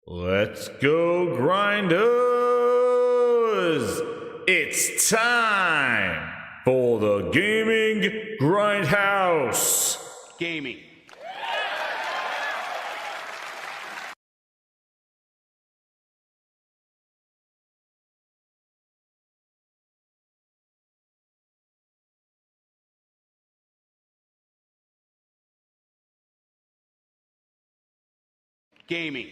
Let's go, grinders! It's time for the Gaming Grindhouse. Gaming. Gaming.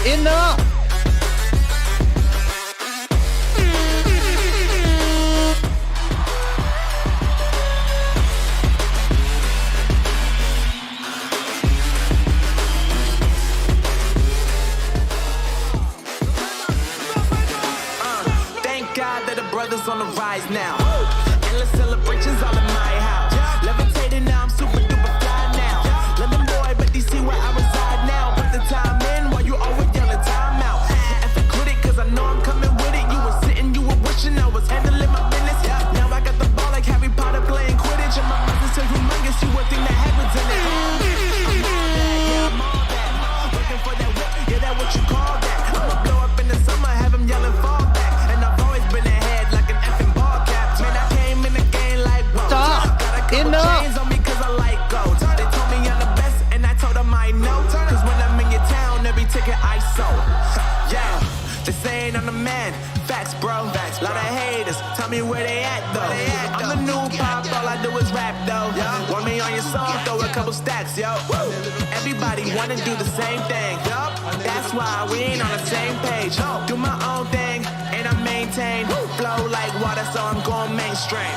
Enough! Thank God that the brothers on the rise now. Endless celebrations all in my house. Levitating now, I'm super duper fly now. London boy, but DC where I reside now. Put the time in while you always yelling time out. And for quit it, cause I know I'm coming with it. You were sitting, you were wishing I was handling my business. Now I got the ball like Harry Potter playing Quidditch. And my muscles so humongous, you would think that head was in it. I'm all that. Working for that whip, yeah, that what you call that. I'ma blow up in the summer, have him yelling fall back. And I've always been ahead like an effing ball cap. Man, I came in the game like, whoa. Stop. Got a couple Enough. chains on me cause I like gold. They told me I'm the best and I told them I know. Cause when I'm in your town, every ticket I sold. Yeah, they saying I'm the man. Facts, bro. Facts, lot of haters. Tell me where they at though. I'm the new pop, all I do is rap though. Want me on your song, throw a couple stacks, yo. Everybody wanna do the same thing. That's why we ain't on the same page. Do my own thing and I maintain. Flow like water, so I'm going mainstream.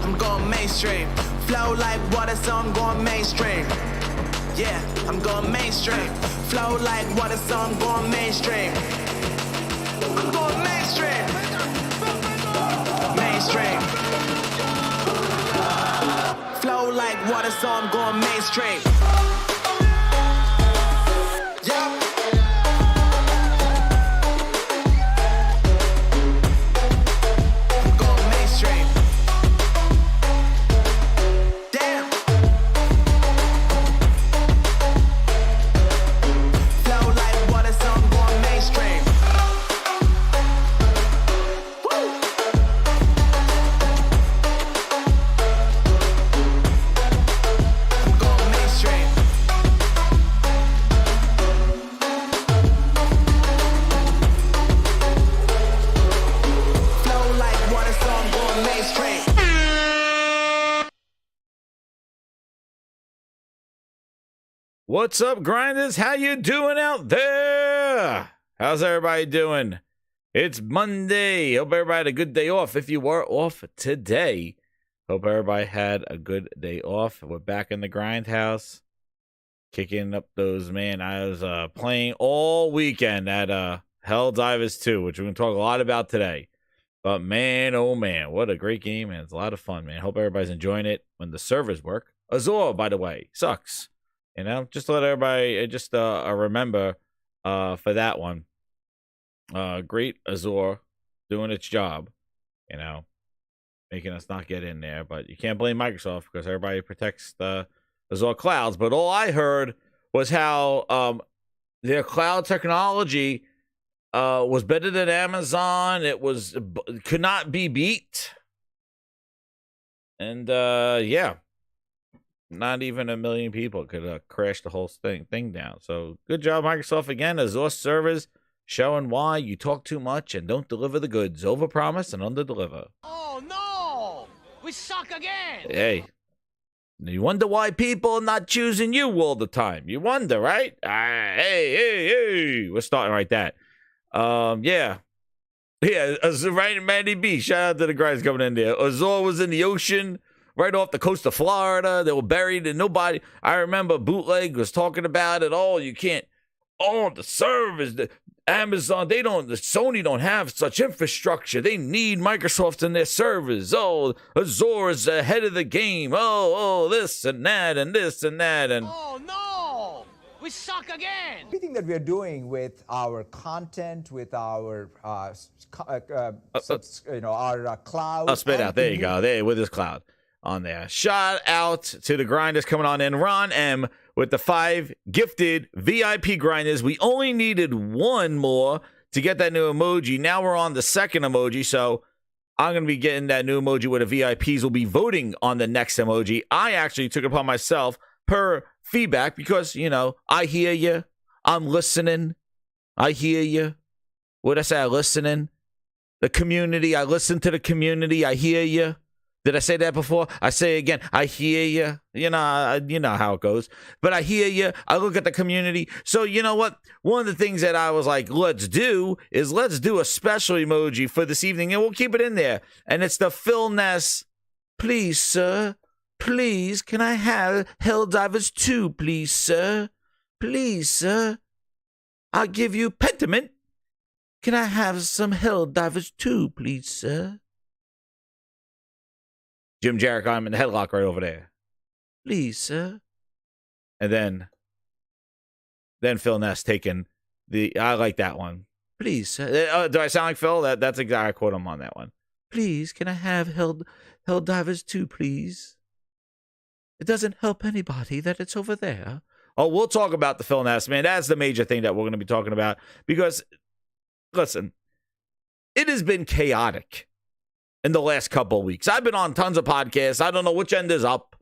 I'm going mainstream. Flow like water, so I'm going mainstream. Yeah, I'm going mainstream. Flow like water, so I'm going mainstream. I'm going mainstream. Mainstream. Flow like water, so I'm going mainstream. Yeah. I'm going mainstream. Damn. Flow like water, so I'm going mainstream. Woo. I'm going mainstream. Flow like water, so I'm going mainstream. What's up, grinders? How you doing out there? How's everybody doing? It's Monday. Hope everybody had a good day off. If you were off today, hope everybody had a good day off. We're back in the grindhouse, kicking up those, man. I was playing all weekend at Helldivers 2, which we're going to talk a lot about today. But man, oh man, what a great game, and it's a lot of fun, man. Hope everybody's enjoying it when the servers work. Azor, by the way, sucks. You know, just to let everybody just remember for that one. Great Azor doing its job, you know, making us not get in there. But you can't blame Microsoft because everybody protects the Azor clouds. But all I heard was how their cloud technology was better than Amazon. It could not be beat. And yeah, not even 1 million people could crash the whole thing down. So good job, Microsoft. Again, Azure servers showing why you talk too much and don't deliver the goods. Overpromise and underdeliver. Oh no! We suck again! Hey, you wonder why people are not choosing you all the time. You wonder, right? Hey. We're starting right that. Yeah. Yeah, right, Mandy B. Shout out to the guys coming in there. Azor was in the ocean, right off the coast of Florida. They were buried and nobody. I remember Bootleg was talking about it. Oh, you can't. Oh, the servers, the Amazon, Sony don't have such infrastructure. They need Microsoft in their servers. Oh, Azor is ahead of the game. Oh, this and that and this and that. And Oh no! We suck again! Everything that we are doing with our content, with our, our cloud. I'll spit out. There you go. There with his cloud on there. Shout out to the grinders coming on in. Ron M with the 5 gifted VIP grinders. We only needed one more to get that new emoji. Now we're on the second emoji, so I'm going to be getting that new emoji where the VIPs will be voting on the next emoji. I actually took it upon myself per feedback because, I hear you. I'm listening. I hear you. What I say? I'm listening. The community. I listen to the community. I hear you. Did I say that before? I say it again. I hear you. You know how it goes. But I hear you. I look at the community. So you know what? One of the things that I was like, let's do a special emoji for this evening, and we'll keep it in there. And it's the Phil Ness. Please, sir. Please, can I have Helldivers 2, please, sir? Please, sir. I'll give you Pentiment. Can I have some Helldivers 2, please, sir? Jim Jericho, I'm in the headlock right over there. Please, sir. And then Phil Ness taking I like that one. Please, sir. Do I sound like Phil? That's exactly I quote him on that one. Please, can I have Helldivers 2, please? It doesn't help anybody that it's over there. Oh, we'll talk about the Phil Ness, man. That's the major thing that we're going to be talking about. Because, listen, it has been chaotic in the last couple of weeks. I've been on tons of podcasts. I don't know which end is up.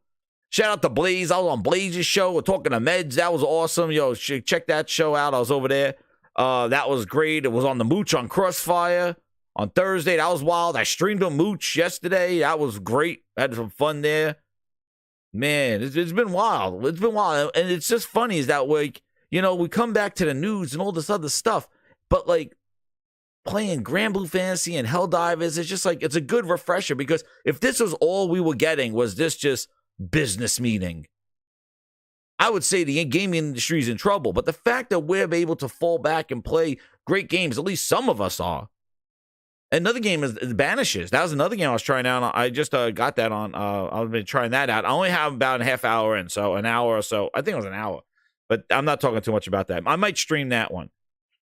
Shout out to Blaze. I was on Blaze's show. We're talking to Meds. That was awesome. Yo, check that show out. I was over there. That was great. It was on the Mooch on Crossfire on Thursday. That was wild. I streamed on Mooch yesterday. That was great. I had some fun there. Man, it's been wild. It's been wild. And it's just funny is that, like, we come back to the news and all this other stuff. But, like, playing Grand Blue Fantasy and Helldivers, it's just like, it's a good refresher. Because if this was all we were getting, was this just business meeting, I would say the gaming industry is in trouble. But the fact that we're able to fall back and play great games, at least some of us are. Another game is Banishes. That was another game I was trying out. I just got that on. I've been trying that out. I only have about a half hour in, so an hour or so. I think it was an hour. But I'm not talking too much about that. I might stream that one.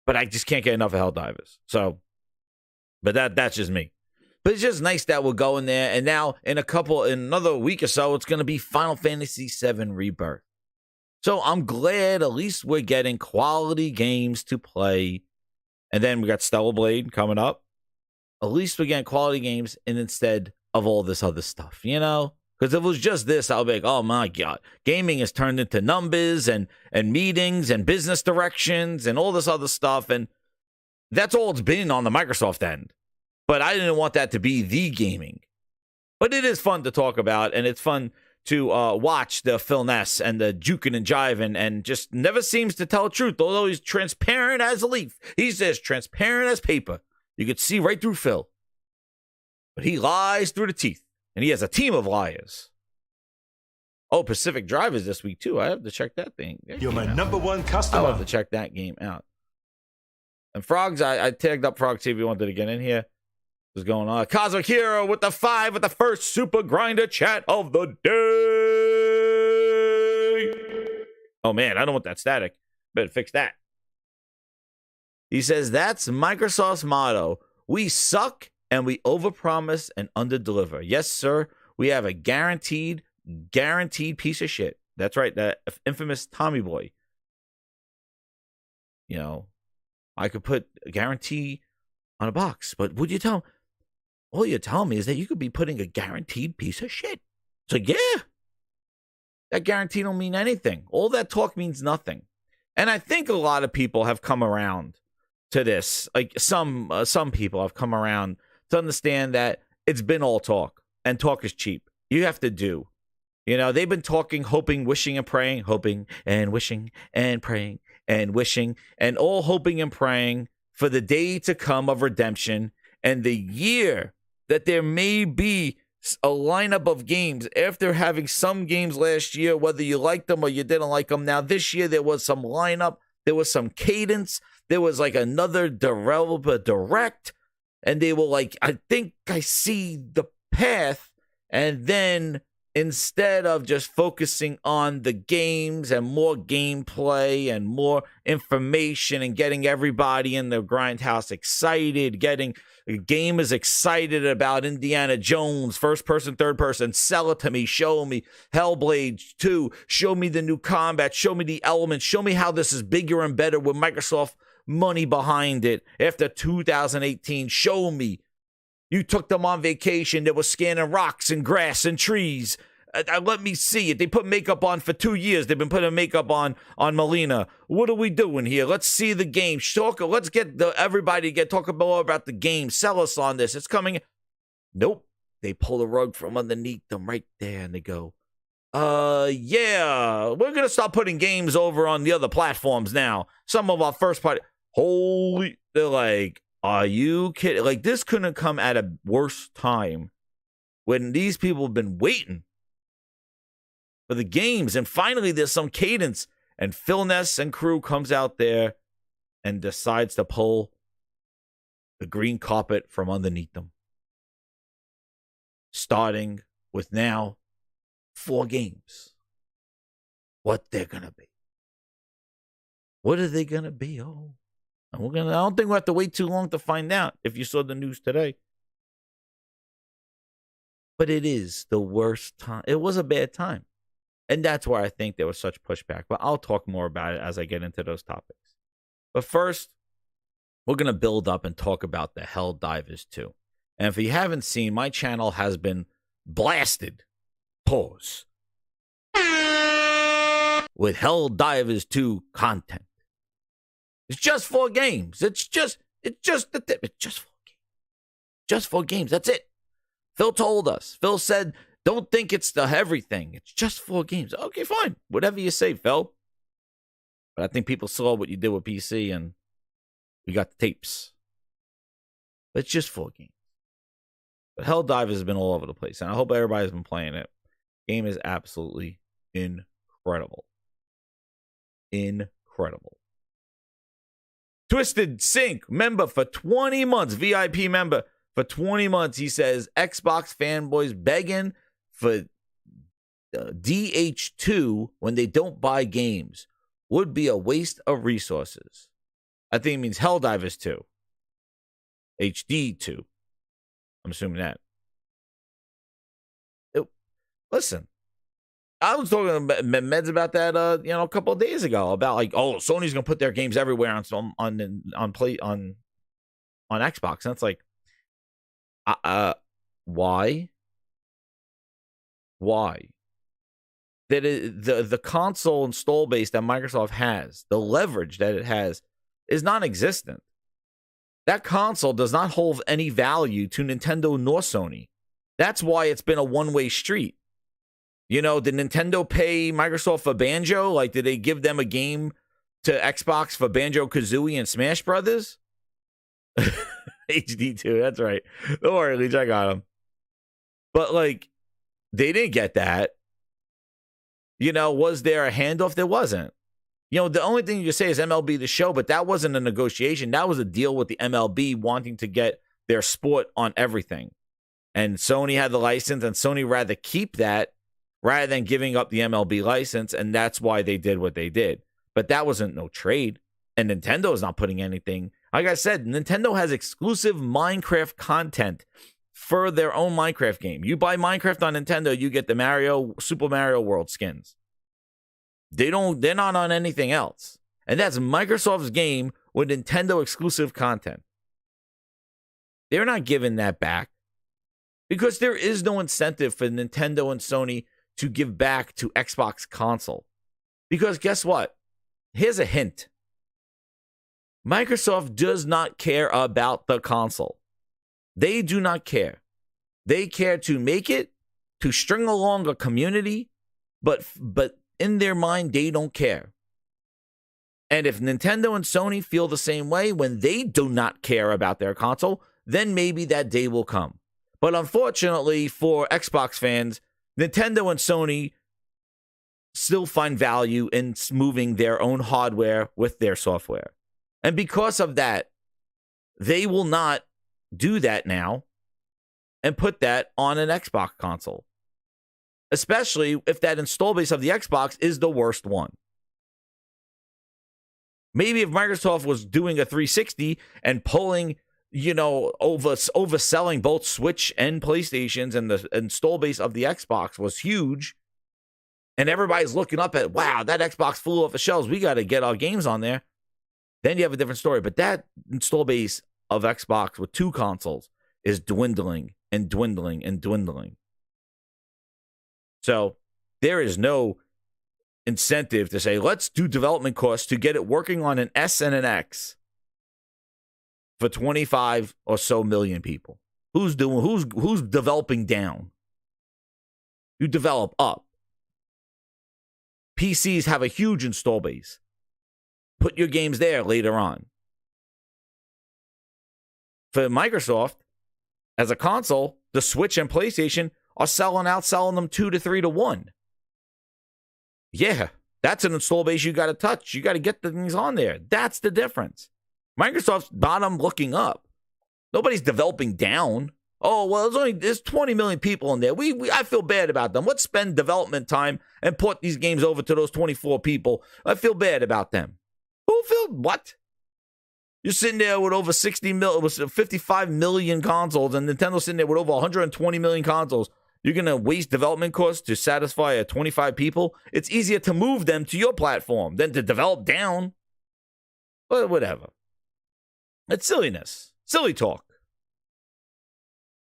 But I just can't get enough of Helldivers. So, but that's just me. But it's just nice that we're going there. And now in another week or so, it's going to be Final Fantasy VII Rebirth. So I'm glad at least we're getting quality games to play. And then we got Stellar Blade coming up. At least we're getting quality games and instead of all this other stuff, Because if it was just this, I'll be like, oh my God. Gaming has turned into numbers and meetings and business directions and all this other stuff. And that's all it's been on the Microsoft end. But I didn't want that to be the gaming. But it is fun to talk about, and it's fun to watch the Phil Ness and the juking and jiving, and just never seems to tell the truth. Although he's transparent as a leaf. He's as transparent as paper. You could see right through Phil. But he lies through the teeth. And he has a team of liars. Oh, Pacific Drive is this week, too. I have to check that thing. You're my number one customer. I'll have to check that game out. And Frogs, I tagged up Frogs, see if he wanted to get in here. What's going on? Cosmic Hero with the 5 with the first Super Grinder chat of the day. Oh, man, I don't want that static. Better fix that. He says, that's Microsoft's motto. We suck and we overpromise and underdeliver. Yes, sir. We have a guaranteed piece of shit. That's right. That infamous Tommy Boy. I could put a guarantee on a box, but would you tell him? All you're telling me is that you could be putting a guaranteed piece of shit. So yeah. That guarantee don't mean anything. All that talk means nothing. And I think a lot of people have come around to this. Like some people have come around to understand that it's been all talk, and talk is cheap. You have to do. You know, they've been talking, hoping, wishing, and praying, hoping and wishing and praying and wishing, and all hoping and praying for the day to come of redemption and the year that there may be a lineup of games after having some games last year, whether you liked them or you didn't like them. Now, this year, there was some lineup, there was some cadence, there was like another developer direct, and they were like, I think I see the path. And then instead of just focusing on the games and more gameplay and more information and getting everybody in the grindhouse excited, getting gamers excited about Indiana Jones, first person, third person, sell it to me, show me Hellblade 2, show me the new combat, show me the elements, show me how this is bigger and better with Microsoft money behind it after 2018, show me. You took them on vacation. They were scanning rocks and grass and trees. Let me see it. They put makeup on for 2 years. They've been putting makeup on Melina. What are we doing here? Let's see the game. Let's get everybody to talk more about the game. Sell us on this. It's coming. Nope. They pull the rug from underneath them right there, and they go, yeah, we're going to start putting games over on the other platforms now. Some of our first party. They're like, are you kidding? Like, this couldn't come at a worse time when these people have been waiting for the games. And finally, there's some cadence. And Phil Ness and crew comes out there and decides to pull the green carpet from underneath them. Starting with now 4 games. What they're going to be. What are they going to be? Oh. I don't think we'll have to wait too long to find out if you saw the news today. But it is the worst time. It was a bad time. And that's why I think there was such pushback. But I'll talk more about it as I get into those topics. But first, we're going to build up and talk about the Helldivers 2. And if you haven't seen, my channel has been blasted. Pause. With Helldivers 2 content. It's just 4 games. It's just 4 games. Just 4 games. That's it. Phil told us. Phil said, don't think it's the everything. It's just 4 games. Okay, fine. Whatever you say, Phil. But I think people saw what you did with PC and we got the tapes. But it's just 4 games. But Helldivers has been all over the place. And I hope everybody's been playing it. Game is absolutely incredible. Incredible. Twisted Sync member for 20 months, VIP member for 20 months. He says, Xbox fanboys begging for DH2 when they don't buy games would be a waste of resources. I think it means Helldivers 2. HD 2. I'm assuming that. Listen. I was talking to Meds about that, a couple of days ago about like, oh, Sony's gonna put their games everywhere on Xbox, and it's like, why? That the console install base that Microsoft has, the leverage that it has, is non-existent. That console does not hold any value to Nintendo nor Sony. That's why it's been a one-way street. You know, did Nintendo pay Microsoft for Banjo? Like, did they give them a game to Xbox for Banjo-Kazooie and Smash Brothers? HD2, that's right. Don't worry, Leech, I got them. But, like, they didn't get that. You know, was there a handoff? There wasn't. You know, the only thing you say is MLB The Show, but that wasn't a negotiation. That was a deal with the MLB wanting to get their sport on everything. And Sony had the license, and Sony rather keep that rather than giving up the MLB license, and that's why they did what they did. But that wasn't no trade, and Nintendo is not putting anything. Like I said, Nintendo has exclusive Minecraft content for their own Minecraft game. You buy Minecraft on Nintendo, you get the Super Mario World skins. They're not on anything else. And that's Microsoft's game with Nintendo exclusive content. They're not giving that back because there is no incentive for Nintendo and Sony to give back to Xbox console. Because guess what? Here's a hint. Microsoft does not care about the console. They do not care. They care to make it, to string along a community, but in their mind, they don't care. And if Nintendo and Sony feel the same way when they do not care about their console, then maybe that day will come. But unfortunately for Xbox fans, Nintendo and Sony still find value in moving their own hardware with their software. And because of that, they will not do that now and put that on an Xbox console. Especially if that install base of the Xbox is the worst one. Maybe if Microsoft was doing a 360 and pulling, overselling both Switch and PlayStations, and the install base of the Xbox was huge, and everybody's looking up at, wow, that Xbox flew off the shelves, we got to get our games on there, then you have a different story. But that install base of Xbox with 2 consoles is dwindling and dwindling and dwindling. So there is no incentive to say, let's do development costs to get it working on an S and an X for 25 or so million people. Who's developing down? You develop up. PCs have a huge install base. Put your games there later on. For Microsoft, as a console, the Switch and PlayStation are selling them 2 to 3 to 1. Yeah, that's an install base you got to touch. You got to get the things on there. That's the difference. Microsoft's bottom looking up. Nobody's developing down. Oh, well, there's 20 million people in there. I feel bad about them. Let's spend development time and port these games over to those 24 people. I feel bad about them. What? You're sitting there with over 55 million consoles, and Nintendo's sitting there with over 120 million consoles. You're going to waste development costs to satisfy 25 people? It's easier to move them to your platform than to develop down. But whatever. It's silliness. Silly talk.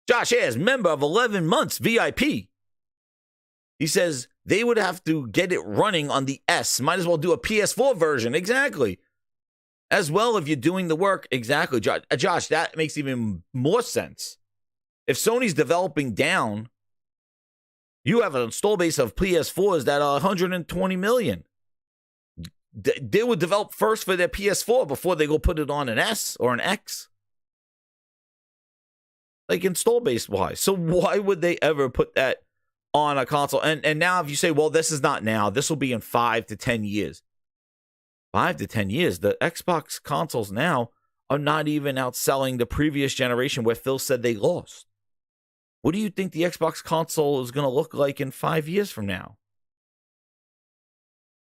Josh Ayers, member of 11 months VIP. He says they would have to get it running on the S. Might as well do a PS4 version. Exactly. As well, if you're doing the work. Exactly. Josh, that makes even more sense. If Sony's developing down, you have an install base of PS4s that are 120 million. They would develop first for their PS4 before they go put it on an S or an X. Like install base wise. So why would they ever put that on a console? And now if you say, well, this is not now, this will be in 5 to 10 years. 5 to 10 years. The Xbox consoles now are not even outselling the previous generation where Phil said they lost. What do you think the Xbox console is going to look like in 5 years from now?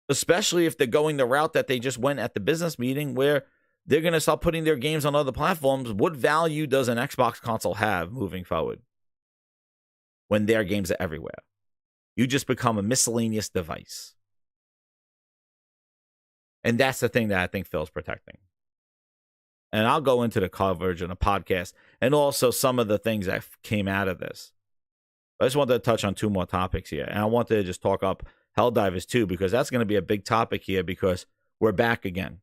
Especially if they're going the route that they just went at the business meeting where they're going to start putting their games on other platforms. What value does an Xbox console have moving forward when their games are everywhere? You just become a miscellaneous device. And that's the thing that I think Phil's protecting. And I'll go into the coverage and the podcast and also some of the things that came out of this. I just wanted to touch on 2 more topics here. And I wanted to just talk up Helldivers too, because that's going to be a big topic here because we're back again.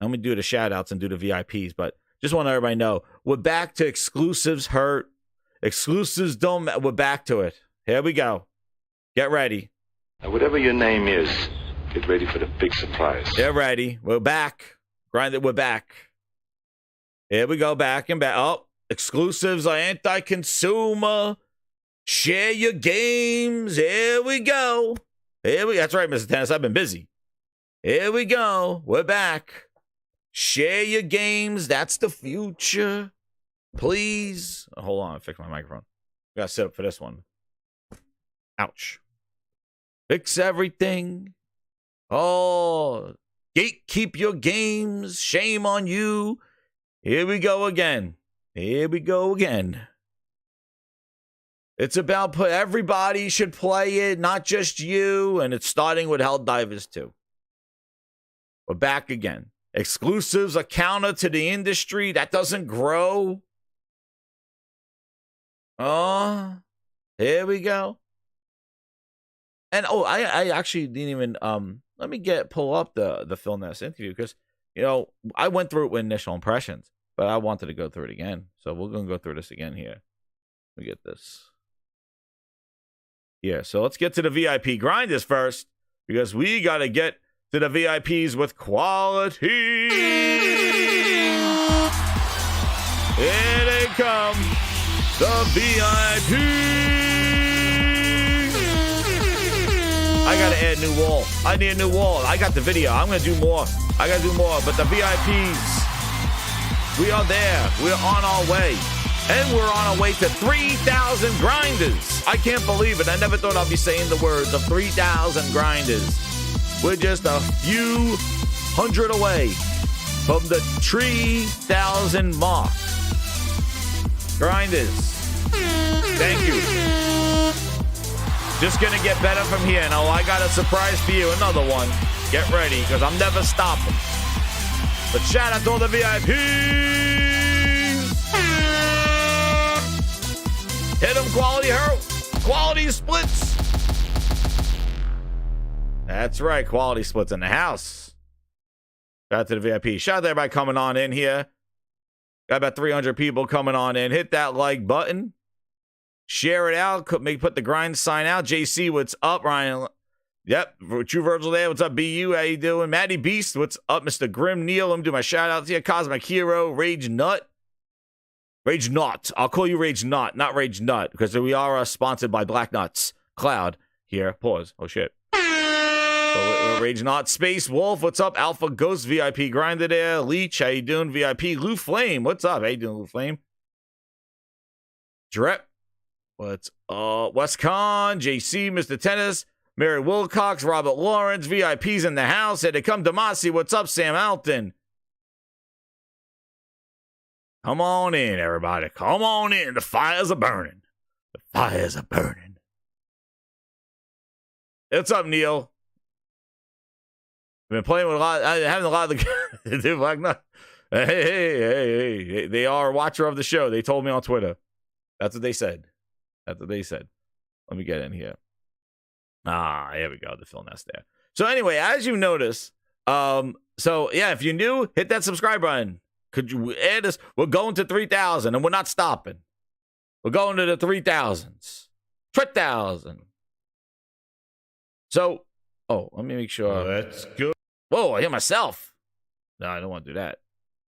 I'm going to do the shout outs and do the VIPs, but just want everybody to know we're back to exclusives hurt. Exclusives don't, we're back to it. Here we go. Get ready. Now, whatever your name is, get ready for the big surprise. Get ready. We're back. Grind it. We're back. Here we go. Back and back. Oh, exclusives are anti-consumer. Share your games. Here we go. That's right, Mr. Tennis. I've been busy. Here we go. We're back. Share your games. That's the future. Please. Oh, hold on. I fix my microphone. I gotta set up for this one. Ouch. Fix everything. Oh, gatekeep your games. Shame on you. Here we go again. Here we go again. It's about everybody should play it, not just you. And it's starting with Helldivers 2. We're back again. Exclusives are counter to the industry. That doesn't grow. Oh, here we go. And I actually didn't even let me pull up the Phil Ness interview because you know, I went through it with initial impressions, but I wanted to go through it again. So we're going to go through this again here. Let me get this. Yeah, so let's get to the VIP grinders first, because we got to get to the VIPs with quality. Here they come, the VIP. I got to add a new wall. I need a new wall. I got the video. I'm going to do more. I got to do more. But the VIPs, we are there. We're on our way. And we're on our way to 3,000 grinders. I can't believe it. I never thought I'd be saying the words of 3,000 grinders. We're just a few hundred away from the 3,000 mark. Grinders, thank you. Just gonna get better from here. Now, I got a surprise for you. Another one. Get ready, because I'm never stopping. But shout out to all the VIPs. Hit them, quality splits. That's right, quality splits in the house. Shout out to the VIP. Shout out to everybody coming on in here. Got about 300 people coming on in. Hit that like button. Share it out. Put the grind sign out. JC, what's up? Ryan. Yep. True Virgil there. What's up, BU? How you doing? Maddie Beast. What's up, Mr. Grim Neil? Let me do my shout outs here. Cosmic Hero. Rage Nut. Rage Nut. I'll call you Rage Nut, not Rage Nut, because we are sponsored by Black Nuts. Cloud here. Pause. Oh, shit. So, Rage Nut. Space Wolf. What's up? Alpha Ghost. VIP Grinder there. Leech. How you doing? VIP. Lou Flame. What's up? How you doing, Lou Flame? Drep. What's up? Westcon. JC. Mr. Tennis. Mary Wilcox. Robert Lawrence. VIPs in the house. Here they come. Damasi. What's up? Sam Alton. Come on in, everybody. Come on in. The fires are burning. The fires are burning. What's up, Neil? I've been playing with having a lot of the dude, Black Nut. Hey. They are a watcher of the show. They told me on Twitter. That's what they said. Let me get in here. Here we go. The Phil Nest there. So anyway, as you notice, if you're new, hit that subscribe button. Could you add us? We're going to 3,000, and we're not stopping. We're going to the 3,000s. 3,000. So, let me make sure. Let's go. Whoa, I hit myself. No, I don't want to do that.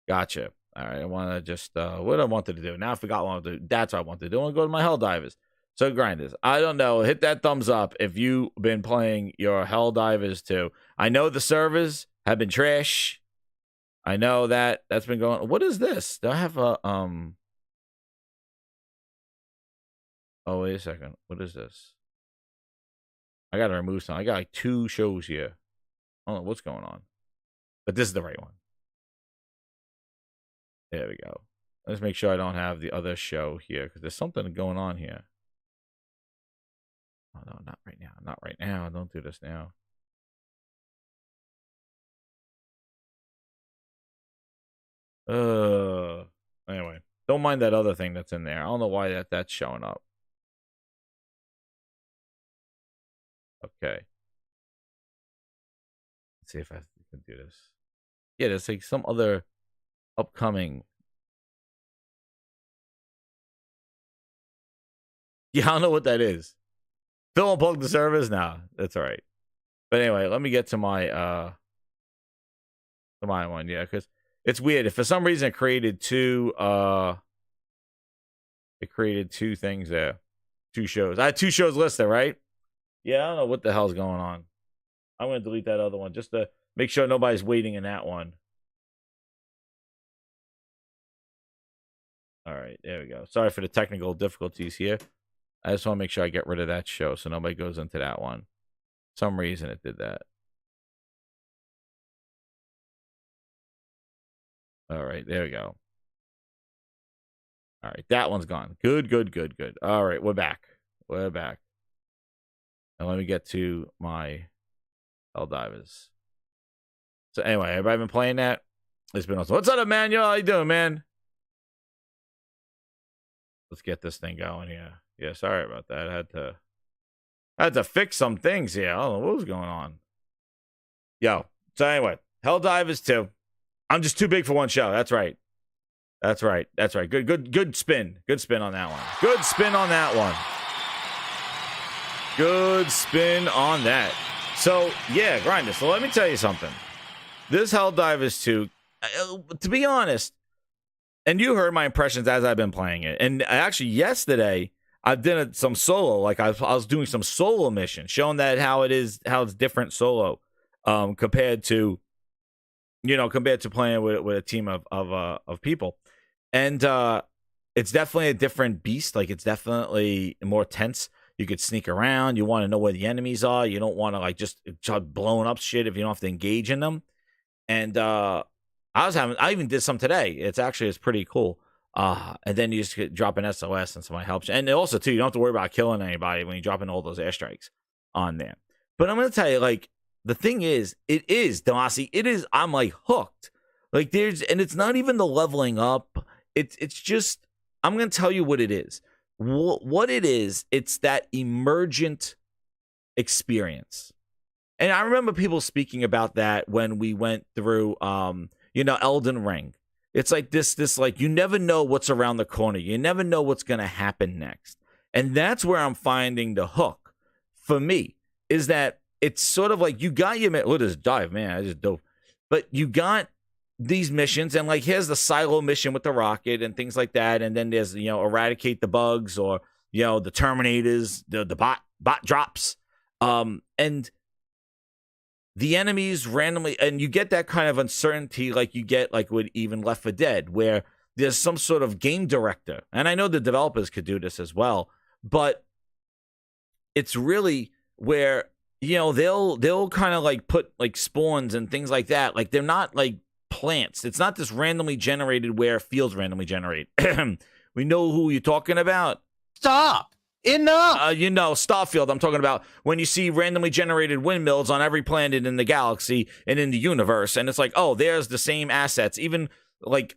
Gotcha. All right, I want to just, what I wanted to do. Now I forgot what I wanted to do. That's what I wanted to do. I want to go to my Helldivers. So, Grinders, I don't know. Hit that thumbs up if you've been playing your Helldivers too. I know the servers have been trash. I know that's been going. What is this? Do I have a Oh, wait a second. What is this? I gotta remove some. I got like 2 shows here. I don't know what's going on, but this is the right one. There we go. Let's make sure I don't have the other show here, because there's something going on here. Oh no, not right now. Not right now. Don't do this now. Anyway, don't mind that other thing that's in there. I don't know why that's showing up. Okay. Let's see if I can do this. Yeah, there's like some other upcoming. Yeah, I don't know what that is. Still unplugged the servers? Nah, that's all right. But anyway, let me get to my one, yeah, because it's weird. If for some reason it created 2 things there. 2 shows. I had 2 shows listed, right? Yeah, I don't know what the hell's going on. I'm gonna delete that other one just to make sure nobody's waiting in that one. All right, there we go. Sorry for the technical difficulties here. I just want to make sure I get rid of that show so nobody goes into that one. For some reason it did that. All right, there we go. All right, that one's gone. Good. All right, we're back. And let me get to my Helldivers. So anyway, everybody been playing that? It's been awesome. What's up, Emmanuel? How you doing, man? Let's get this thing going here. Yeah, sorry about that. I had to fix some things here. I don't know what was going on. So anyway, Helldivers 2. I'm just too big for one show. That's right. That's right. That's right. Good spin. Good spin on that one. Good spin on that one. Good spin on that. So, yeah, Grinder. So let me tell you something. This Helldivers 2, to be honest, and you heard my impressions as I've been playing it. And actually, yesterday, I did some solo. Like, I was doing some solo missions, showing that how it's different solo compared to playing with a team of people. And it's definitely a different beast. Like, it's definitely more tense. You could sneak around. You want to know where the enemies are. You don't want to like just start blowing up shit if you don't have to engage in them. And I even did some today. It's pretty cool. And then you just drop an SOS and somebody helps you. And also too, you don't have to worry about killing anybody when you drop in all those airstrikes on there. But I'm gonna tell you, like, the thing is, Damasi, I'm like hooked. Like and it's not even the leveling up. It's just, I'm gonna tell you what it is. What it is, it's that emergent experience. And I remember people speaking about that when we went through, Elden Ring. It's like this, like, you never know what's around the corner. You never know what's going to happen next. And that's where I'm finding the hook for me, is that it's sort of like you got your, look at this dive, man, I just dove. But you got these missions, and like here's the silo mission with the rocket and things like that, and then there's eradicate the bugs, or the Terminators, the bot drops, and the enemies randomly, and you get that kind of uncertainty like you get like with even Left 4 Dead, where there's some sort of game director, and I know the developers could do this as well, but it's really where they'll kind of like put like spawns and things like that, like they're not like plants. It's not this randomly generated where fields randomly generate. We know who you're talking about. Stop! Enough! Starfield. I'm talking about when you see randomly generated windmills on every planet in the galaxy and in the universe, and it's like, oh, there's the same assets. Even like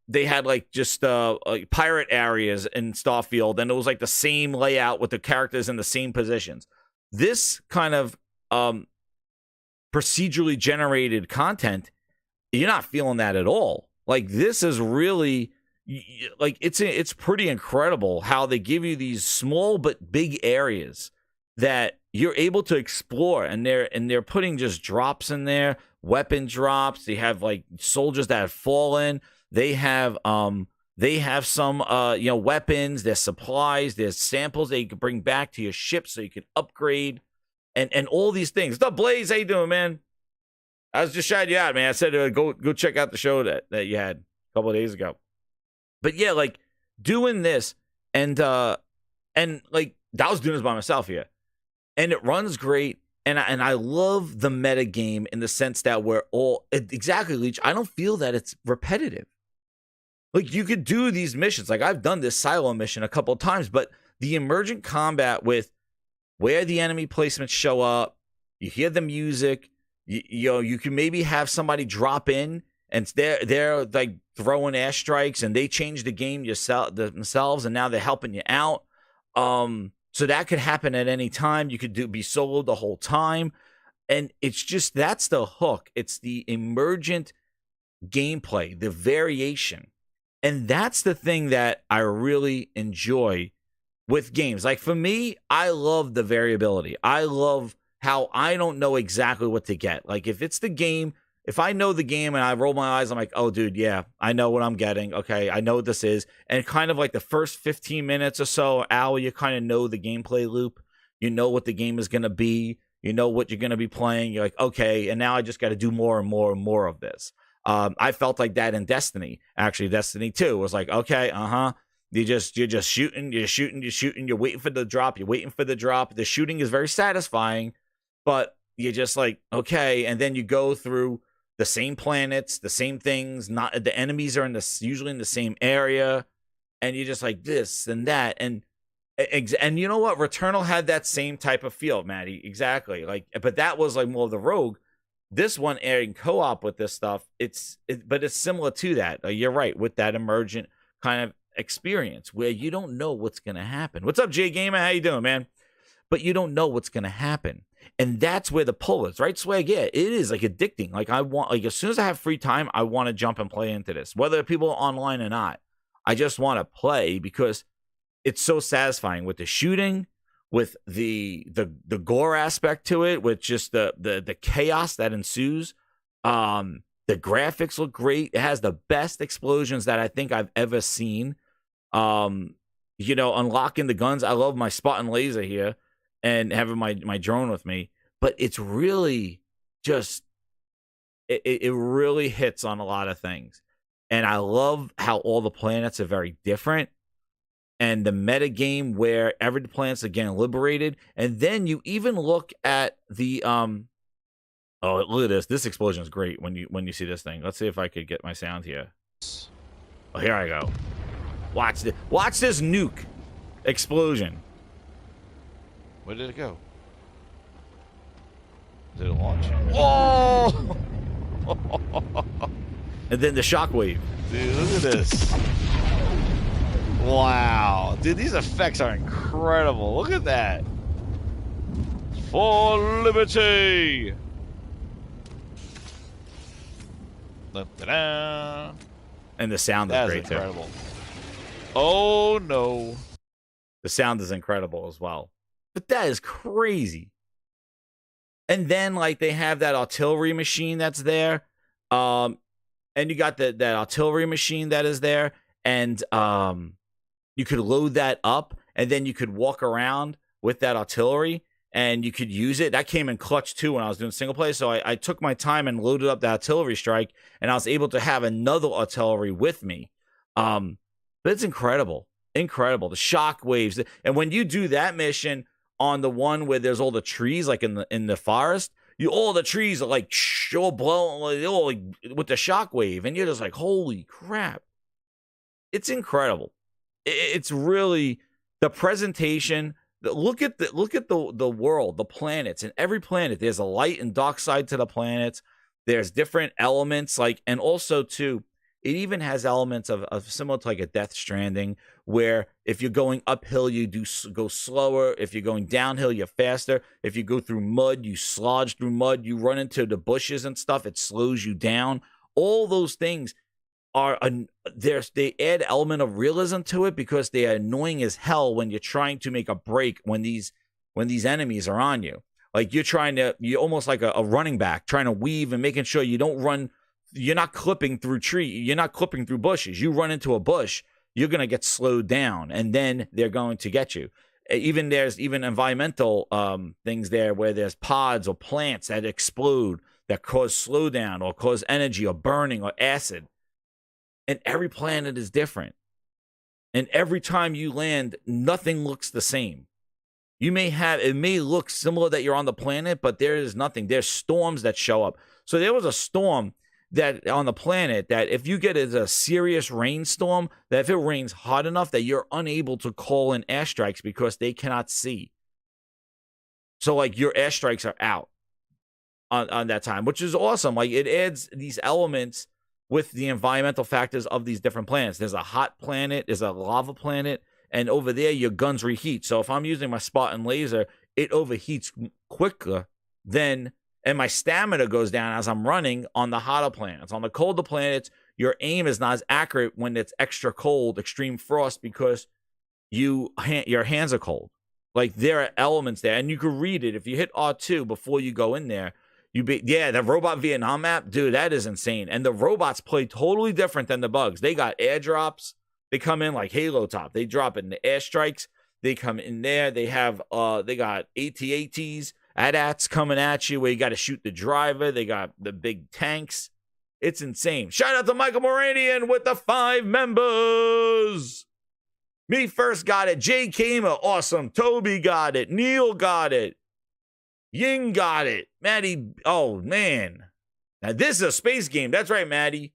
they had like just like pirate areas in Starfield, and it was like the same layout with the characters in the same positions. This kind of procedurally generated content, you're not feeling that at all. Like, this is really, like, it's pretty incredible how they give you these small but big areas that you're able to explore, and they're putting just drops in there, weapon drops. They have like soldiers that have fallen. They have some weapons, there's supplies, there's samples that you can bring back to your ship so you can upgrade, and all these things. What's up, Blaze? How you doing, man? I was just shouting you out, man. I said go check out the show that you had a couple of days ago. But yeah, like doing this and like I was doing this by myself here, and it runs great. And I love the meta game in the sense that we're all exactly, Leech. I don't feel that it's repetitive. Like, you could do these missions. Like, I've done this silo mission a couple of times, but the emergent combat with where the enemy placements show up, you hear the music. You can maybe have somebody drop in and they're like throwing airstrikes, and they change the game themselves, and now they're helping you out. So that could happen at any time. You could be soloed the whole time, and it's just, that's the hook. It's the emergent gameplay, the variation, and that's the thing that I really enjoy with games. Like, for me, I love the variability. I love how I don't know exactly what to get. Like, if it's the game, if I know the game and I roll my eyes, I'm like, oh, dude, yeah, I know what I'm getting. Okay, I know what this is. And kind of like the first 15 minutes or so, hour, you kind of know the gameplay loop. You know what the game is going to be. You know what you're going to be playing. You're like, okay, and now I just got to do more and more and more of this. I felt like that in Destiny. Actually, Destiny 2 was like, okay, you're just shooting, you're waiting for the drop, The shooting is very satisfying, but you're just like, okay, and then you go through the same planets, the same things, not the enemies are usually in the same area, and you're just like this and that, and you know what? Returnal had that same type of feel, Maddie, exactly. Like, but that was like more of the rogue. This one airing co-op with this stuff, but it's similar to that. You're right, with that emergent kind of experience where you don't know what's gonna happen. What's up, Jay Gamer? How you doing, man? But you don't know what's gonna happen. And that's where the pull is, right, Swag? Yeah, it is like addicting. Like as soon as I have free time, I want to jump and play into this, whether people are online or not. I just want to play because it's so satisfying with the shooting, with the gore aspect to it, with just the chaos that ensues. The graphics look great. It has the best explosions that I think I've ever seen. Unlocking the guns. I love my Spartan laser here and having my drone with me. But it's really just, it really hits on a lot of things. And I love how all the planets are very different. And the meta game where every planet's again liberated. And then you even look at the oh, look at this. This explosion is great when you see this thing. Let's see if I could get my sound here. Oh, here I go. Watch this nuke explosion. Where did it go? Did it launch? Oh! And then the shockwave. Dude, look at this. Wow. Dude, these effects are incredible. Look at that. For liberty. Da-da-da. And the sound is great, incredible. Oh, no. The sound is incredible as well. But that is crazy. And then, like, they have that artillery machine that's there. And you got that artillery machine that is there. And you could load that up. And then you could walk around with that artillery. And you could use it. That came in clutch, too, when I was doing single play. So I took my time and loaded up the artillery strike. And I was able to have another artillery with me. But it's incredible. Incredible. The shock waves. And when you do that mission on the one where there's all the trees, like in the forest, all the trees are like all blowing like, with the shock wave. And you're just like, holy crap. It's incredible. It's really the presentation. Look at the world, the planets, and every planet. There's a light and dark side to the planets. There's different elements, and also too, it even has elements of similar to like a Death Stranding, where if you're going uphill, you go slower. If you're going downhill, you're faster. If you go through mud, you slodge through mud. You run into the bushes and stuff, it slows you down. All those things they add element of realism to it because they are annoying as hell when you're trying to make a break when these enemies are on you. Like you're almost like a running back trying to weave and making sure you don't run. You're not clipping through you're not clipping through bushes. You run into a bush, you're going to get slowed down, and then they're going to get you. There's environmental things there where there's pods or plants that explode that cause slowdown or cause energy or burning or acid. And every planet is different. And every time you land, nothing looks the same. It may look similar that you're on the planet, but there is nothing. There's storms that show up. So there was a storm that on the planet that if you get a serious rainstorm, that if it rains hard enough that you're unable to call in airstrikes because they cannot see. So like your airstrikes are out on that time, which is awesome. Like it adds these elements with the environmental factors of these different planets. There's a hot planet, there's a lava planet, and over there your guns reheat. So if I'm using my Spartan laser, it overheats quicker than, and my stamina goes down as I'm running on the hotter planets. On the colder planets, your aim is not as accurate when it's extra cold, extreme frost, because your hands are cold. Like there are elements there, and you can read it if you hit R2 before you go in there. The robot Vietnam map, dude, that is insane. And the robots play totally different than the bugs. They got airdrops. They come in like Halo Top. They drop in the airstrikes. They come in there. They have they got AT-ATs, AT-ATs coming at you where you got to shoot the driver. They got the big tanks. It's insane. Shout out to Michael Moranian with the 5 members. Me first got it. Jay Kamer, awesome. Toby got it. Neil got it. Ying got it. Maddie, oh, man. Now, this is a space game. That's right, Maddie.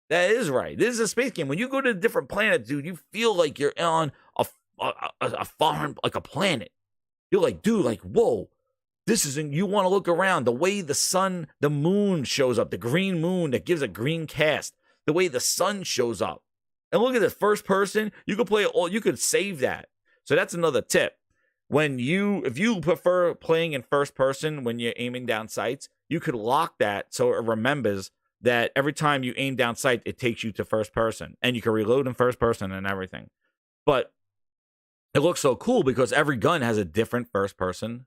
That is right. This is a space game. When you go to different planets, dude, you feel like you're on a foreign, like a planet. You're like, dude, like, whoa. This isn't, you want to look around. The way the sun, the moon shows up, the green moon that gives a green cast, the way the sun shows up. And look at this first person. You could play it all. You could save that. So that's another tip. if you prefer playing in first person when you're aiming down sights, you could lock that so it remembers that every time you aim down sight, it takes you to first person, and you can reload in first person and everything. But it looks so cool because every gun has a different first person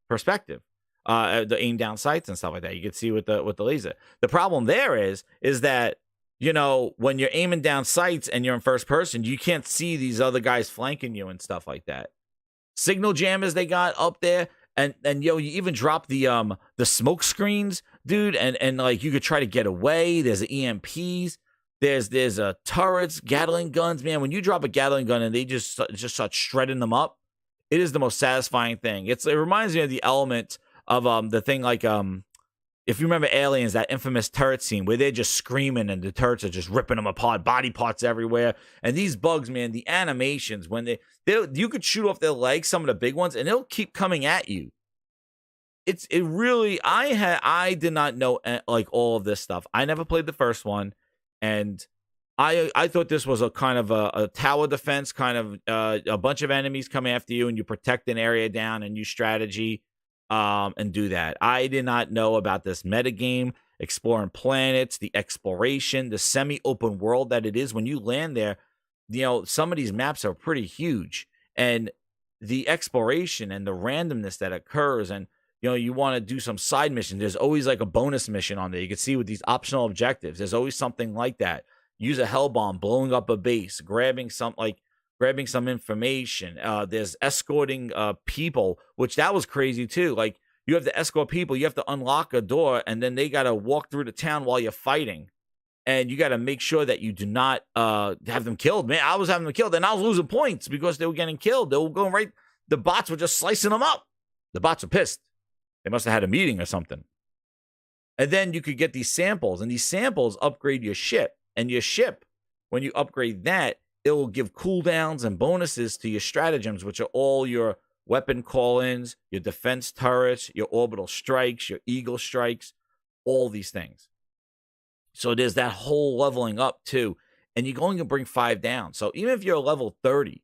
perspective. The aim down sights and stuff like that. You can see with the laser. The problem there is that, you know, when you're aiming down sights and you're in first person, you can't see these other guys flanking you and stuff like that. Signal jammers they got up there, and yo, you even drop the smoke screens, dude, and like you could try to get away. There's EMPs, there's turrets, Gatling guns, man. When you drop a Gatling gun and they just start shredding them up, it is the most satisfying thing. It reminds me of the element of the thing like if you remember Aliens, that infamous turret scene where they're just screaming and the turrets are just ripping them apart, body parts everywhere. And these bugs, man, the animations, when you could shoot off their legs, some of the big ones, and they'll keep coming at you. I did not know like all of this stuff. I never played the first one, and I thought this was a kind of a tower defense, kind of a bunch of enemies come after you and you protect an area down and use strategy. And do that. I did not know about this metagame, exploring planets, the exploration, the semi-open world that it is. When you land there, you know, some of these maps are pretty huge, and the exploration and the randomness that occurs, and, you know, you want to do some side missions. There's always like a bonus mission on there. You can see with these optional objectives, there's always something like that. Use a hell bomb, blowing up a base, grabbing some information. There's escorting people, which that was crazy too. Like, you have to escort people, you have to unlock a door, and then they got to walk through the town while you're fighting. And you got to make sure that you do not have them killed. Man, I was having them killed, and I was losing points because they were getting killed. They were going right. The bots were just slicing them up. The bots were pissed. They must have had a meeting or something. And then you could get these samples, and these samples upgrade your ship. And your ship, when you upgrade that, it will give cooldowns and bonuses to your stratagems, which are all your weapon call-ins, your defense turrets, your orbital strikes, your eagle strikes, all these things. So there's that whole leveling up too. And you're going to bring 5 down. So even if you're a level 30,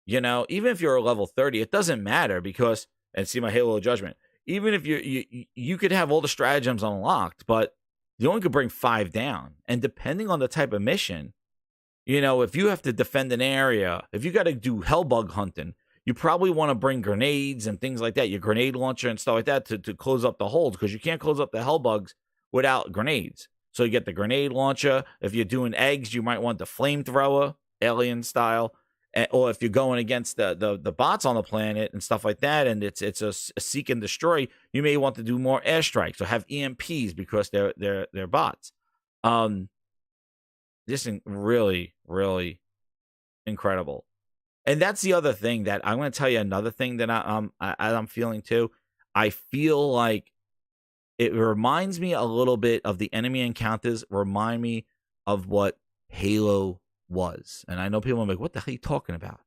you know, even if you're a level 30, it doesn't matter because, and see my Halo of Judgment, even if you could have all the stratagems unlocked, but you only could bring 5 down. And depending on the type of mission, you know, if you have to defend an area, if you got to do hellbug hunting, you probably want to bring grenades and things like that, your grenade launcher and stuff like that to close up the holes, because you can't close up the hellbugs without grenades. So you get the grenade launcher. If you're doing eggs, you might want the flamethrower, alien style. Or if you're going against the bots on the planet and stuff like that, and it's a seek and destroy, you may want to do more airstrikes or have EMPs because they're bots. Just really, really incredible. And that's the other thing that I'm going to tell you. Another thing that I'm feeling too. I feel like it reminds me a little bit of the enemy encounters. Remind me of what Halo was. And I know people are like, what the hell are you talking about?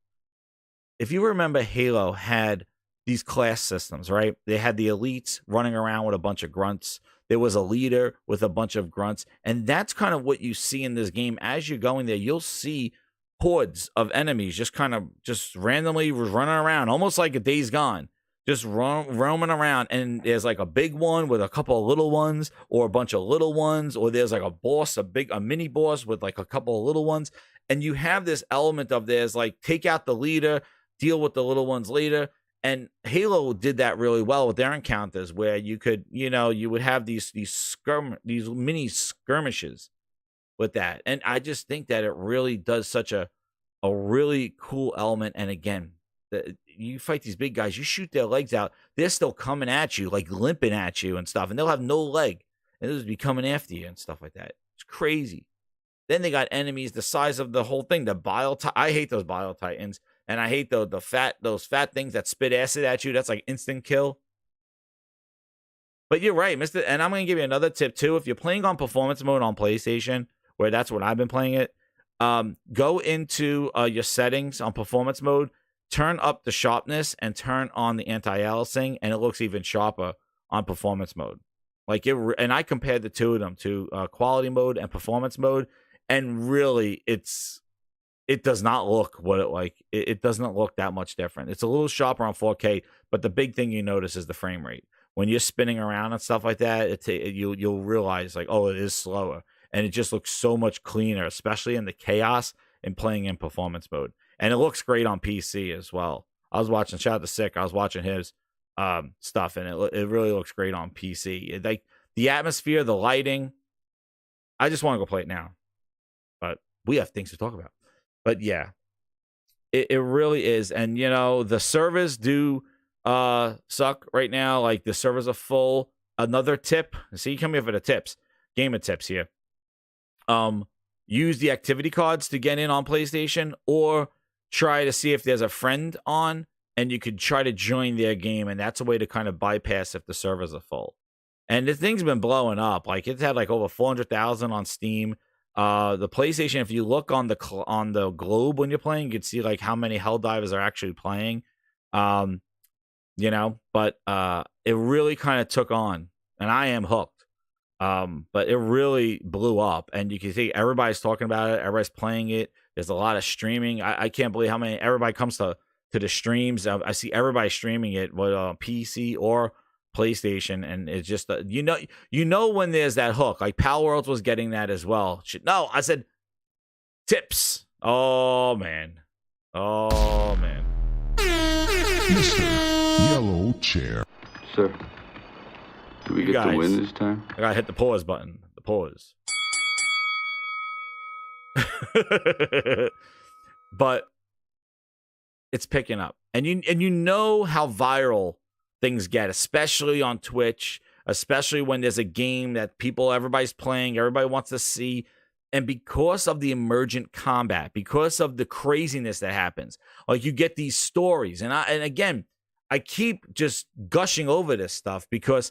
If you remember, Halo had these class systems, right? They had the elites running around with a bunch of grunts. There was a leader with a bunch of grunts. And that's kind of what you see in this game. As you're going there, you'll see hordes of enemies just randomly running around, almost like a Days Gone, just roaming around. And there's like a big one with a couple of little ones, or a bunch of little ones, or there's like a boss, a mini boss with like a couple of little ones. And you have this element of there's like, take out the leader, deal with the little ones later. And Halo did that really well with their encounters, where you could, you know, you would have these mini skirmishes with that. And I just think that it really does such a really cool element. And again, you fight these big guys, you shoot their legs out, they're still coming at you, like limping at you and stuff, and they'll have no leg, and they'll just be coming after you and stuff like that. It's crazy. Then they got enemies the size of the whole thing. I hate those Bile Titans, and I hate those fat things that spit acid at you. That's like instant kill. But you're right, Mr. And I'm going to give you another tip too. If you're playing on performance mode on PlayStation, where that's what I've been playing it, go into your settings on performance mode, turn up the sharpness, and turn on the anti-aliasing, and it looks even sharper on performance mode. And I compared the two of them to quality mode and performance mode, and really, it's it does not look what it doesn't look that much different. It's a little sharper on 4K, but the big thing you notice is the frame rate. When you're spinning around and stuff like that, you'll realize like, oh, it is slower, and it just looks so much cleaner, especially in the chaos and playing in performance mode. And it looks great on PC as well. I was watching, shout out to Sick, I was watching his stuff, and it really looks great on PC. Like the atmosphere, the lighting. I just want to go play it now, but we have things to talk about. But yeah, it really is. And you know, the servers do suck right now. Like the servers are full. Another tip. See, you come here for the tips. Gamer tips here. Use the activity cards to get in on PlayStation, or try to see if there's a friend on and you could try to join their game, and that's a way to kind of bypass if the servers are full. And the thing's been blowing up. Like it's had like over 400,000 on Steam. The PlayStation, if you look on the globe when you're playing, you can see like how many Helldivers are actually playing. You know, but it really kind of took on, and I am hooked. But it really blew up, and you can see everybody's talking about it. Everybody's playing it. There's a lot of streaming. I can't believe how many everybody comes to the streams. I see everybody streaming it, whether on PC or PlayStation, and it's just you know when there's that hook. Like Pal Worlds was getting that as well. No, I said tips. Oh man. Mr. Yellow Chair. Sir, do we get to win this time? I gotta hit the pause button. The pause. But it's picking up, and you know how viral things get, especially on Twitch, especially when there's a game that everybody's playing, everybody wants to see. And because of the emergent combat, because of the craziness that happens, like you get these stories. And again, I keep just gushing over this stuff because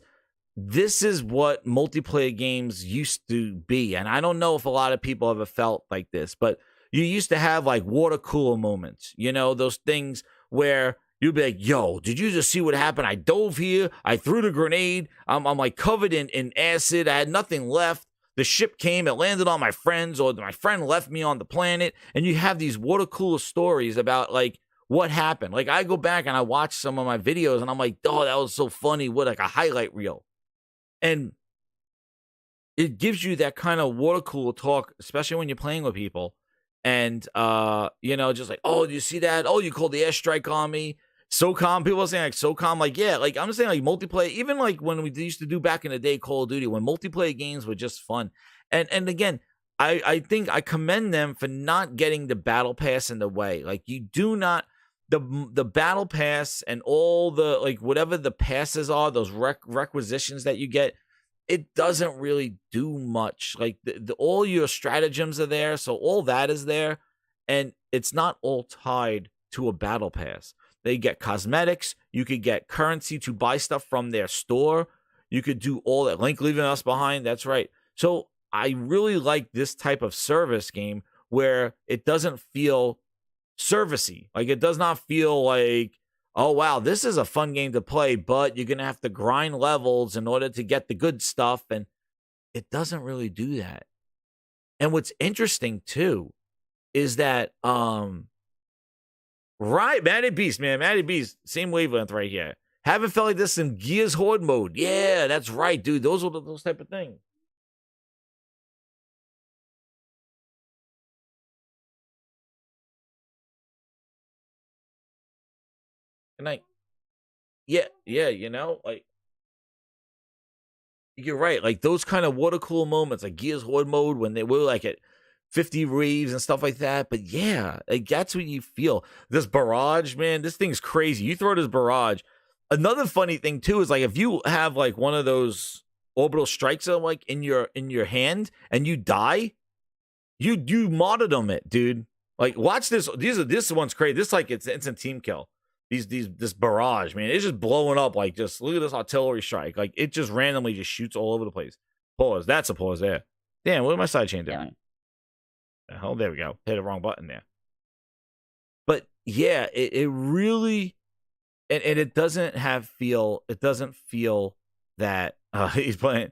this is what multiplayer games used to be. And I don't know if a lot of people ever felt like this, but you used to have like water cooler moments, you know, those things where you'd be like, yo, did you just see what happened? I dove here. I threw the grenade. I'm like covered in acid. I had nothing left. The ship came. It landed on my friends, or my friend left me on the planet. And you have these water cooler stories about like what happened. Like I go back and I watch some of my videos and I'm like, oh, that was so funny. What, like a highlight reel. And it gives you that kind of water cooler talk, especially when you're playing with people. And, you know, just like, oh, do you see that? Oh, you called the airstrike on me. SOCOM, people are saying like SOCOM, like, yeah, like I'm saying like multiplayer, even like when we used to do back in the day Call of Duty, when multiplayer games were just fun. And again, I think I commend them for not getting the battle pass in the way. Like you do not, the battle pass and all the, like whatever the passes are, those requisitions that you get, it doesn't really do much. Like all your stratagems are there, so all that is there, and it's not all tied to a battle pass. They get cosmetics. You could get currency to buy stuff from their store. You could do all that. Link leaving us behind. That's right. So I really like this type of service game where it doesn't feel servicey. Like it does not feel like, oh, wow, this is a fun game to play, but you're going to have to grind levels in order to get the good stuff. And it doesn't really do that. And what's interesting, too, is that, right, Matty Beast, man. Matty Beast, same wavelength right here. Haven't felt like this in Gears Horde mode. Yeah, that's right, dude. Those are those type of things. And yeah, you know, like you're right. Like those kind of water cool moments, like Gears Horde mode when they were like at 50 reeves and stuff like that. But yeah, like that's what you feel. This barrage, man, this thing's crazy. You throw this barrage. Another funny thing too is like if you have like one of those orbital strikes like in your hand and you die, you martyrdom it, dude. Like watch this. This one's crazy. This like it's instant team kill. This barrage, man, it's just blowing up. Like just look at this artillery strike. Like it just randomly just shoots all over the place. Pause. That's a pause there. Damn, what did my sidechain do? Yeah. The hell, there we go. Hit the wrong button there. But yeah, it really, and it doesn't feel that he's playing.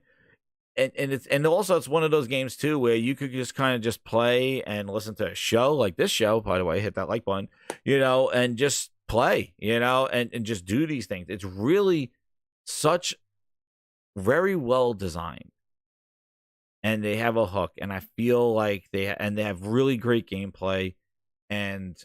and also it's one of those games too where you could just kind of just play and listen to a show like this show. By the way, hit that like button, and just play, and just do these things. It's really such very well designed, and they have a hook, and I feel like they have really great gameplay, and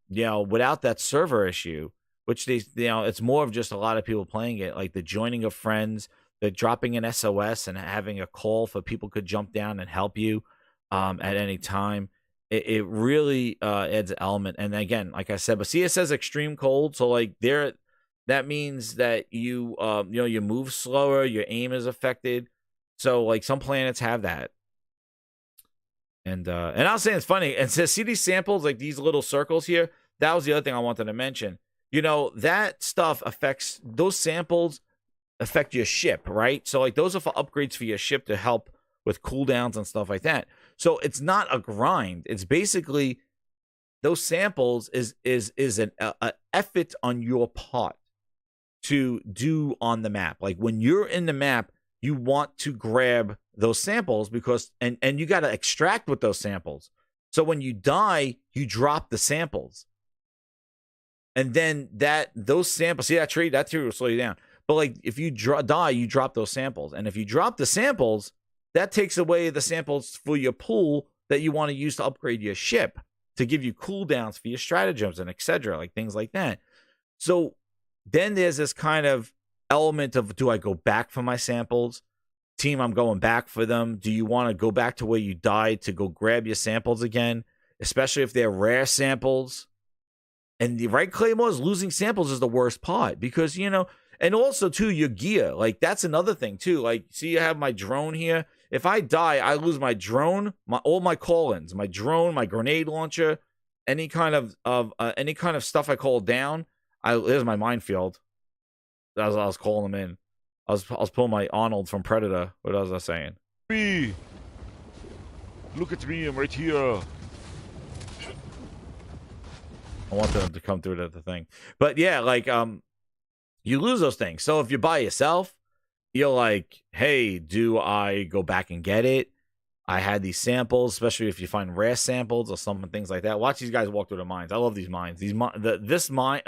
without that server issue, which it's more of just a lot of people playing it, like the joining of friends, the dropping an SOS and having a call for people could jump down and help you at any time. It really adds an element. And again, like I said, but see, it says extreme cold, so like that means that you you move slower, your aim is affected. So like some planets have that. And I was saying it's funny. And so see these samples, like these little circles here. That was the other thing I wanted to mention. That stuff those samples affect your ship, right? So like those are for upgrades for your ship to help with cooldowns and stuff like that. So it's not a grind. It's basically those samples is an effort on your part to do on the map. Like when you're in the map, you want to grab those samples because and you got to extract with those samples. So when you die, you drop the samples. And then those samples, see that tree will slow you down. But like if you die, you drop those samples. And if you drop the samples, that takes away the samples for your pool that you want to use to upgrade your ship to give you cooldowns for your stratagems and etc. Like things like that. So then there's this kind of element of, do I go back for my samples? Team, I'm going back for them. Do you want to go back to where you died to go grab your samples again? Especially if they're rare samples. And the right, Claymores, losing samples is the worst part because, and also too, your gear, like that's another thing too. Like, see, I have my drone here. If I die, I lose my drone, all my call-ins, my drone, my grenade launcher, any kind of stuff I call down. There's my minefield. I was calling them in. I was pulling my Arnold from Predator. What was I saying? Me. Look at me, I'm right here. I want them to come through the thing. But yeah, like you lose those things. So if you're by yourself, you're like, hey, do I go back and get it? I had these samples, especially if you find rare samples or something, things like that. Watch these guys walk through the mines. I love these mines. This mine,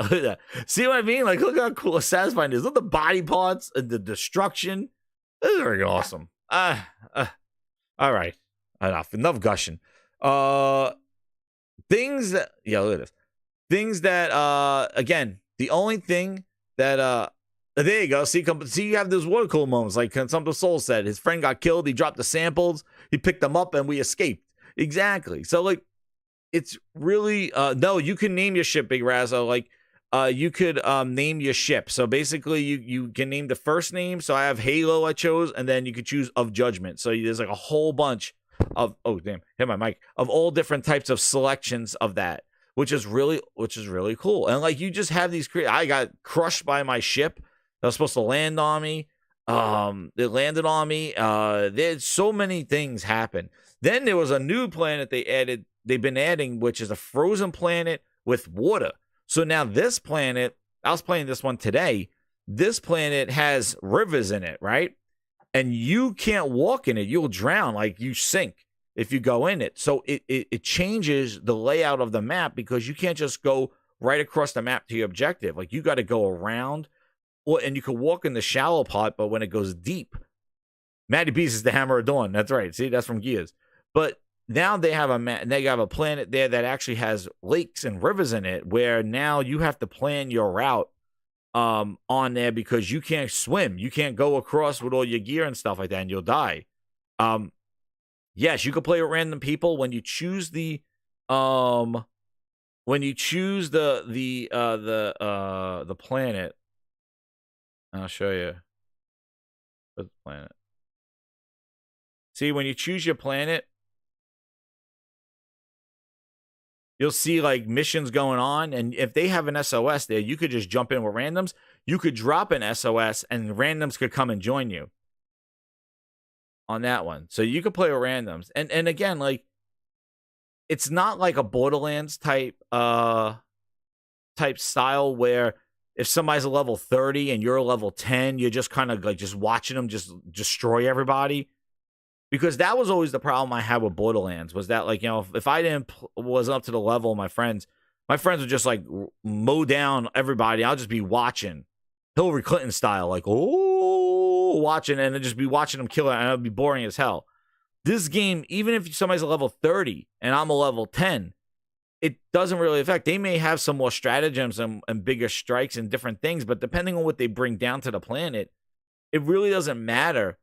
see what I mean? Like, look how cool, satisfying it is. Look at the body parts and the destruction. This is very awesome. All right, enough gushing. Things that, look at this. Things that, again, the only thing that, there you go. See, you have those water cool moments. Like something Soul said, his friend got killed. He dropped the samples. He picked them up, and we escaped. Exactly. So, like, it's really no. You can name your ship, Big Razzo. Like, you could name your ship. So basically, you can name the first name. So I have Halo. I chose, and then you could choose of Judgment. So there's like a whole bunch of hit my mic, of all different types of selections of that, which is really cool. And like you just have these. I got crushed by my ship. That was supposed to land on me. It landed on me. There's so many things happen. Then there was a new planet they've been adding, which is a frozen planet with water. So now this planet, I was playing this one today. This planet has rivers in it, right? And you can't walk in it. You'll drown, like you sink if you go in it. So it changes the layout of the map because you can't just go right across the map to your objective. Like you got to go around. And you can walk in the shallow part, but when it goes deep, Matty Beast is the Hammer of Dawn. That's right. See, that's from Gears. But now they have a planet there that actually has lakes and rivers in it, where now you have to plan your route on there because you can't swim. You can't go across with all your gear and stuff like that, and you'll die. Yes, you can play with random people when you choose the planet. I'll show you. Where's the planet? See, when you choose your planet, you'll see like missions going on. And if they have an SOS there, you could just jump in with randoms. You could drop an SOS and randoms could come and join you on that one. So you could play with randoms. And again, like, it's not like a Borderlands type style where if somebody's a level 30 and you're a level 10, you're just kind of like just watching them just destroy everybody. Because that was always the problem I had with Borderlands, was that, like, you know, if I wasn't up to the level of my friends would just like mow down everybody. I'll just be watching Hillary Clinton style, like, oh, watching, and then just be watching them kill her, and it'll be boring as hell. This game, even if somebody's a level 30 and I'm a level 10, it doesn't really affect. They may have some more stratagems and bigger strikes and different things, but depending on what they bring down to the planet, it really doesn't matter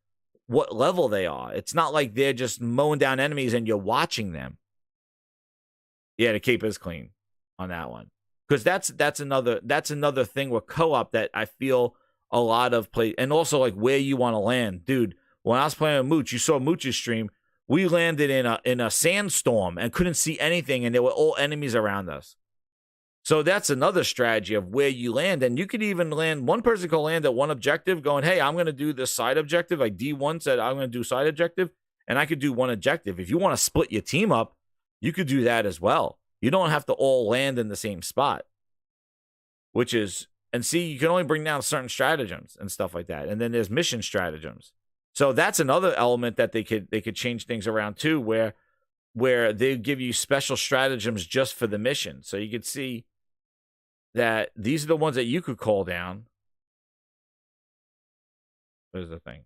what level they are. It's not like they're just mowing down enemies and you're watching them. Yeah, the cape is clean on that one. Because that's another thing with co-op that I feel a lot of play, and also like where you want to land. Dude, when I was playing with Mooch, you saw Mooch's stream, we landed in a sandstorm and couldn't see anything, and there were all enemies around us. So that's another strategy of where you land. And you could even land, one person could land at one objective going, hey, I'm going to do this side objective. Like D1 said, I'm going to do side objective, and I could do one objective. If you want to split your team up, you could do that as well. You don't have to all land in the same spot, which is, and see, you can only bring down certain stratagems and stuff like that. And then there's mission stratagems. So that's another element that they could change things around too, where they give you special stratagems just for the mission. So you could see that these are the ones that you could call down. There's the thing.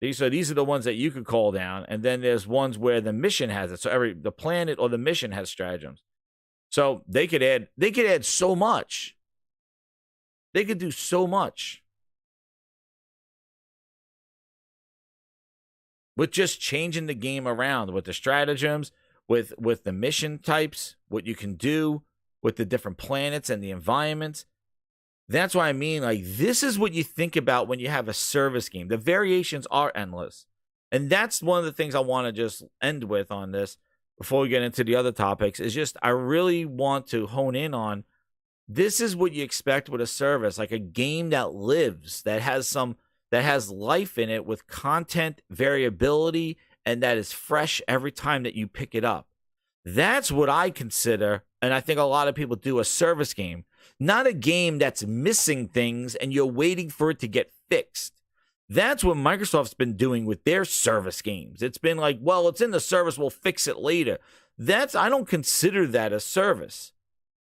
These are the ones that you could call down, and then there's ones where the mission has it. So the planet or the mission has stratagems. So they could add so much. They could do so much with just changing the game around, with the stratagems, with the mission types, what you can do with the different planets and the environments. That's what I mean. Like, this is what you think about when you have a service game. The variations are endless. And that's one of the things I want to just end with on this before we get into the other topics, is just I really want to hone in on, this is what you expect with a service, like a game that lives, that has life in it, with content variability, and that is fresh every time that you pick it up. That's what I consider, and I think a lot of people do, a service game. Not a game that's missing things and you're waiting for it to get fixed. That's what Microsoft's been doing with their service games. It's been like, well, it's in the service, we'll fix it later. I don't consider that a service.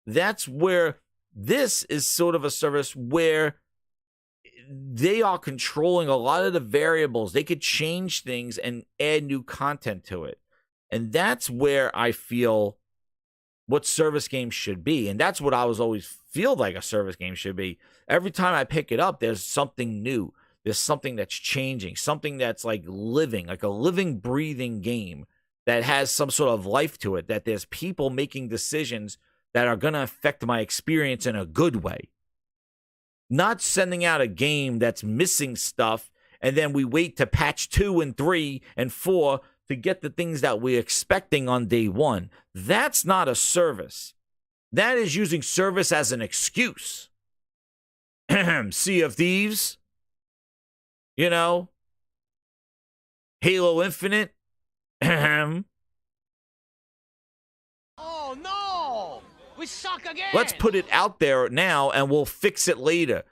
That's where this is sort of a service where they are controlling a lot of the variables. They could change things and add new content to it. And that's where I feel what service games should be. And that's what I was always feel like a service game should be. Every time I pick it up, there's something new. There's something that's changing, something that's like living, like a living, breathing game that has some sort of life to it, that there's people making decisions that are going to affect my experience in a good way. Not sending out a game that's missing stuff, and then we wait to patch 2 and 3 and 4 to get the things that we're expecting on day one. That's not a service. That is using service as an excuse. Sea of Thieves, you know, Halo Infinite. Oh no! We suck again! Let's put it out there now and we'll fix it later.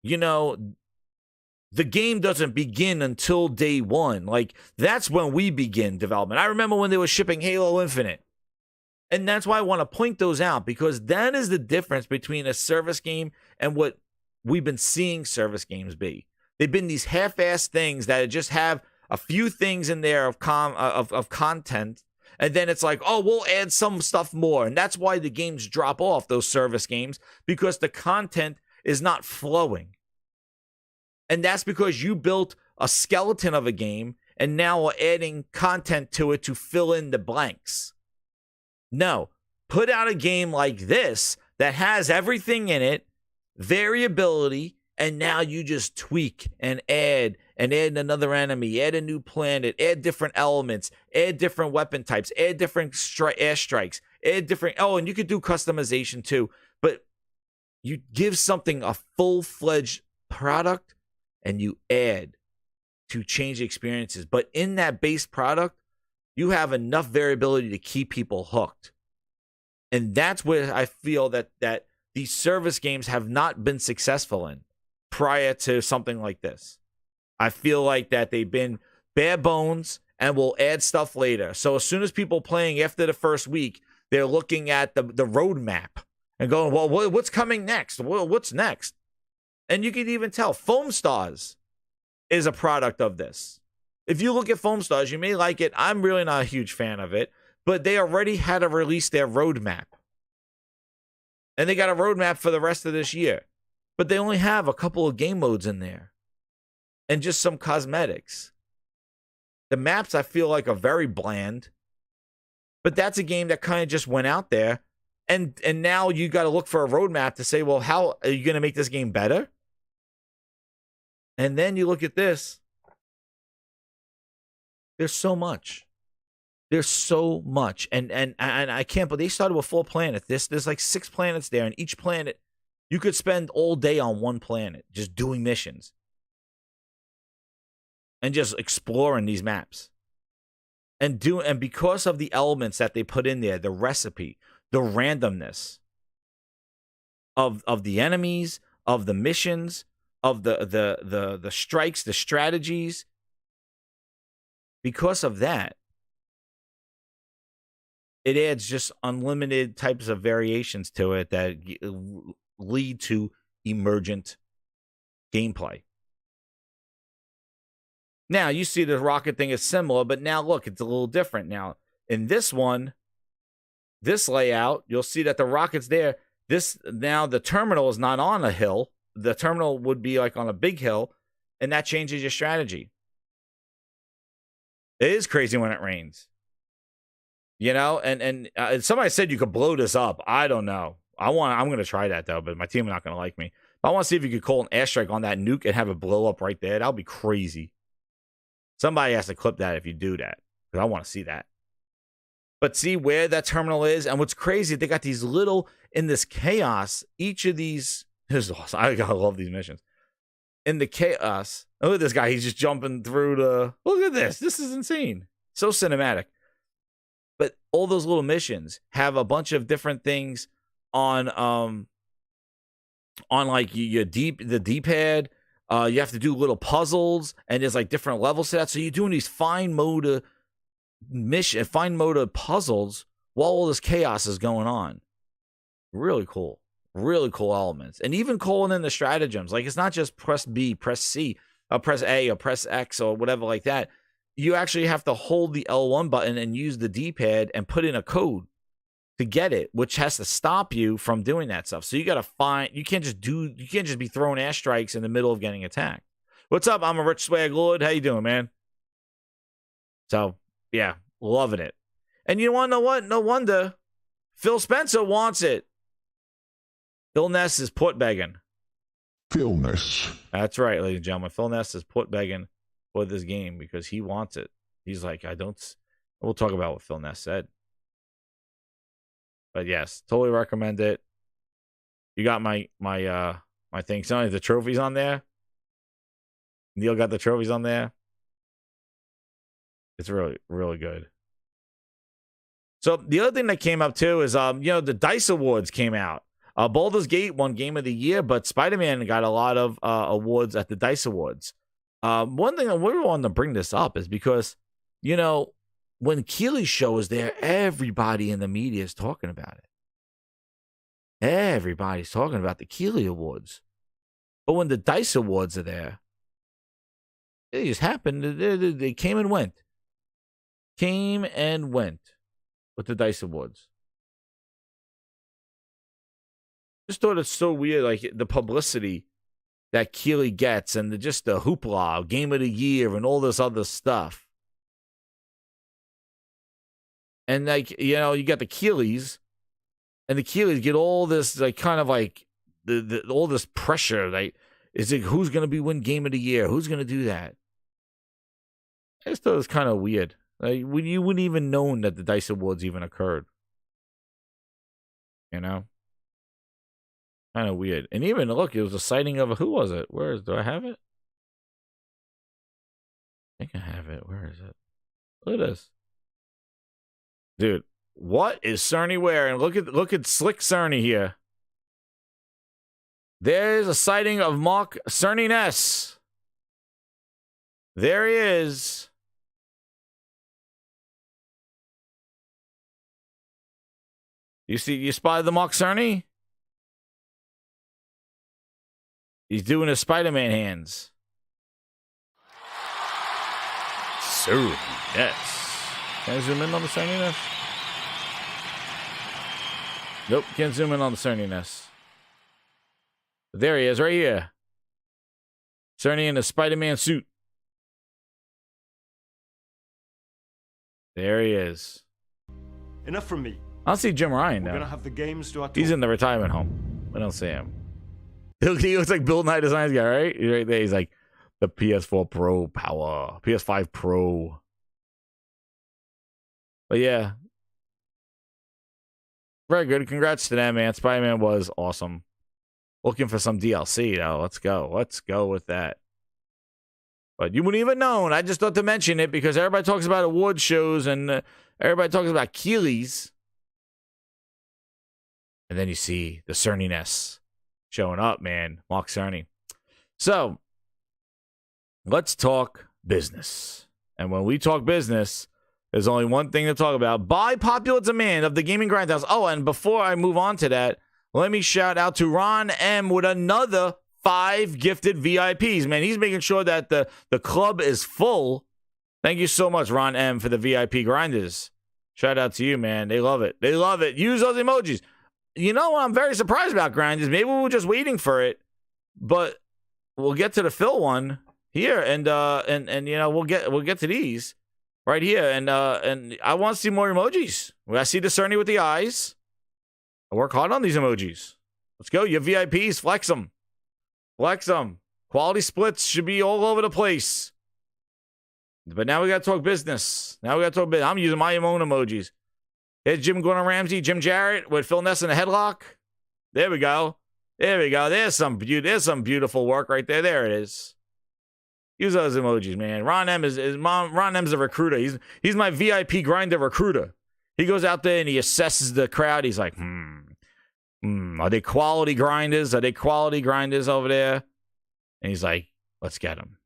You know, the game doesn't begin until day one. Like, that's when we begin development. I remember when they were shipping Halo Infinite. And that's why I want to point those out, because that is the difference between a service game and what we've been seeing service games be. They've been these half-assed things that just have a few things in there of content, and then it's like, oh, we'll add some stuff more. And that's why the games drop off, those service games, because the content is not flowing. And that's because you built a skeleton of a game and now are adding content to it to fill in the blanks. No, put out a game like this that has everything in it, variability, and now you just tweak and add another enemy, add a new planet, add different elements, add different weapon types, add different airstrikes, add different, and you could do customization too, but you give something a full-fledged product and you add to change experiences. But in that base product, you have enough variability to keep people hooked. And that's where I feel that these service games have not been successful in prior to something like this. I feel like that they've been bare bones and will add stuff later. So as soon as people playing after the first week, they're looking at the roadmap and going, well, what's coming next? What's next? And you can even tell Foam Stars is a product of this. If you look at Foam Stars, you may like it. I'm really not a huge fan of it, but they already had to release their roadmap. And they got a roadmap for the rest of this year. But they only have a couple of game modes in there and just some cosmetics. The maps, I feel like, are very bland. But that's a game that kind of just went out there. And now you got to look for a roadmap to say, well, how are you going to make this game better? And then you look at this. There's so much. There's so much. And I can't believe they started with 4 planets. There's like 6 planets there. And each planet, you could spend all day on one planet just doing missions. And just exploring these maps. And because of the elements that they put in there, the recipe, the randomness of the enemies, of the missions, of the strikes, the strategies. Because of that, it adds just unlimited types of variations to it that lead to emergent gameplay. Now, you see the rocket thing is similar, but now look, it's a little different. Now, in this one, this layout, you'll see that the rocket's there. Now the terminal is not on a hill. The terminal would be like on a big hill, and that changes your strategy. It is crazy when it rains. You know, and somebody said you could blow this up. I don't know. I'm going to try that, though, but my team are not going to like me. I want to see if you could call an airstrike on that nuke and have it blow up right there. That would be crazy. Somebody has to clip that if you do that, because I want to see that. But see where that terminal is, and what's crazy, they got these little, in this chaos, each of these, this is awesome. I love these missions. In the chaos, look at this guy, he's just jumping through look at this. This is insane. So cinematic. But all those little missions have a bunch of different things on like the D-pad. You have to do little puzzles, and there's like different levels to that. So you're doing these fine motor puzzles while all this chaos is going on. Really cool. Really cool elements. And even calling in the stratagems. Like, it's not just press B, press C, or press A, or press X, or whatever like that. You actually have to hold the L1 button and use the D-pad and put in a code to get it, which has to stop you from doing that stuff. So you got to you can't just be throwing airstrikes in the middle of getting attacked. What's up? I'm a Rich Swag Lord. How you doing, man? So, yeah, loving it. And you want to know what? No wonder Phil Spencer wants it. Phil Ness is put begging. Phil Ness. That's right, ladies and gentlemen. Phil Ness is put begging for this game because he wants it. He's like, we'll talk about what Phil Ness said. But yes, totally recommend it. You got my thing. So the trophies on there. Neil got the trophies on there. It's really, really good. So the other thing that came up too is the DICE Awards came out. Baldur's Gate won Game of the Year, but Spider-Man got a lot of awards at the DICE Awards. One thing I really wanted to bring this up is because, when Keighley's show is there, everybody in the media is talking about it. Everybody's talking about the Keighley Awards. But when the DICE Awards are there, it just happened. They came and went. Came and went with the DICE Awards. Just thought it's so weird, like the publicity that Keighley gets and just the hoopla, Game of the Year, and all this other stuff. And you got the Keighley's, and the Keighley's get all this kind of all this pressure. Like, is it who's going to win Game of the Year? Who's going to do that? I just thought it was kind of weird. Like, you wouldn't even known that the DICE Awards even occurred. Kind of weird. And even, look, it was a sighting of who was it? Do I have it? I think I have it. Where is it? Look at this. Dude, What is Cerny wearing? Look at Slick Cerny here. There's a sighting of Mark Cerny Ness. There he is. You spotted the Mark Cerny? He's doing his Spiderman hands. Cerny Ness. Can I zoom in on the Cerny Ness? Nope, can't zoom in on the Cerny Ness. There he is, right here. Cerny in a Spider-Man suit. There he is. Enough from me. I don't see Jim Ryan We're now. gonna have the games to our He's in the retirement home. I don't see him. He looks like Bill Nye Designs guy, right? He's right there. He's like the PS4 Pro power, PS5 Pro. But yeah, very good. Congrats to them, man. Spider-Man was awesome. Looking for some DLC, though. Let's go. Let's go with that. But you wouldn't even known. I just thought to mention it because everybody talks about award shows and everybody talks about Keeley's. And then you see the Cerny Ness showing up, man. Mark Cerny. So, let's talk business. And when we talk business, there's only one thing to talk about. By popular demand of the Gaming Grindhouse. Oh, and before I move on to that, let me shout out to Ron M with another 5 gifted VIPs. Man, he's making sure that the club is full. Thank you so much, Ron M, for the VIP grinders. Shout out to you, man. They love it. They love it. Use those emojis. You know what I'm very surprised about, grinders? Maybe we were just waiting for it, but we'll get to the Phil one here, and you know we'll get to these right here, and I want to see more emojis. I see the Cerny with the eyes. I work hard on these emojis. Let's go. You VIPs, flex them. Flex them. Quality splits should be all over the place. But now we got to talk business. I'm using my own emojis. There's Jim Gordon Ramsay, Jim Jarrett with Phil Ness in a headlock. There we go. There's some beautiful work right there. There it is. Use those emojis, man. Ron M's a recruiter. He's my VIP grinder recruiter. He goes out there and he assesses the crowd. He's like, are they quality grinders? Are they quality grinders over there? And he's like, let's get them.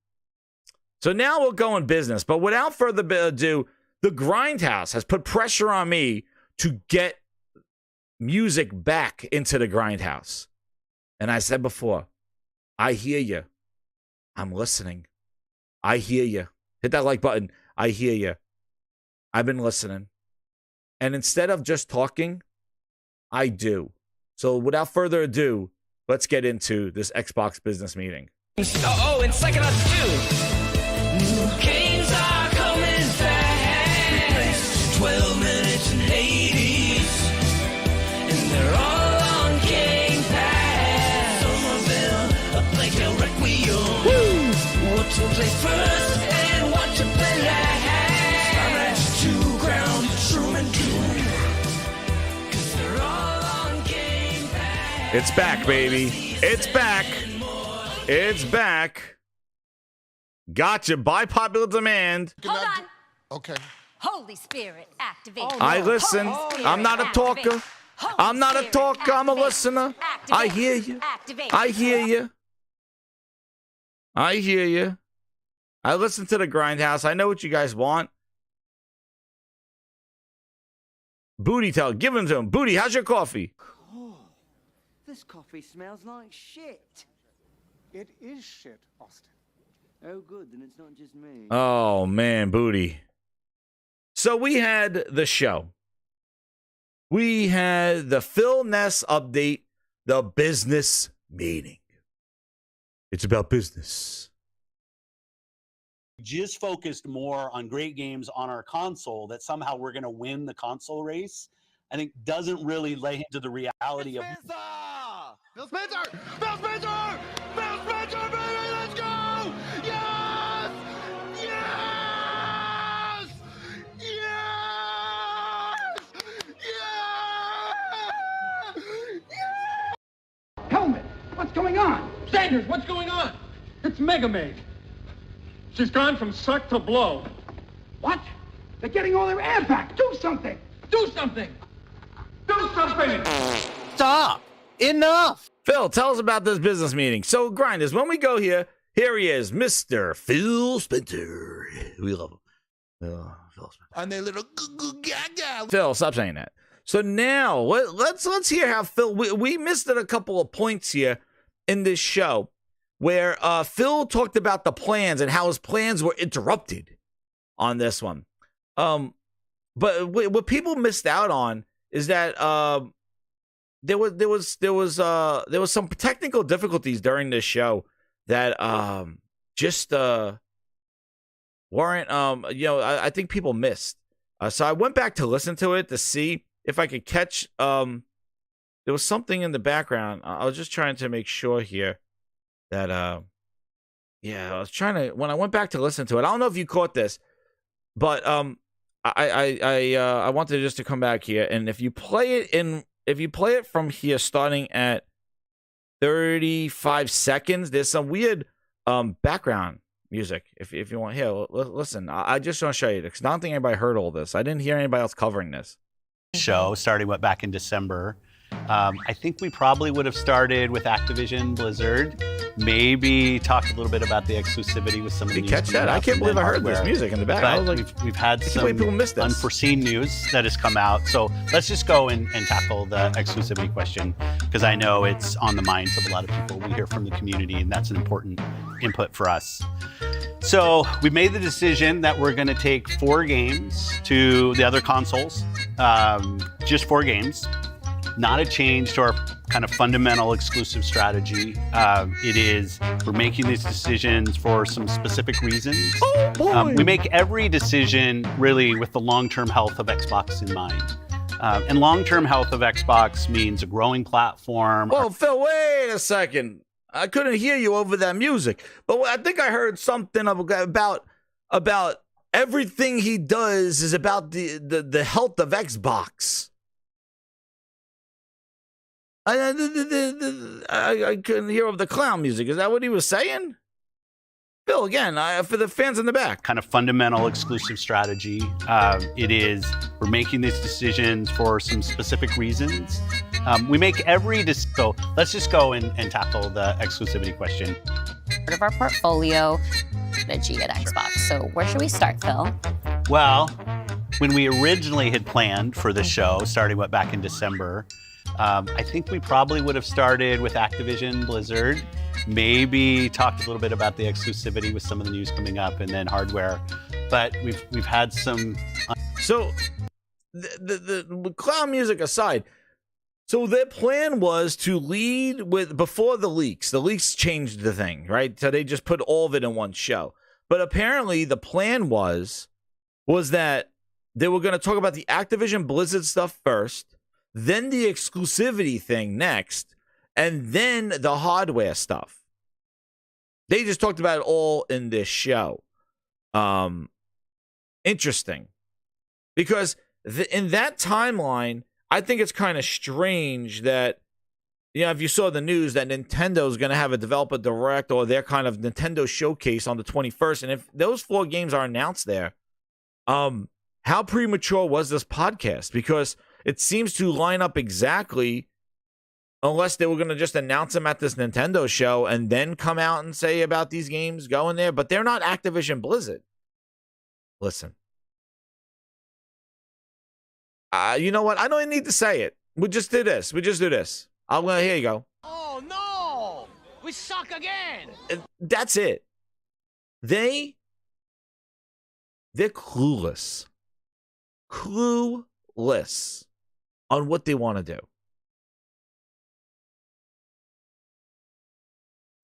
So now we'll go in business. But without further ado, the Grindhouse has put pressure on me to get music back into the Grindhouse. And I said before, I hear you. I'm listening. I hear you. Hit that like button. I hear you. I've been listening. And instead of just talking, I do. So without further ado, let's get into this Xbox business meeting. Oh, and Psychonauts 2. New games are coming fast. 12 minutes and Hades. And they're all on Game Pass. Somerville, a Plague Tale Requiem. Woo! What to play first and what to play last. Skyrash 2, Ground, Truman 2. 'Cause they're all on Game Pass. It's back, baby. It's back. It's back. Gotcha. By popular demand. Hold on. Okay. Holy Spirit, activate. I listen. I'm not a talker. I'm not a talker. I'm a listener. I hear you. I hear you. I hear you. I listen to the Grindhouse. I know what you guys want. Booty tell. Give him to him. Booty, how's your coffee? Cool. This coffee smells like shit. It is shit, Austin. Oh, good. Then it's not just me. Oh, man, Booty. So we had the show. We had the Phil Ness update, the business meeting. It's about business. Just focused more on great games on our console that somehow we're going to win the console race. I think doesn't really lay into the reality of... Phil Spencer! Phil Spencer! Phil Spencer, baby! Let's go! Yes! Yes! Yes! Yes! Yes! Helmet! What's going on? Sanders, what's going on? It's Mega Maid. She's gone from suck to blow. What? They're getting all their air back. Do something. Do something! Do something! Stop! Enough! Phil, tell us about this business meeting. So, Grinders, when we go here he is, Mr. Phil Spencer. We love him. Phil Spencer. And they little gaga. Phil, stop saying that. So now let's hear how Phil. We missed it a couple of points here in this show where Phil talked about the plans and how his plans were interrupted on this one. But what people missed out on is that there was some technical difficulties during this show that just weren't I think people missed. So I went back to listen to it to see if I could catch there was something in the background. I was just trying to make sure here that I was trying to, when I went back to listen to it, I don't know if you caught this, but I wanted just to come back here, and if you play it from here starting at 35 seconds, there's some weird background music. If you want, here, listen. I just want to show you because I don't think anybody heard all this. I didn't hear anybody else covering this. Show starting back in December. I think we probably would have started with Activision Blizzard. Maybe talked a little bit about the exclusivity with some of the news. Catch that? I can't believe I heard this music in the back. I was like, we've had some unforeseen news that has come out. So let's just go and tackle the exclusivity question because I know it's on the minds of a lot of people. We hear from the community, and that's an important input for us. So we made the decision that we're going to take 4 games to the other consoles, just 4 games. Not a change to our kind of fundamental exclusive strategy. It is, we're making these decisions for some specific reasons. Oh, boy. We make every decision really with the long-term health of Xbox in mind. And long-term health of Xbox means a growing platform. Oh, Phil, wait a second. I couldn't hear you over that music, but I think I heard something about everything he does is about the health of Xbox. I couldn't hear over the clown music. Is that what he was saying? Phil, again, for the fans in the back. Kind of fundamental exclusive strategy. It is, we're making these decisions for some specific reasons. We make every so let's just go and tackle the exclusivity question. Part of our portfolio strategy at Xbox. So where should we start, Phil? Well, when we originally had planned for the show, starting back in December, I think we probably would have started with Activision Blizzard, maybe talked a little bit about the exclusivity with some of the news coming up, and then hardware. But we've had some. So the clown music aside, so their plan was to lead with before the leaks. The leaks changed the thing, right? So they just put all of it in one show. But apparently the plan was that they were going to talk about the Activision Blizzard stuff first, then the exclusivity thing next, and then the hardware stuff. They just talked about it all in this show. Interesting. Because in that timeline, I think it's kind of strange that, if you saw the news that Nintendo's going to have a developer direct or their kind of Nintendo showcase on the 21st, and if those 4 games are announced there, how premature was this podcast? Because it seems to line up exactly, unless they were going to just announce them at this Nintendo show and then come out and say about these games going there. But they're not Activision Blizzard. Listen. You know what? I don't even need to say it. We just do this. Here you go. Oh, no! We suck again! That's it. They're clueless. Clueless on what they want to do.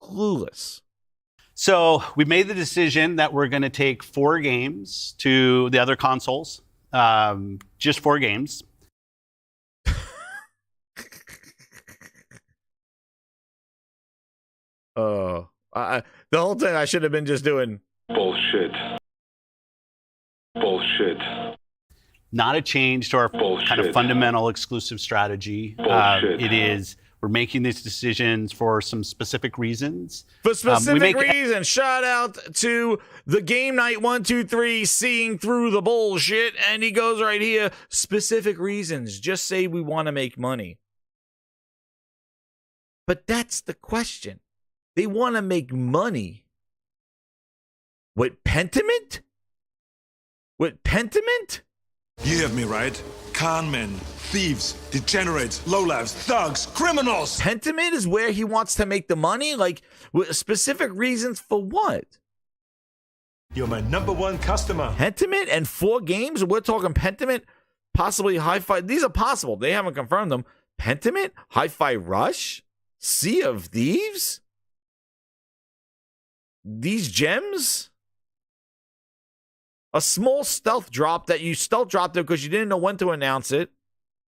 Clueless. So we made the decision that we're going to take 4 games to the other consoles. Just 4 games. The whole thing I should have been just doing bullshit. Bullshit. Not a change to our kind of fundamental exclusive strategy. It is, We're making these decisions for some specific reasons. For specific reasons. Shout out to the Game Night 123 seeing through the bullshit. And he goes right here. Specific reasons. Just say we want to make money. But that's the question. They want to make money. With Pentiment? With Pentiment? You hear me, right? Con men, thieves, degenerates, lowlifes, thugs, criminals. Pentiment is where he wants to make the money? Like, with specific reasons for what? You're my #1 customer. Pentiment and 4 games? We're talking Pentiment, possibly Hi-Fi. These are possible. They haven't confirmed them. Pentiment? Hi-Fi Rush? Sea of Thieves? These gems? A small stealth drop that you stealth dropped it because you didn't know when to announce it.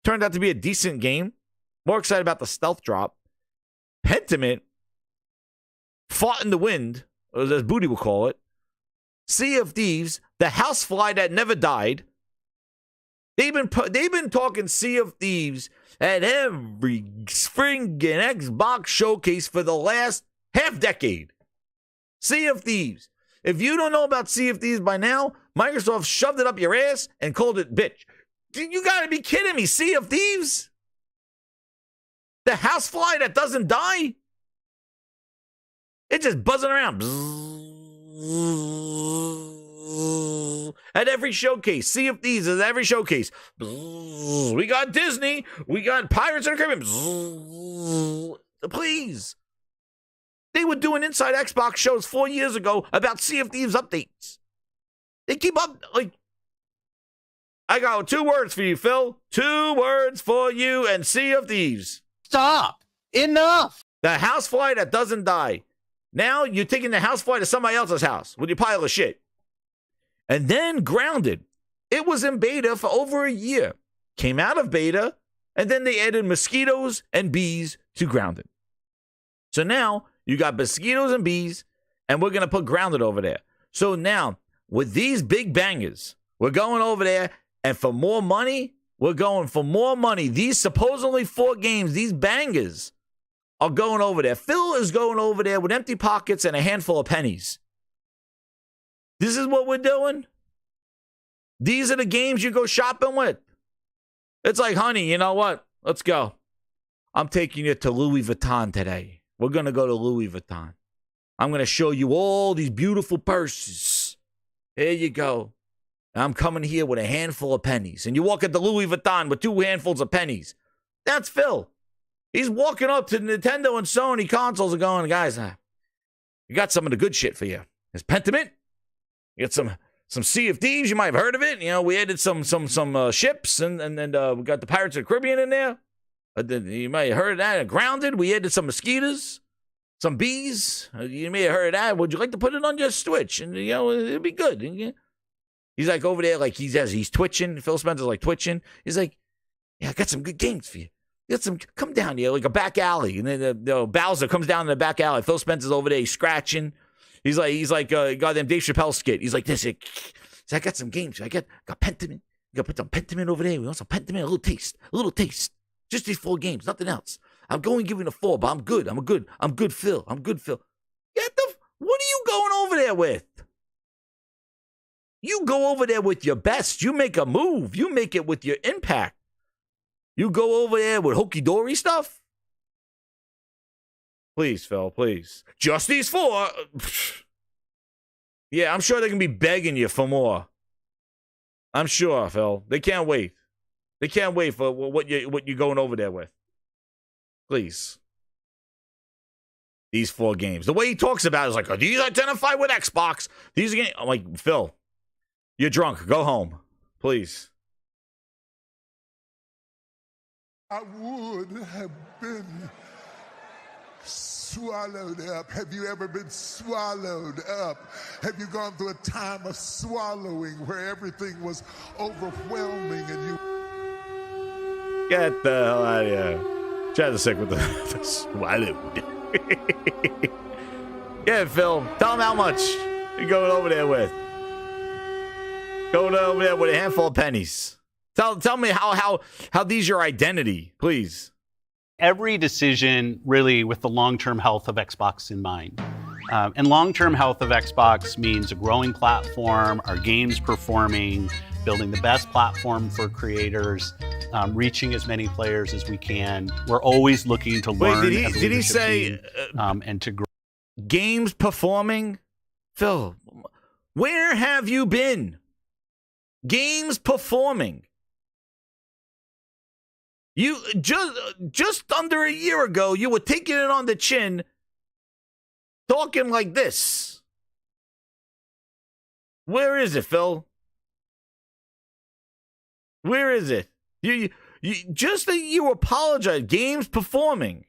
Turned out to be a decent game. More excited about the stealth drop. Pentiment. Fought in the wind, as Booty will call it. Sea of Thieves. The housefly that never died. They've been talking Sea of Thieves at every spring and Xbox showcase for the last half decade. Sea of Thieves. If you don't know about Sea of Thieves by now, Microsoft shoved it up your ass and called it bitch. You gotta be kidding me. Sea of Thieves? The housefly that doesn't die? It's just buzzing around. At every showcase. Sea of Thieves is at every showcase. We got Disney. We got Pirates of the Caribbean. Please. They were doing Inside Xbox shows 4 years ago about Sea of Thieves updates. They keep up, like... I got 2 words for you, Phil. 2 words for you and Sea of Thieves. Stop. Enough. The housefly that doesn't die. Now you're taking the housefly to somebody else's house with your pile of shit. And then Grounded. It was in beta for over a year. Came out of beta, and then they added mosquitoes and bees to Grounded. So now... you got mosquitoes and bees, and we're going to put Grounded over there. So now, with these big bangers, we're going over there, and for more money, we're going for more money. These supposedly 4 games, these bangers, are going over there. Phil is going over there with empty pockets and a handful of pennies. This is what we're doing? These are the games you go shopping with? It's like, honey, you know what? Let's go. I'm taking you to Louis Vuitton today. We're going to go to Louis Vuitton. I'm going to show you all these beautiful purses. Here you go. And I'm coming here with a handful of pennies. And you walk into Louis Vuitton with 2 handfuls of pennies. That's Phil. He's walking up to Nintendo and Sony consoles and going, guys, we got some of the good shit for you. There's Pentiment. You got some Sea of Thieves. You might have heard of it. You know, we added some ships. And we got the Pirates of the Caribbean in there. You may have heard of that. Grounded. We added some mosquitoes, some bees. You may have heard of that. Would you like to put it on your Switch? And, you know, it'll be good. He's like over there, like he's twitching. Phil Spencer's like twitching. He's like, yeah, I got some good games for you. Come down here, like a back alley. And then Bowser comes down in the back alley. Phil Spencer's over there. He's scratching. He's like goddamn Dave Chappelle skit. He's like this. I got some games. I got Pentiment. You got to put some Pentiment over there. We want some Pentiment. A little taste. Just these 4 games, nothing else. I'm going giving a 4, but I'm good, Phil. What are you going over there with? You go over there with your best. You make a move. You make it with your impact. You go over there with hokey-dory stuff? Please, Phil, please. Just these 4? Yeah, I'm sure they're going to be begging you for more. I'm sure, Phil. They can't wait. They can't wait for what you're going over there with. Please. These 4 games. The way he talks about it is like, oh, these identify with Xbox. These are games. I'm like, Phil, you're drunk. Go home. Please. I would have been swallowed up. Have you ever been swallowed up? Have you gone through a time of swallowing where everything was overwhelming and you... Get the hell out of here. Try to stick with the swallowed. Yeah, Phil. Tell him how much you're going over there with. Going over there with a handful of pennies. Tell me how these your identity, please. Every decision really with the long-term health of Xbox in mind. And long-term health of Xbox means a growing platform, our games performing, building the best platform for creators, reaching as many players as we can. We're always looking to learn. Wait, did he say and to grow? Games performing? Phil, where have you been? Games performing. You just under a year ago, you were taking it on the chin, talking like this. Where is it, Phil? Where is it? You just that you apologize. Games performing.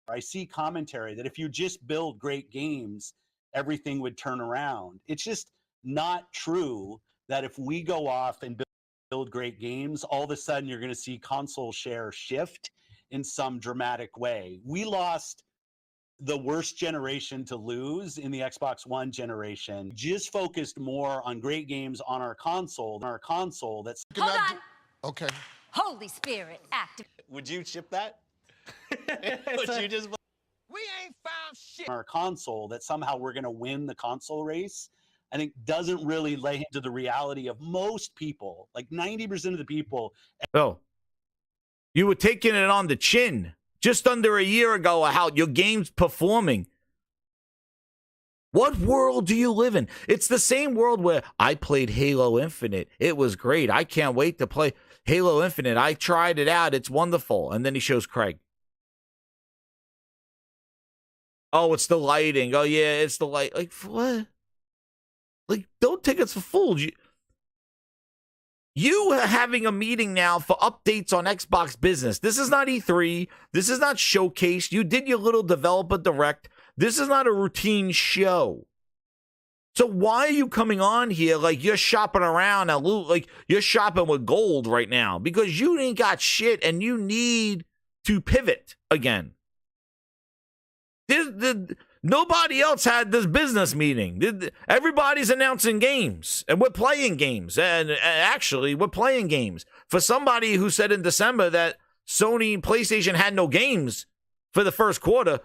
I see commentary that if you just build great games, everything would turn around. It's just not true that if we go off and build great games, all of a sudden you're going to see console share shift in some dramatic way. We lost the worst generation to lose in the Xbox One generation. Just focused more on great games on our console. That's Hold on. Okay. Holy Spirit, active. Would you ship that? Would you just? We ain't found shit. Our console that somehow we're going to win the console race, I think doesn't really lay into the reality of most people, like 90% of the people. Phil, you were taking it on the chin just under a year ago how your game's performing. What world do you live in? It's the same world where I played Halo Infinite. It was great. I can't wait to play Halo Infinite. I tried it out. It's wonderful. And then he shows Craig. Oh, it's the lighting. Oh, yeah, it's the light. Like, what? Like, don't take us for fools. You are having a meeting now for updates on Xbox business. This is not E3. This is not Showcase. You did your little developer direct. This is not a routine show. So why are you coming on here like you're shopping around and like you're shopping with gold right now? Because you ain't got shit and you need to pivot again. Nobody else had this business meeting. Everybody's announcing games, and we're playing games. And actually, we're playing games. For somebody who said in December that Sony and PlayStation had no games for the first quarter,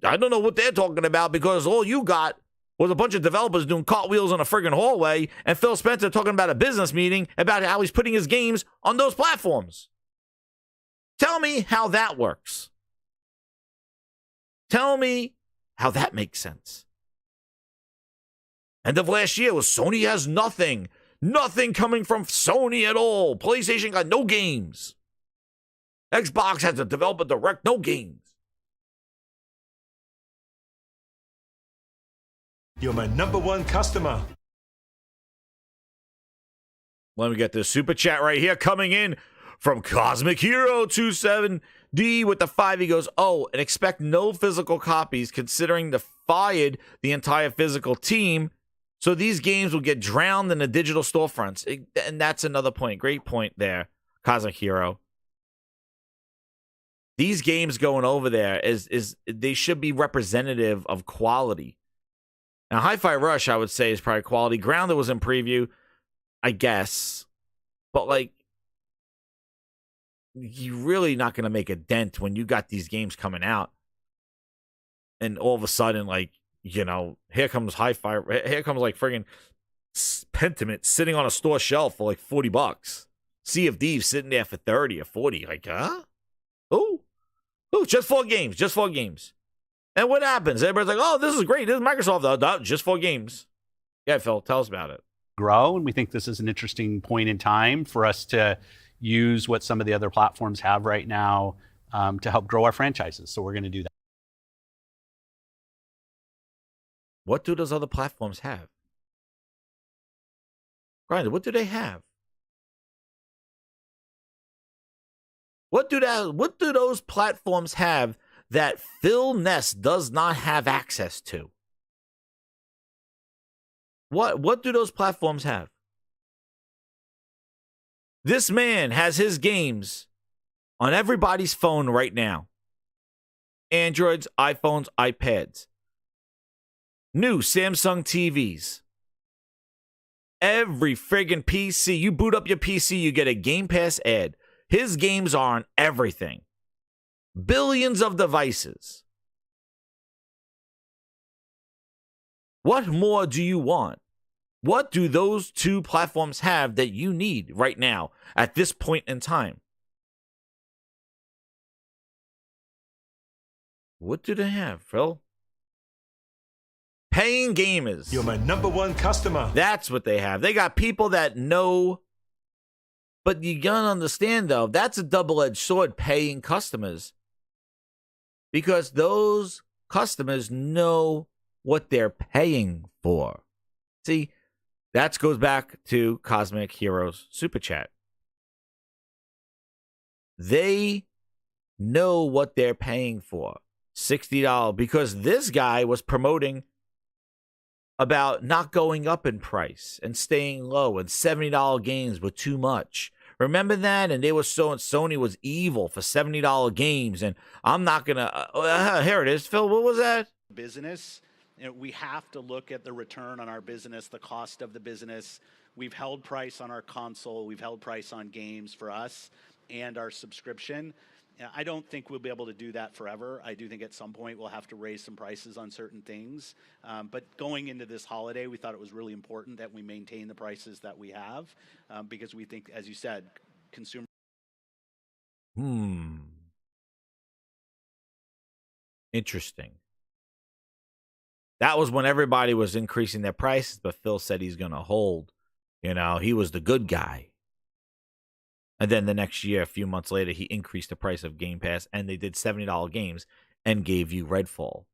I don't know what they're talking about, because all you got was a bunch of developers doing cartwheels in a friggin' hallway and Phil Spencer talking about a business meeting about how he's putting his games on those platforms. Tell me how that works. Tell me how that makes sense. End of last year was Sony has nothing. Nothing coming from Sony at all. PlayStation got no games. Xbox has a developer direct, no games. You're my #1 customer. Let me get this super chat right here coming in from Cosmic Hero 27D with the 5. He goes, oh, and expect no physical copies considering the fired the entire physical team. So these games will get drowned in the digital storefronts. And that's another point. Great point there, Cosmic Hero. These games going over there is they should be representative of quality. Now, Hi-Fi Rush, I would say, is probably quality. Grounded was in preview, I guess. But, like, you're really not going to make a dent when you got these games coming out. And all of a sudden, like, you know, here comes Hi-Fi. Here comes, like, friggin' Pentiment sitting on a store shelf for, like, $40. Sea of Thieves sitting there for 30 or 40. Like, huh? Oh, just 4 games. Just 4 games. And what happens? Everybody's like, oh, this is great. This is Microsoft, though. Just 4 games. Yeah, Phil, tell us about it. Grow, and we think this is an interesting point in time for us to use what some of the other platforms have right now to help grow our franchises. So we're going to do that. What do those other platforms have? Grindr, what do they have? What do those platforms have that Phil Ness does not have access to? What do those platforms have? This man has his games on everybody's phone right now. Androids, iPhones, iPads. New Samsung TVs. Every friggin' PC. You boot up your PC, you get a Game Pass ad. His games are on everything. Billions of devices. What more do you want? What do those two platforms have that you need right now at this point in time? What do they have, Phil? Paying gamers. You're my #1 customer. That's what they have. They got people that know, but you gotta understand, though, that's a double-edged sword, paying customers. Because those customers know what they're paying for. See, that goes back to Cosmic Heroes Super Chat. They know what they're paying for. $60, because this guy was promoting about not going up in price and staying low, and $70 games were too much. Remember that? And they were Sony was evil for $70 games, and I'm not gonna. Here it is, Phil. What was that? Business. We have to look at the return on our business, the cost of the business. We've held price on our console. We've held price on games for us and our subscription. I don't think we'll be able to do that forever. I do think at some point we'll have to raise some prices on certain things. But going into this holiday, we thought it was really important that we maintain the prices that we have because we think, as you said, consumer. Interesting. That was when everybody was increasing their prices, but Phil said he's going to hold. You know, he was the good guy. And then the next year, a few months later, he increased the price of Game Pass, and they did $70 games and gave you Redfall.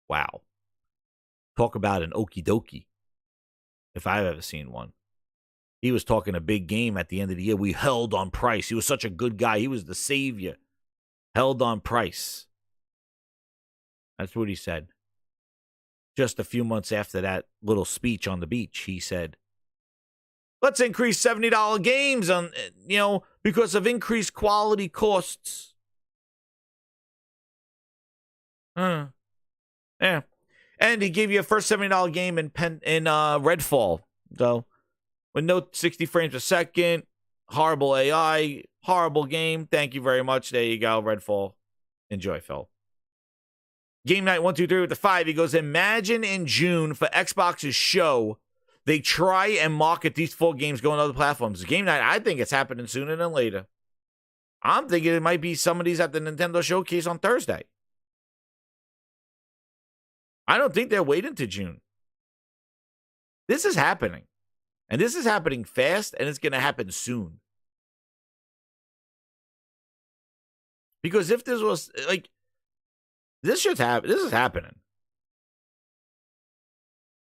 Wow. Talk about an okie dokie, if I've ever seen one. He was talking a big game at the end of the year. We held on price. He was such a good guy. He was the savior. Held on price. That's what he said. Just a few months after that little speech on the beach, he said, let's increase $70 games on, because of increased quality costs. Yeah. And he gave you a first $70 game in Redfall. So, with no 60 frames per second, horrible AI, horrible game. Thank you very much. There you go, Redfall. Enjoy, Phil. Game Night 123 with the 5. He goes, imagine in June for Xbox's show, they try and market these full games going to other platforms. Game Night, I think it's happening sooner than later. I'm thinking it might be some of these at the Nintendo Showcase on Thursday. I don't think they're waiting to June. This is happening. And this is happening fast, and it's going to happen soon. Because if this was, this is happening.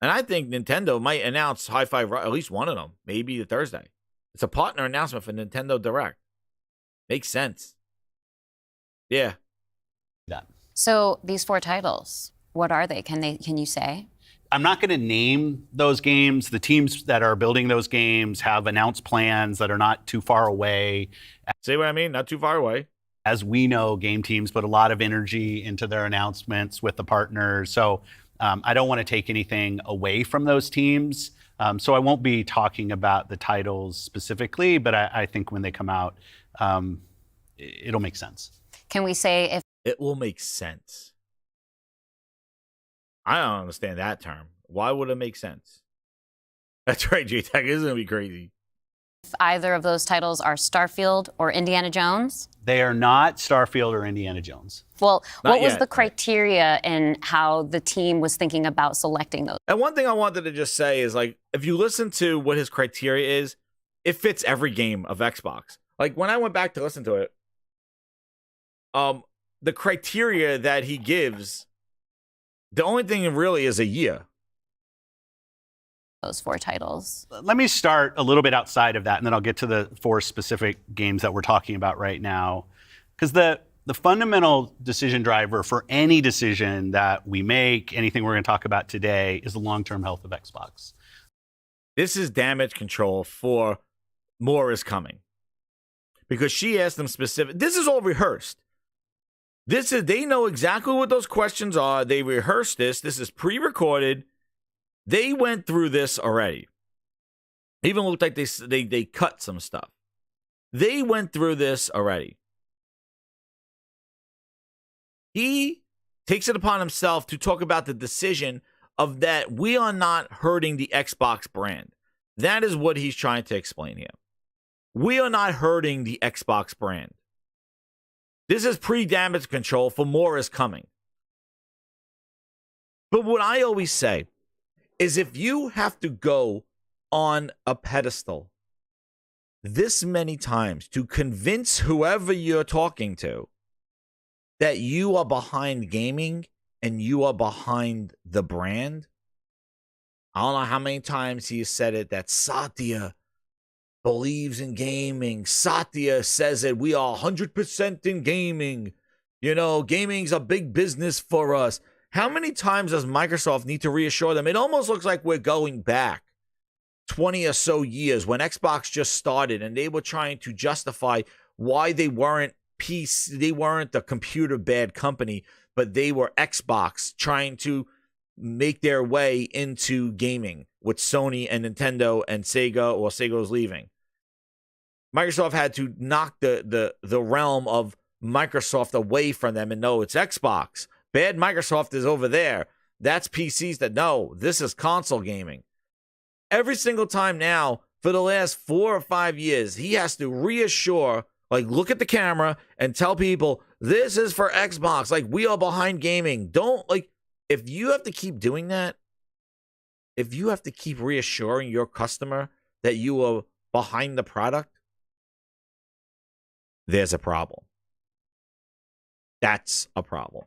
And I think Nintendo might announce Hi-Fi, at least one of them, maybe the Thursday. It's a partner announcement for Nintendo Direct. Makes sense. Yeah. So these 4 titles, what are they? Can you say? I'm not going to name those games. The teams that are building those games have announced plans that are not too far away. See what I mean? Not too far away. As we know, game teams put a lot of energy into their announcements with the partners. So I don't want to take anything away from those teams. So I won't be talking about the titles specifically, but I think when they come out, it'll make sense. Can we say if it will make sense? I don't understand that term. Why would it make sense? That's right, J-Tech. This is going to be crazy. If either of those titles are Starfield or Indiana Jones? They are not Starfield or Indiana Jones. Well, Not what was yet. the criteria and how the team was thinking about selecting those? And one thing I wanted to just say is, if you listen to what his criteria is, it fits every game of Xbox. When I went back to listen to it, the criteria that he gives, the only thing really is a year. Those 4 titles. Let me start a little bit outside of that, and then I'll get to the 4 specific games that we're talking about right now. Because the fundamental decision driver for any decision that we make, anything we're going to talk about today, is the long-term health of Xbox. This is damage control for more is coming. Because she asked them specific. This is all rehearsed. They know exactly what those questions are. They rehearsed this. This is pre-recorded. They went through this already. Even looked like they cut some stuff. They went through this already. He takes it upon himself to talk about the decision of that we are not hurting the Xbox brand. That is what he's trying to explain here. We are not hurting the Xbox brand. This is pre-damage control for more is coming. But what I always say is if you have to go on a pedestal this many times to convince whoever you're talking to that you are behind gaming and you are behind the brand, I don't know how many times he has said it, that Satya believes in gaming. Satya says it. We are 100% in gaming. You know, gaming's a big business for us. How many times does Microsoft need to reassure them? It almost looks like we're going back 20 or so years when Xbox just started and they were trying to justify why they weren't they weren't a computer bad company, but they were Xbox trying to make their way into gaming with Sony and Nintendo and Sega, or Sega's leaving. Microsoft had to knock the realm of Microsoft away from them and no, it's Xbox. Bad Microsoft is over there. That's PCs that no, this is console gaming. Every single time now, for the last 4 or 5 years, he has to reassure, like, look at the camera and tell people, this is for Xbox. Like, we are behind gaming. Don't, like, if you have to keep doing that, if you have to keep reassuring your customer that you are behind the product, there's a problem. That's a problem.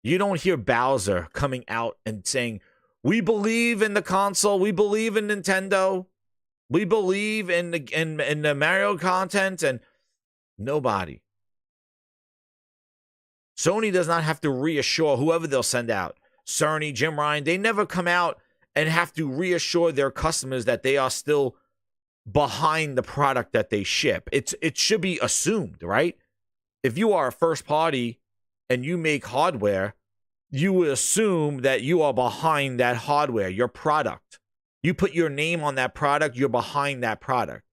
You don't hear Bowser coming out and saying, we believe in the console, we believe in Nintendo, we believe in the Mario content, and nobody. Sony does not have to reassure whoever they'll send out. Cerny, Jim Ryan, they never come out and have to reassure their customers that they are still behind the product that they ship. It should be assumed, right? If you are a first party and you make hardware, you would assume that you are behind that hardware, your product. You put your name on that product, you're behind that product.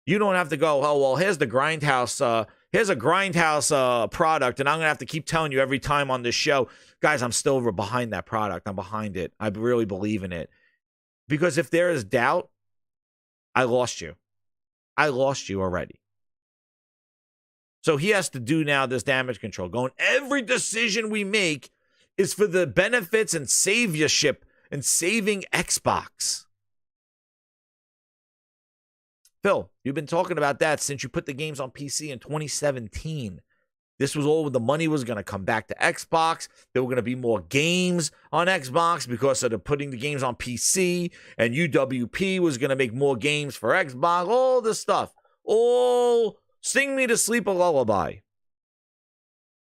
You don't have to go, oh, well, here's the Grindhouse, here's a Grindhouse product, and I'm going to have to keep telling you every time on this show, guys, I'm still behind that product. I'm behind it. I really believe in it. Because if there is doubt, I lost you. I lost you already. So he has to do now this damage control. Going, every decision we make is for the benefits and saviorship and saving Xbox. Phil, you've been talking about that since you put the games on PC in 2017. This was all the money was going to come back to Xbox. There were going to be more games on Xbox because of the putting the games on PC, and UWP was going to make more games for Xbox. All this stuff. All sing me to sleep a lullaby.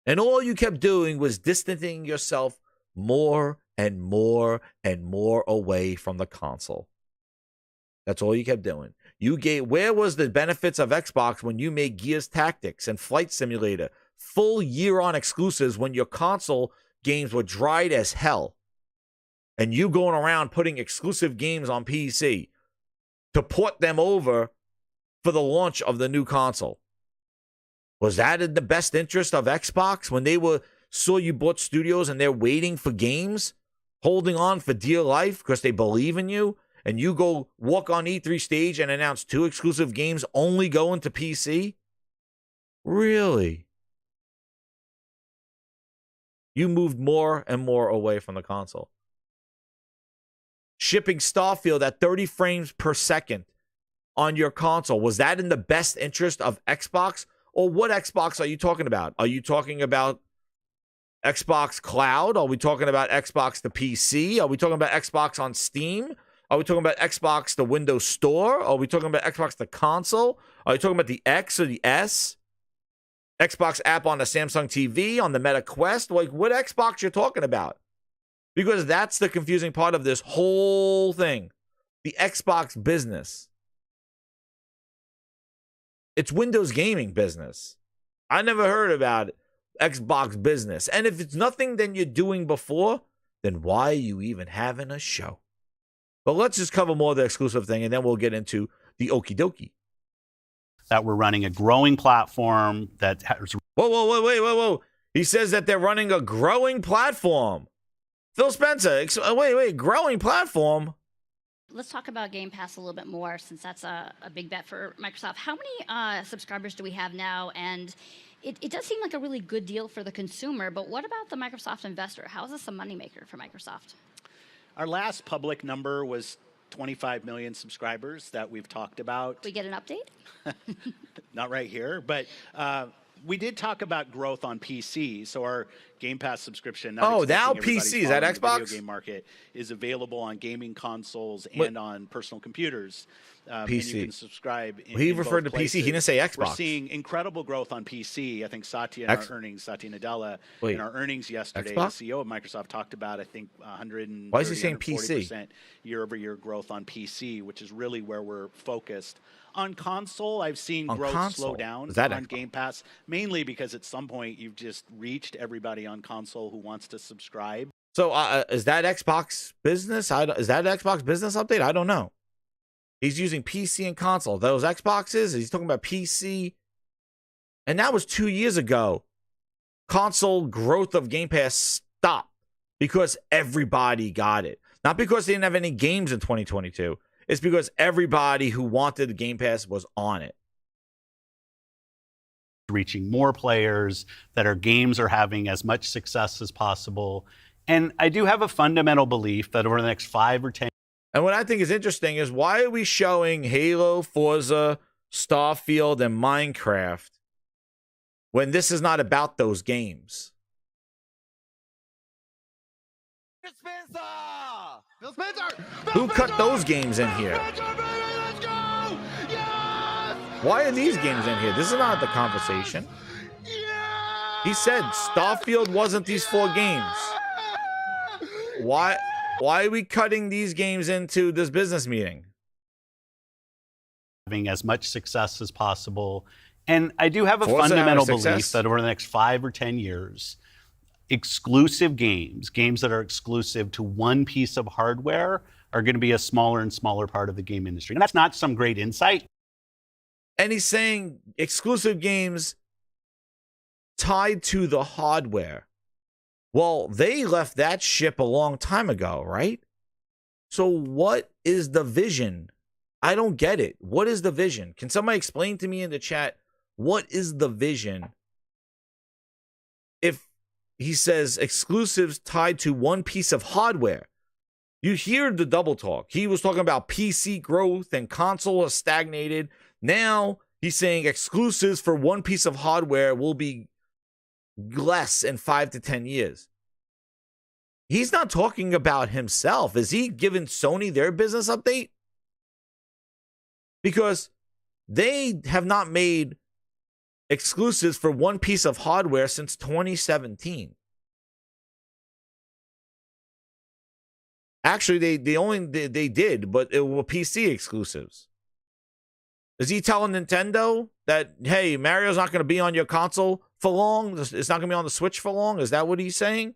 And all you kept doing was distancing yourself more and more and more away from the console. That's all you kept doing. You gave, where was the benefits of Xbox when you made Gears Tactics and Flight Simulator full year-on exclusives when your console games were dried as hell? And you going around putting exclusive games on PC to port them over for the launch of the new console. Was that in the best interest of Xbox when they saw you bought studios and they're waiting for games, holding on for dear life because they believe in you? And you go walk on E3 stage and announce 2 exclusive games only going to PC? Really? You moved more and more away from the console. Shipping Starfield at 30 frames per second on your console. Was that in the best interest of Xbox? Or what Xbox are you talking about? Are you talking about Xbox Cloud? Are we talking about Xbox to PC? Are we talking about Xbox on Steam? Are we talking about Xbox to Windows Store? Are we talking about Xbox to console? Are you talking about the X or the S? Xbox app on the Samsung TV, on the Meta Quest? Like, what Xbox you're talking about? Because that's the confusing part of this whole thing. The Xbox business. It's Windows gaming business. I never heard about Xbox business. And if it's nothing than you're doing before, then why are you even having a show? But let's just cover more of the exclusive thing, and then we'll get into the okie dokie. that we're running a growing platform that has. Whoa. He says that they're running a growing platform. Phil Spencer, wait, growing platform? Let's talk about Game Pass a little bit more, since that's a big bet for Microsoft. How many subscribers do we have now? And it does seem like a really good deal for the consumer, but what about the Microsoft investor? How is this a moneymaker for Microsoft? Our last public number was 25 million subscribers that we've talked about. We get an update? Not right here, but we did talk about growth on PC. So our Game Pass subscription. Now PC, is that Xbox? The video game market is available on gaming consoles and on personal computers. PC. And you can subscribe. He referred to PC. He didn't say Xbox. We're seeing incredible growth on PC. I think Satya in our earnings, Satya Nadella in our earnings yesterday, Xbox? the CEO of Microsoft, talked about, I think, 130, Why is he saying PC? 140% year-over-year growth on PC, which is really where we're focused. On console, I've seen growth slow down on Xbox? Game Pass, mainly because at some point you've just reached everybody on console who wants to subscribe. So is that Xbox business? Is that an Xbox business update? I don't know. He's using PC and console. Those Xboxes, he's talking about PC. And that was 2 years ago. Console growth of Game Pass stopped because everybody got it. Not because they didn't have any games in 2022. It's because everybody who wanted the Game Pass was on it. Reaching more players, that our games are having as much success as possible. And I do have a fundamental belief that over the next 5 or 10. And what I think is interesting is, why are we showing Halo, Forza, Starfield, and Minecraft when this is not about those games? Phil Spencer! Who cut those games in here? Why are these games in here? This is not the conversation. He said Starfield wasn't these 4 games. Why are we cutting these games into this business meeting? Having as much success as possible. And I do have a fundamental belief that over the next 5 or 10 years, exclusive games that are exclusive to one piece of hardware, are going to be a smaller and smaller part of the game industry. And that's not some great insight. And he's saying exclusive games tied to the hardware. Well, they left that ship a long time ago, right? So what is the vision? I don't get it. What is the vision? Can somebody explain to me in the chat, what is the vision if he says exclusives tied to one piece of hardware? You hear the double talk. He was talking about PC growth and console has stagnated. Now he's saying exclusives for one piece of hardware will be less in 5 to 10 years. He's not talking about himself. Is he giving Sony their business update? Because they have not made exclusives for one piece of hardware since 2017. Actually, they did, but it were PC exclusives. Is he telling Nintendo that, hey, Mario's not going to be on your console for long? It's not going to be on the Switch for long? Is that what he's saying?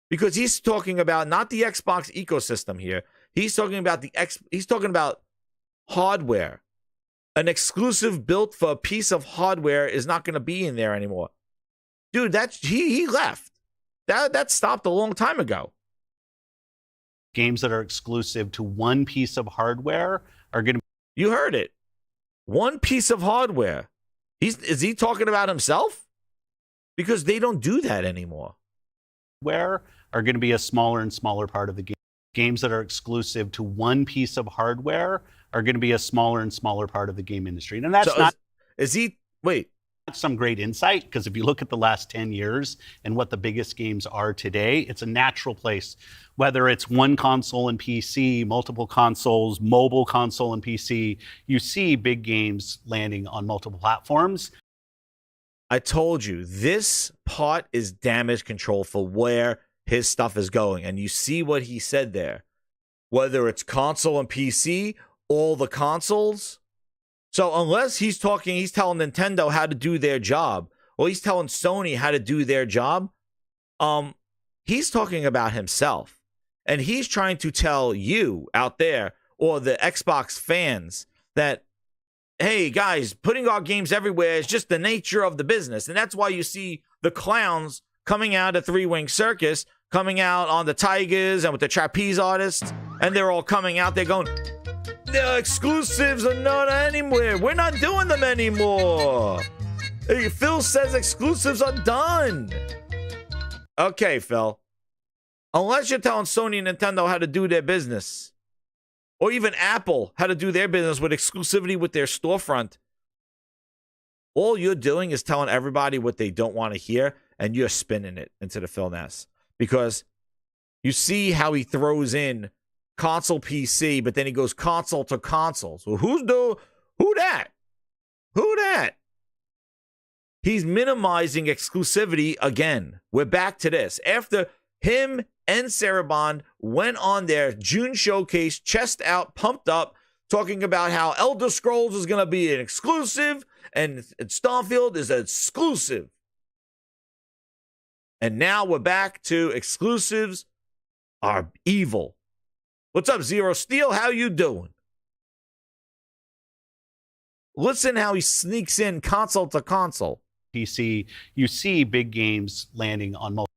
Because he's talking about not the Xbox ecosystem here. He's talking about he's talking about hardware. An exclusive built for a piece of hardware is not going to be in there anymore. Dude, he left. That stopped a long time ago. Games that are exclusive to one piece of hardware are going to. You heard it. One piece of hardware. Is he talking about himself? Because they don't do that anymore. Where are going to be a smaller and smaller part of the game. Games that are exclusive to one piece of hardware are going to be a smaller and smaller part of the game industry. And that's wait. Some great insight, because if you look at the last 10 years and what the biggest games are today, it's a natural place. Whether it's one console and PC, multiple consoles, mobile console and PC, you see big games landing on multiple platforms. I told you, this part is damage control for where his stuff is going. And you see what he said there. Whether it's console and PC, all the consoles. So unless he's telling Nintendo how to do their job, or he's telling Sony how to do their job, he's talking about himself. And he's trying to tell you out there, or the Xbox fans, that hey, guys, putting our games everywhere is just the nature of the business. And that's why you see the clowns coming out of Three Wing Circus, coming out on the Tigers and with the trapeze artists. And they're all coming out there going, the exclusives are not anywhere. We're not doing them anymore. Hey, Phil says exclusives are done. Okay, Phil. Unless you're telling Sony and Nintendo how to do their business, or even Apple how to do their business with exclusivity with their storefront, all you're doing is telling everybody what they don't want to hear, and you're spinning it into the Phil Ness. Because you see how he throws in console PC, but then he goes console to console. So who that? Who that? He's minimizing exclusivity again. We're back to this. After him and Sarah Bond went on their June showcase, chest out, pumped up, talking about how Elder Scrolls is going to be an exclusive and Starfield is an exclusive. And now we're back to exclusives are evil. What's up, Zero Steel? How you doing? Listen how he sneaks in console to console. PC, you see big games landing on mobile.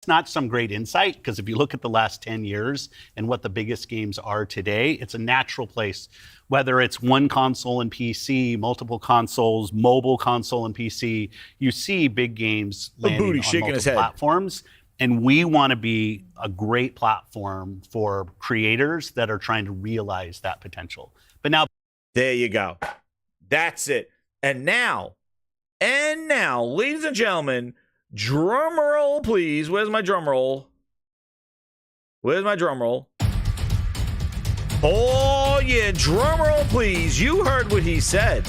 It's not some great insight, because if you look at the last 10 years and what the biggest games are today, it's a natural place. Whether it's one console and PC, multiple consoles, mobile console and PC, you see big games landing on multiple platforms. And we want to be a great platform for creators that are trying to realize that potential. But now, there you go. That's it. And now, ladies and gentlemen, drum roll, please. Where's my drum roll? Where's my drum roll? Oh, yeah, drum roll, please. You heard what he said.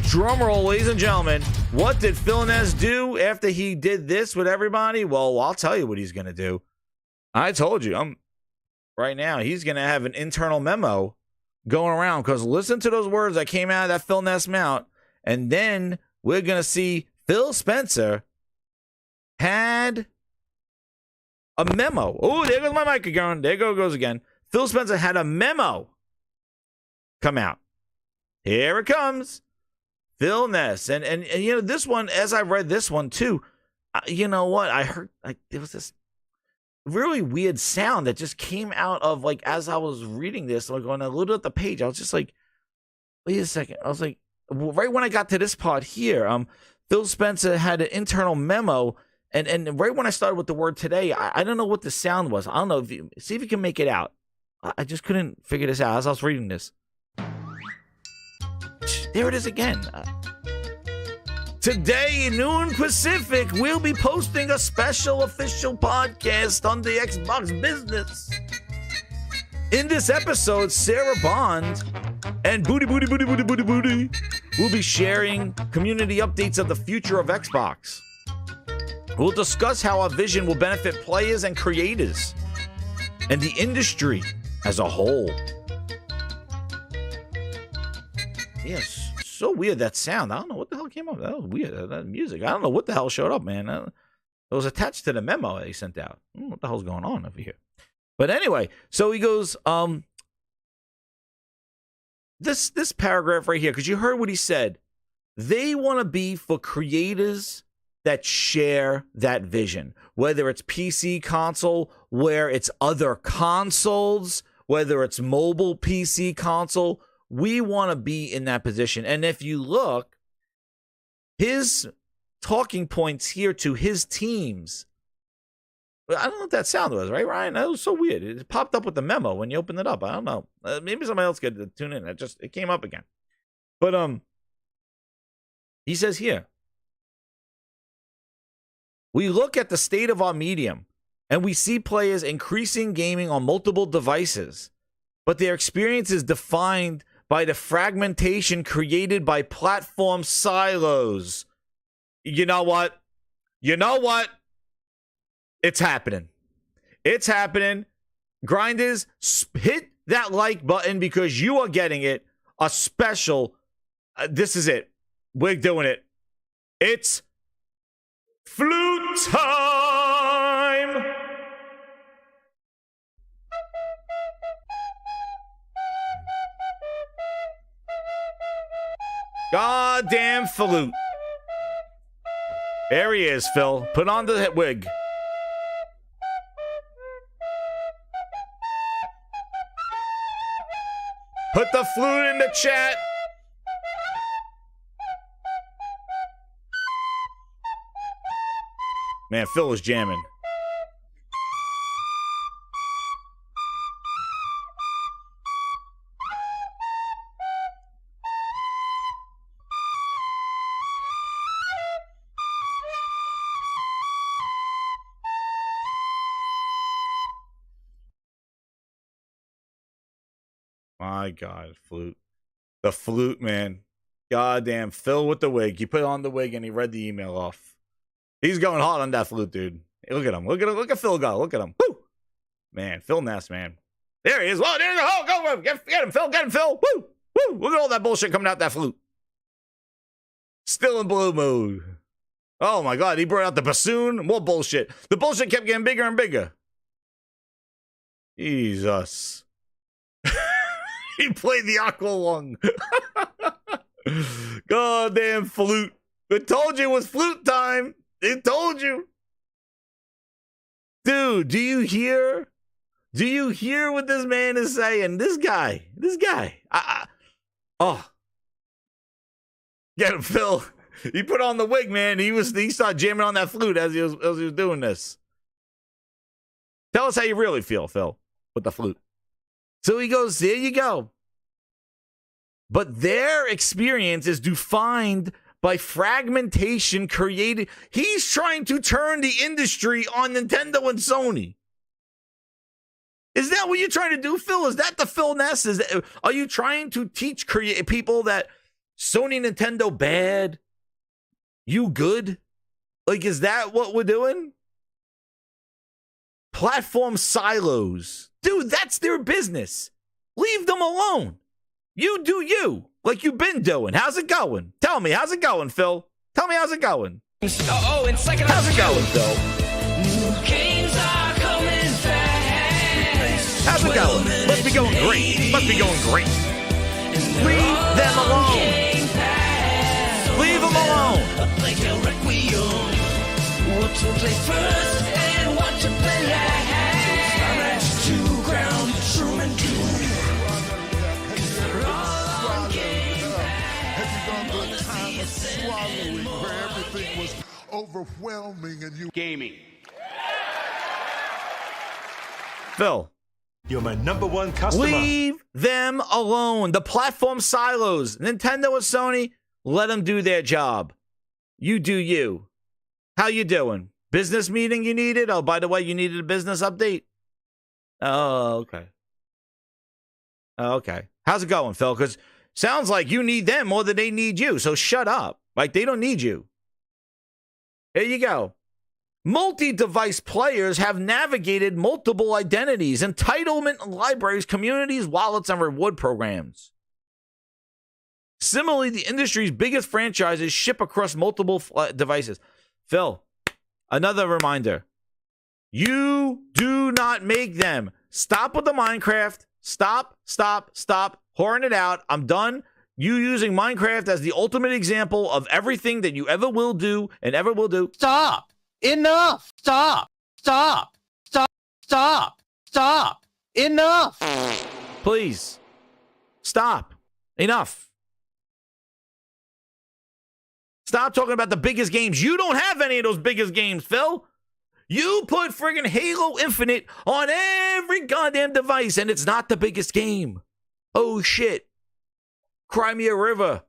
Drum roll, ladies and gentlemen. What did Phil Ness do after he did this with everybody? Well, I'll tell you what he's going to do. I told you. Right now, he's going to have an internal memo going around, because listen to those words that came out of that Phil Ness mouth. And then we're going to see Phil Spencer had a memo. Oh, there goes my mic again. There goes again. Phil Spencer had a memo come out. Here it comes. Phil Ness. And you know, this one, as I read this one too, you know what? I heard there was this really weird sound that just came out of, like, as I was reading this, like when I looked at the page, I was just like, wait a second. I was like, right when I got to this part here, Phil Spencer had an internal memo, and right when I started with the word today, I don't know what the sound was. I don't know. See if you can make it out. I just couldn't figure this out as I was reading this. There it is again. Today, noon Pacific, we'll be posting a special official podcast on the Xbox business. In this episode, Sarah Bond and Booty will be sharing community updates of the future of Xbox. We'll discuss how our vision will benefit players and creators and the industry as a whole. Yes, so weird, that sound. I don't know what the hell came up. That was weird, that music. I don't know what the hell showed up, man. It was attached to the memo that he sent out. I don't know what the hell's going on over here. But anyway, so he goes, this paragraph right here, because you heard what he said. They want to be for creators that share that vision, whether it's PC console, where it's other consoles, whether it's mobile PC console. We want to be in that position. And if you look, his talking points here to his teams, I don't know what that sound was, right, Ryan? That was so weird. It popped up with the memo when you opened it up. I don't know. Maybe somebody else could tune in. It came up again. But he says here, we look at the state of our medium and we see players increasing gaming on multiple devices, but their experience is defined by the fragmentation created by platform silos. You know what? It's happening. It's happening. Grinders, hit that like button because you are getting it. A special. This is it. We're doing it. It's flute time. Goddamn flute. There he is, Phil. Put on the wig. Put the flute in the chat. Man, Phil is jamming. My God, flute. The flute, man. Goddamn, Phil with the wig. He put on the wig and he read the email off. He's going hard on that flute, dude. Hey, look at him. Look at Phil go. Look at him. Woo! Man, Phil Ness, man. There he is. Whoa, there you go. Oh, go. Get him, Phil. Get him, Phil. Woo! Woo! Look at all that bullshit coming out that flute. Still in blue mode. Oh, my God. He brought out the bassoon. More bullshit. The bullshit kept getting bigger and bigger. Jesus. He played the aqua lung. Goddamn flute. I told you it was flute time. It told you. Dude, do you hear? Do you hear what this man is saying? This guy. Oh. Get him, Phil. He put on the wig, man. He started jamming on that flute as he was doing this. Tell us how you really feel, Phil, with the flute. So he goes, there you go. But their experience is defined by fragmentation created. He's trying to turn the industry on Nintendo and Sony. Is that what you're trying to do, Phil? Is that the Phil Ness? Are you trying to teach people that Sony, Nintendo bad? You good? Like, is that what we're doing? Platform silos. Dude, that's their business. Leave them alone. You do you, like you've been doing. How's it going? Tell me, how's it going, Phil? Tell me, how's it going? Oh, and second, how's it going, Phil? New games are coming fast. How's it going? Must be going great. Must be going great. Leave them alone. Leave them alone. Like a requiem. What to play first and what to play last. To ground, true and true. Swallowing where everything was overwhelming and you gaming. Phil, you're my #1 customer. Leave them alone. The platform silos, Nintendo and Sony, let them do their job. You do you. How you doing? Business meeting you needed? Oh, by the way, you needed a business update? Oh, okay. Okay. How's it going, Phil? Because sounds like you need them more than they need you. So shut up. Like, they don't need you. Here you go. Multi-device players have navigated multiple identities, entitlement libraries, communities, wallets, and reward programs. Similarly, the industry's biggest franchises ship across multiple devices. Phil, another reminder. You do not make them. Stop with the Minecraft. Stop whoring it out. I'm done. You using Minecraft as the ultimate example of everything that you ever will do and ever will do. Stop. Enough. Stop. Enough. Please. Stop. Enough. Stop talking about the biggest games. You don't have any of those biggest games, Phil. You put friggin' Halo Infinite on every goddamn device, and it's not the biggest game. Oh, shit. Cry me a river.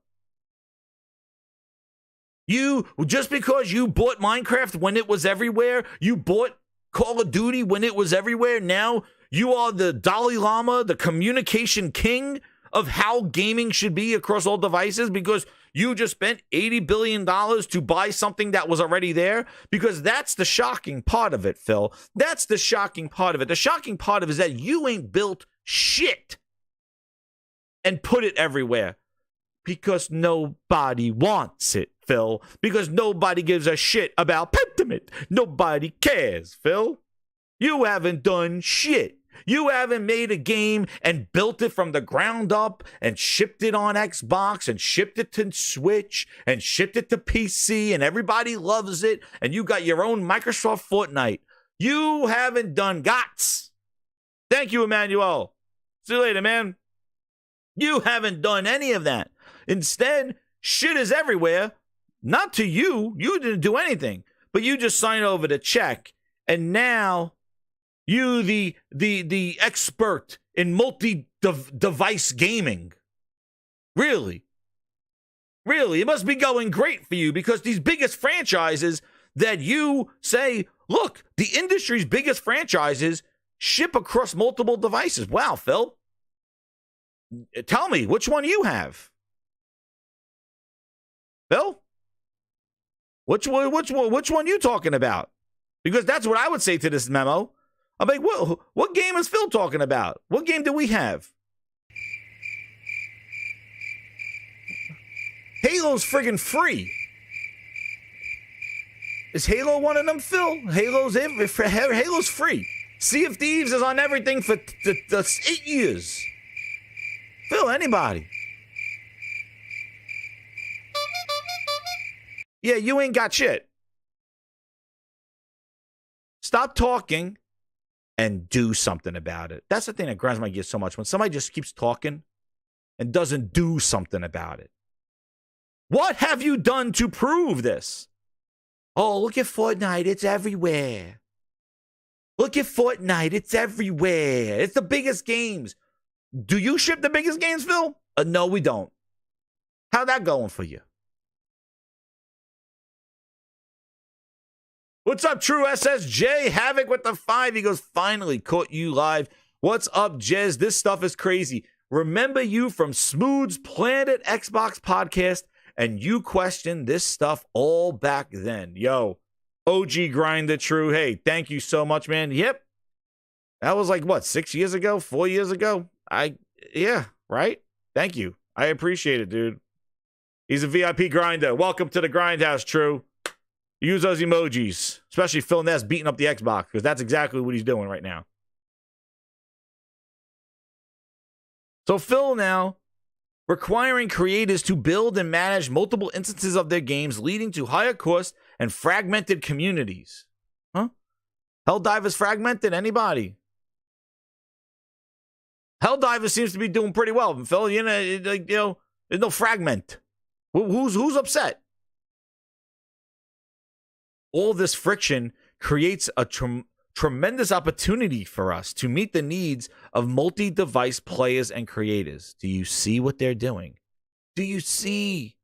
Just because you bought Minecraft when it was everywhere, you bought Call of Duty when it was everywhere, now you are the Dalai Lama, the communication king of how gaming should be across all devices because you just spent $80 billion to buy something that was already there? Because that's the shocking part of it, Phil. That's the shocking part of it. The shocking part of it is that you ain't built shit and put it everywhere because nobody wants it, Phil. Because nobody gives a shit about Pentiment. Nobody cares, Phil. You haven't done shit. You haven't made a game and built it from the ground up and shipped it on Xbox and shipped it to Switch and shipped it to PC and everybody loves it and you got your own Microsoft Fortnite. You haven't done GOTS. Thank you, Emmanuel. See you later, man. You haven't done any of that. Instead, shit is everywhere. Not to you. You didn't do anything. But you just signed over the check. And now you the expert in multi-device gaming. Really? Really? It must be going great for you because these biggest franchises that you say, look, the industry's biggest franchises ship across multiple devices. Wow, Phil. Tell me, which one you have? Phil? Which one you talking about? Because that's what I would say to this memo. I'm like, what game is Phil talking about? What game do we have? Halo's friggin' free. Is Halo one of them, Phil? Halo's free. Sea of Thieves is on everything for 8 years. Phil, anybody? Yeah, you ain't got shit. Stop talking and do something about it. That's the thing that grinds my gears so much. When somebody just keeps talking and doesn't do something about it. What have you done to prove this? Oh, look at Fortnite. It's everywhere. Look at Fortnite. It's everywhere. It's the biggest games. Do you ship the biggest games, Phil? No, we don't. How's that going for you? What's up, True SSJ? Havoc with the 5. He goes, finally caught you live. What's up, Jez? This stuff is crazy. Remember you from Smooth's Planet Xbox podcast, and you questioned this stuff all back then. Yo, OG Grinder True. Hey, thank you so much, man. Yep. That was like, what, 6 years ago? 4 years ago? Yeah, right? Thank you. I appreciate it, dude. He's a VIP grinder. Welcome to the Grindhouse, True. Use those emojis, especially Phil Ness beating up the Xbox, because that's exactly what he's doing right now. So Phil now requiring creators to build and manage multiple instances of their games, leading to higher costs and fragmented communities. Huh? Helldivers fragmented? Anybody? Helldivers seems to be doing pretty well. Phil, there's no fragment. Who's upset? All this friction creates a tremendous opportunity for us to meet the needs of multi-device players and creators. Do you see what they're doing? Do you see?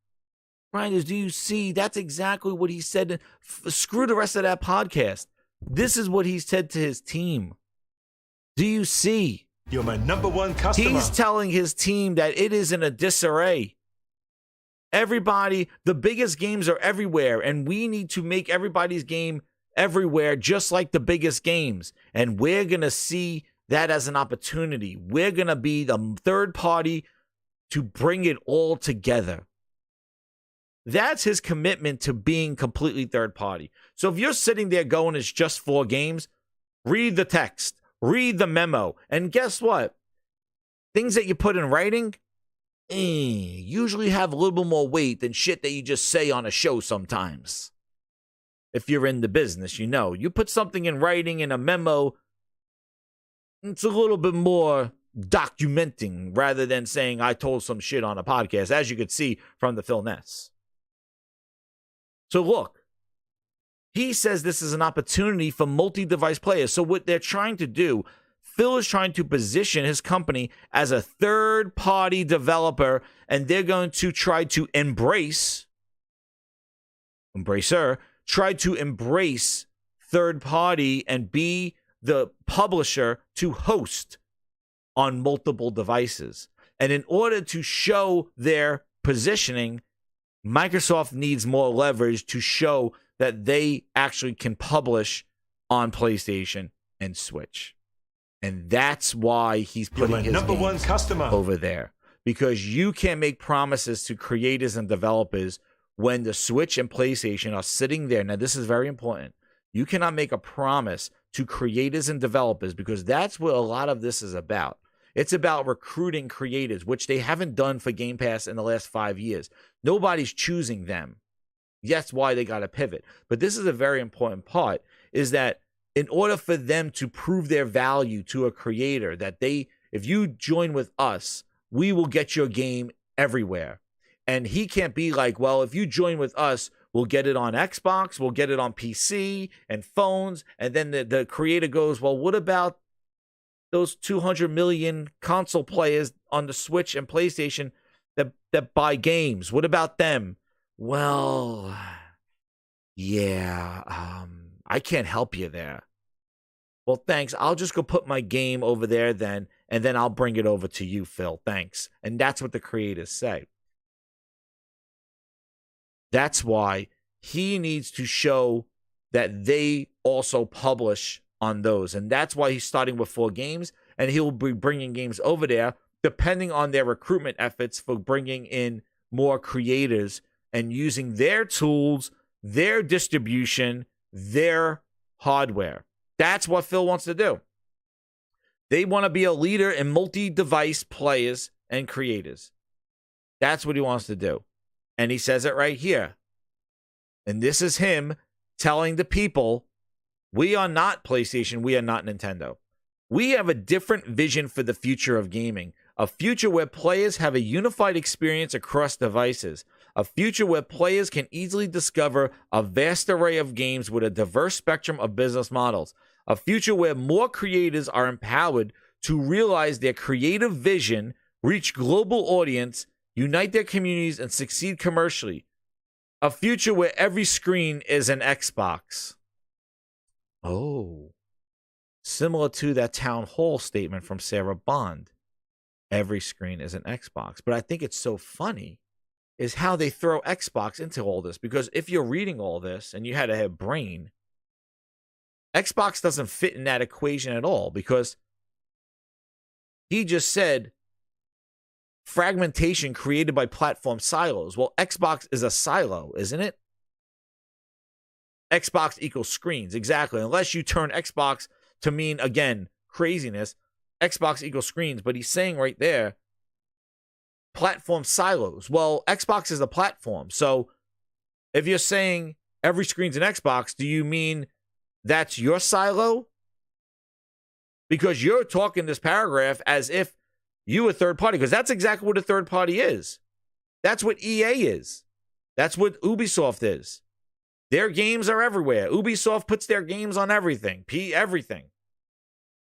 Grinders, do you see? That's exactly what he said. Screw the rest of that podcast. This is what he said to his team. Do you see? You're my number one customer. He's telling his team that it is in a disarray. Everybody, the biggest games are everywhere, and we need to make everybody's game everywhere, just like the biggest games. And we're going to see that as an opportunity. We're going to be the third party to bring it all together. That's his commitment to being completely third party. So if you're sitting there going, it's just 4 games, read the text, read the memo, and guess what? Things that you put in writing usually have a little bit more weight than shit that you just say on a show sometimes. If you're in the business, you know. You put something in writing in a memo, it's a little bit more documenting rather than saying I told some shit on a podcast, as you could see from the Phil Ness. So look, he says this is an opportunity for multi-device players. So what they're trying to do, Phil is trying to position his company as a third-party developer, and they're going to try to embrace third-party and be the publisher to host on multiple devices. And in order to show their positioning, Microsoft needs more leverage to show that they actually can publish on PlayStation and Switch. And that's why he's putting his number one games customer over there. Because you can't make promises to creators and developers when the Switch and PlayStation are sitting there. Now, this is very important. You cannot make a promise to creators and developers, because that's what a lot of this is about. It's about recruiting creators, which they haven't done for Game Pass in the last 5 years. Nobody's choosing them. That's why they got to pivot. But this is a very important part, is that in order for them to prove their value to a creator, that if you join with us, we will get your game everywhere. And he can't be like, well, if you join with us, we'll get it on Xbox, we'll get it on PC and phones. And then the creator goes, well, what about those 200 million console players on the Switch and PlayStation that buy games? What about them? Well, yeah, I can't help you there. Well, thanks. I'll just go put my game over there then, and then I'll bring it over to you, Phil. Thanks. And that's what the creators say. That's why he needs to show that they also publish on those. And that's why he's starting with 4 games, and he'll be bringing games over there depending on their recruitment efforts for bringing in more creators and using their tools, their distribution, their hardware. That's what Phil wants to do. They want to be a leader in multi-device players and creators. That's what he wants to do. And he says it right here. And this is him telling the people, we are not PlayStation, we are not Nintendo. We have a different vision for the future of gaming. A future where players have a unified experience across devices. A future where players can easily discover a vast array of games with a diverse spectrum of business models. A future where more creators are empowered to realize their creative vision, reach global audience, unite their communities, and succeed commercially. A future where every screen is an Xbox. Oh. Similar to that town hall statement from Sarah Bond. Every screen is an Xbox. But I think it's so funny is how they throw Xbox into all this. Because if you're reading all this and you had a brain, Xbox doesn't fit in that equation at all. Because he just said fragmentation created by platform silos. Well, Xbox is a silo, isn't it? Xbox equals screens. Exactly. Unless you turn Xbox to mean, again, craziness. Xbox equals screens. But he's saying right there, platform silos. Well, Xbox is a platform. So if you're saying every screen's an Xbox, do you mean that's your silo? Because you're talking this paragraph as if you a third party, because that's exactly what a third party is. That's what EA is. That's what Ubisoft is. Their games are everywhere. Ubisoft puts their games on everything. Everything.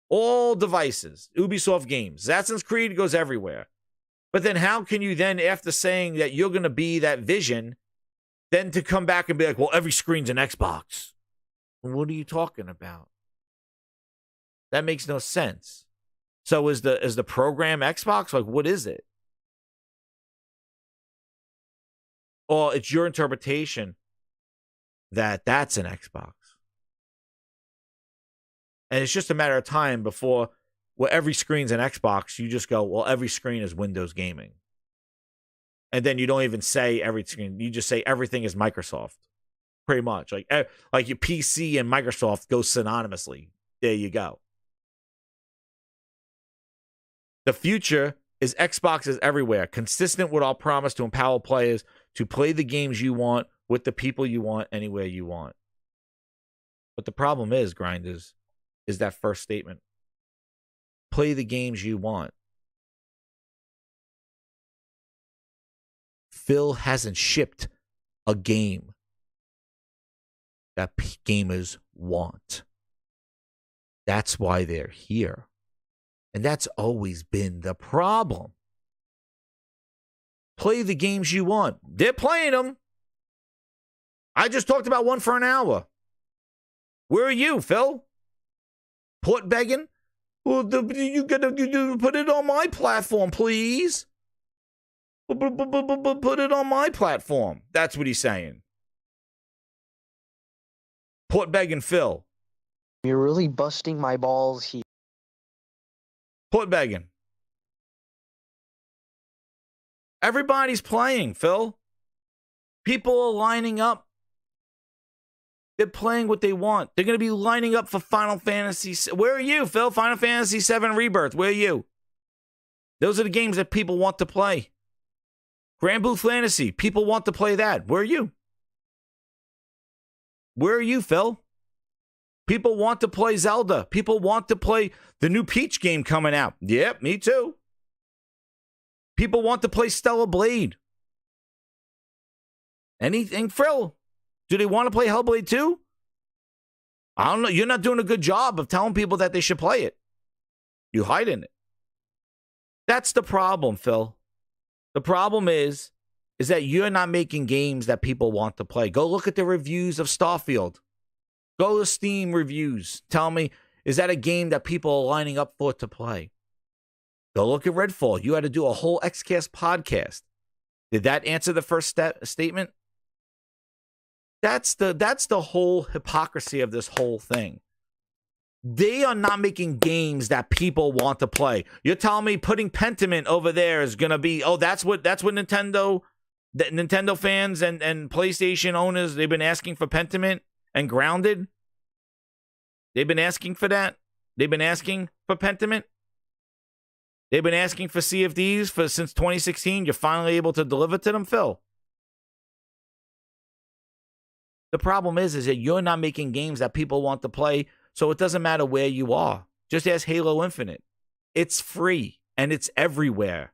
All devices. Ubisoft games. Assassin's Creed goes everywhere. But then how can you then, after saying that you're going to be that vision, then to come back and be like, well, every screen's an Xbox? What are you talking about? That makes no sense. So is the program Xbox? Like, what is it? Or it's your interpretation that that's an Xbox. And it's just a matter of time before, well, every screen's an Xbox. You just go, well, every screen is Windows gaming. And then you don't even say every screen. You just say everything is Microsoft. Pretty much. Like your PC and Microsoft go synonymously. There you go. The future is Xboxes everywhere, consistent with our promise to empower players to play the games you want with the people you want anywhere you want. But the problem is, Grinders, is that first statement. Play the games you want. Phil hasn't shipped a game that gamers want. That's why they're here. And that's always been the problem. Play the games you want. They're playing them. I just talked about one for an hour. Where are you, Phil? Port begging? Well, you gotta put it on my platform, please. Put it on my platform. That's what he's saying. Port begging Phil. You're really busting my balls here. Port begging. Everybody's playing, Phil. People are lining up. They're playing what they want. They're going to be lining up for Final Fantasy. Where are you, Phil? Final Fantasy VII Rebirth. Where are you? Those are the games that people want to play. Grand Blue Fantasy. People want to play that. Where are you? Where are you, Phil? People want to play Zelda. People want to play the new Peach game coming out. Yep, me too. People want to play Stellar Blade. Anything, Phil? Do they want to play Hellblade 2? I don't know. You're not doing a good job of telling people that they should play it. You hide in it. That's the problem, Phil. The problem is that you're not making games that people want to play. Go look at the reviews of Starfield. Go to Steam reviews. Tell me, is that a game that people are lining up for to play? Go look at Redfall. You had to do a whole XCast podcast. Did that answer the first statement? That's the whole hypocrisy of this whole thing. They are not making games that people want to play. You're telling me putting Pentiment over there is gonna be, that's what Nintendo fans and PlayStation owners, they've been asking for Pentiment and Grounded. They've been asking for that. They've been asking for Pentiment. They've been asking for CFDs since 2016. You're finally able to deliver to them, Phil. The problem is that you're not making games that people want to play, so it doesn't matter where you are. Just ask Halo Infinite. It's free, and it's everywhere.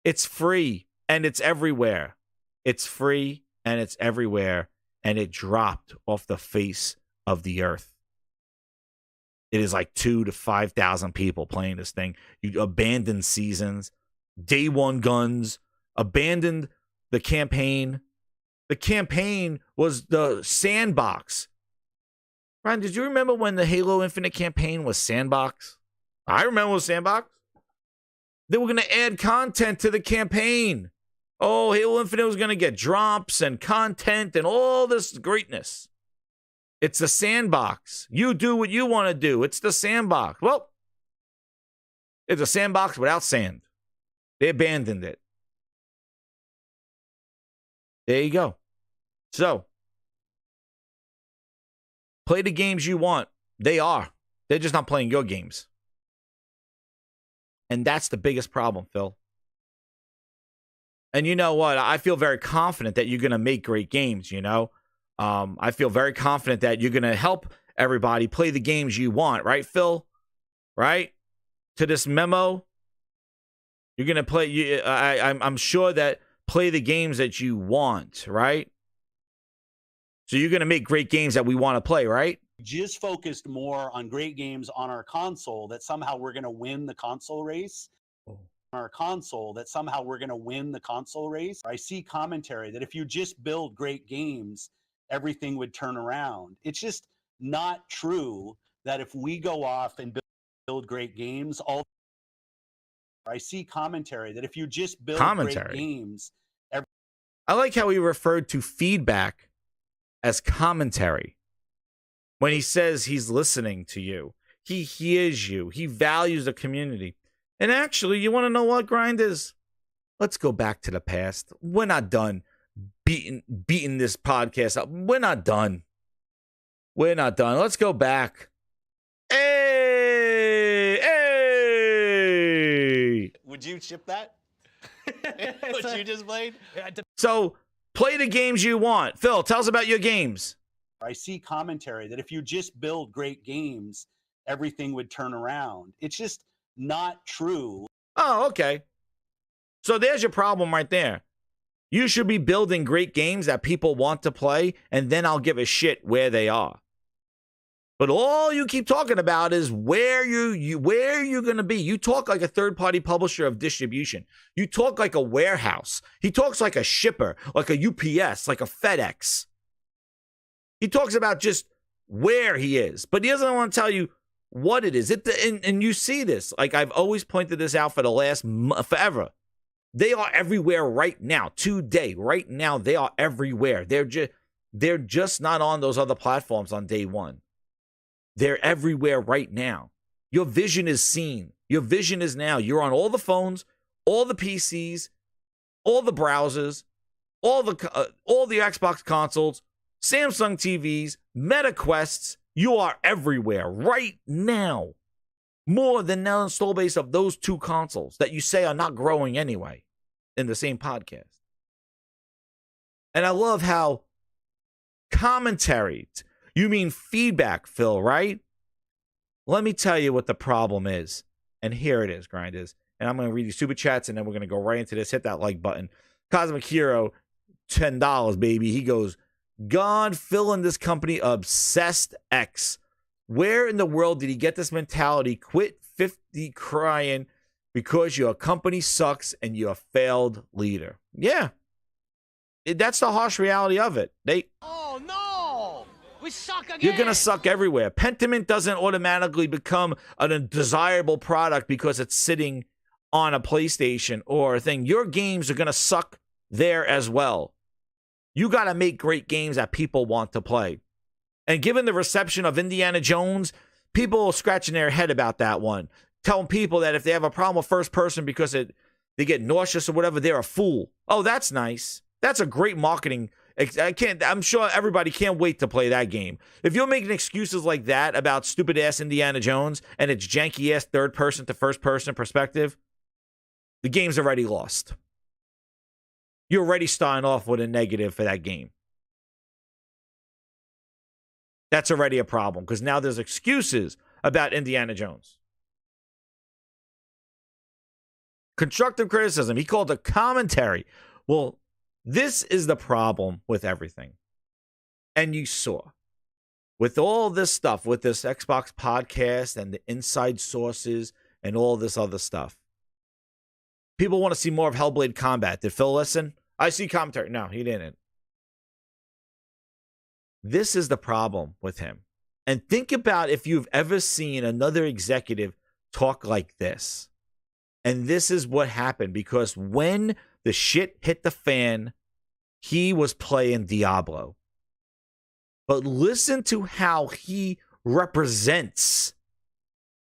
It's free, and it's everywhere. It's free, and it's everywhere, and it dropped off the face of the earth. It is like 2,000 to 5,000 people playing this thing. You abandoned seasons, day one guns, abandoned the campaign. The campaign was the sandbox. Ryan, did you remember when the Halo Infinite campaign was sandbox? I remember it was sandbox. They were going to add content to the campaign. Oh, Halo Infinite was going to get drops and content and all this greatness. It's the sandbox. You do what you want to do. It's the sandbox. Well, it's a sandbox without sand. They abandoned it. There you go. So, play the games you want. They are. They're just not playing your games. And that's the biggest problem, Phil. And you know what? I feel very confident that you're going to make great games, you know? I feel very confident that you're going to help everybody play the games you want, right, Phil? Right? To this memo, you're going to play. I'm sure that play the games that you want, right? So you're going to make great games that we want to play, right? Just focused more on great games on our console that somehow we're going to win the console race. On our console that somehow we're going to win the console race. I see commentary that if you just build great games, everything would turn around. It's just not true that if we go off and build great games, I see commentary that if you just build great games. I like how he referred to feedback as commentary. When he says he's listening to you, he hears you, he values the community. And actually, you want to know what, Grinders? Let's go back to the past. We're not done beating this podcast up. We're not done. We're not done. Let's go back. Hey! Would you ship that? What you just played? So, play the games you want. Phil, tell us about your games. I see commentary that if you just build great games, everything would turn around. It's just not true. Oh, okay. So there's your problem right there. You should be building great games that people want to play, and then I'll give a shit where they are. But all you keep talking about is where you're going to be. You talk like a third-party publisher of distribution. You talk like a warehouse. He talks like a shipper, like a UPS, like a FedEx. He talks about just where he is, but he doesn't want to tell you what it is. And you see this. Like I've always pointed this out for the last forever. They are everywhere right now. Today, right now, they are everywhere. They're just not on those other platforms on day one. They're everywhere right now. Your vision is seen. Your vision is now. You're on all the phones, all the PCs, all the browsers, all the Xbox consoles, Samsung TVs, Meta Quests. You are everywhere right now. More than the install base of those two consoles that you say are not growing anyway in the same podcast. And I love how commentary, you mean feedback, Phil, right? Let me tell you what the problem is. And here it is, Grinders. And I'm going to read these super chats, and then we're going to go right into this. Hit that like button. Cosmic Hero, $10, baby. He goes, God, Phil and this company obsessed X. Where in the world did he get this mentality? Quit 50 crying because your company sucks and you're a failed leader. Yeah. That's the harsh reality of it. Oh no! We suck again! You're going to suck everywhere. Pentiment doesn't automatically become a desirable product because it's sitting on a PlayStation or a thing. Your games are going to suck there as well. You got to make great games that people want to play. And given the reception of Indiana Jones, people are scratching their head about that one. Telling people that if they have a problem with first person because they get nauseous or whatever, they're a fool. Oh, that's nice. That's a great marketing. I'm sure everybody can't wait to play that game. If you're making excuses like that about stupid ass Indiana Jones and it's janky ass third person to first person perspective, the game's already lost. You're already starting off with a negative for that game. That's already a problem because now there's excuses about Indiana Jones. Constructive criticism. He called it commentary. Well, this is the problem with everything. And you saw with all this stuff, with this Xbox podcast and the inside sources and all this other stuff. People want to see more of Hellblade Combat. Did Phil listen? I see commentary. No, he didn't. This is the problem with him. And think about if you've ever seen another executive talk like this. And this is what happened because when the shit hit the fan, he was playing Diablo. But listen to how he represents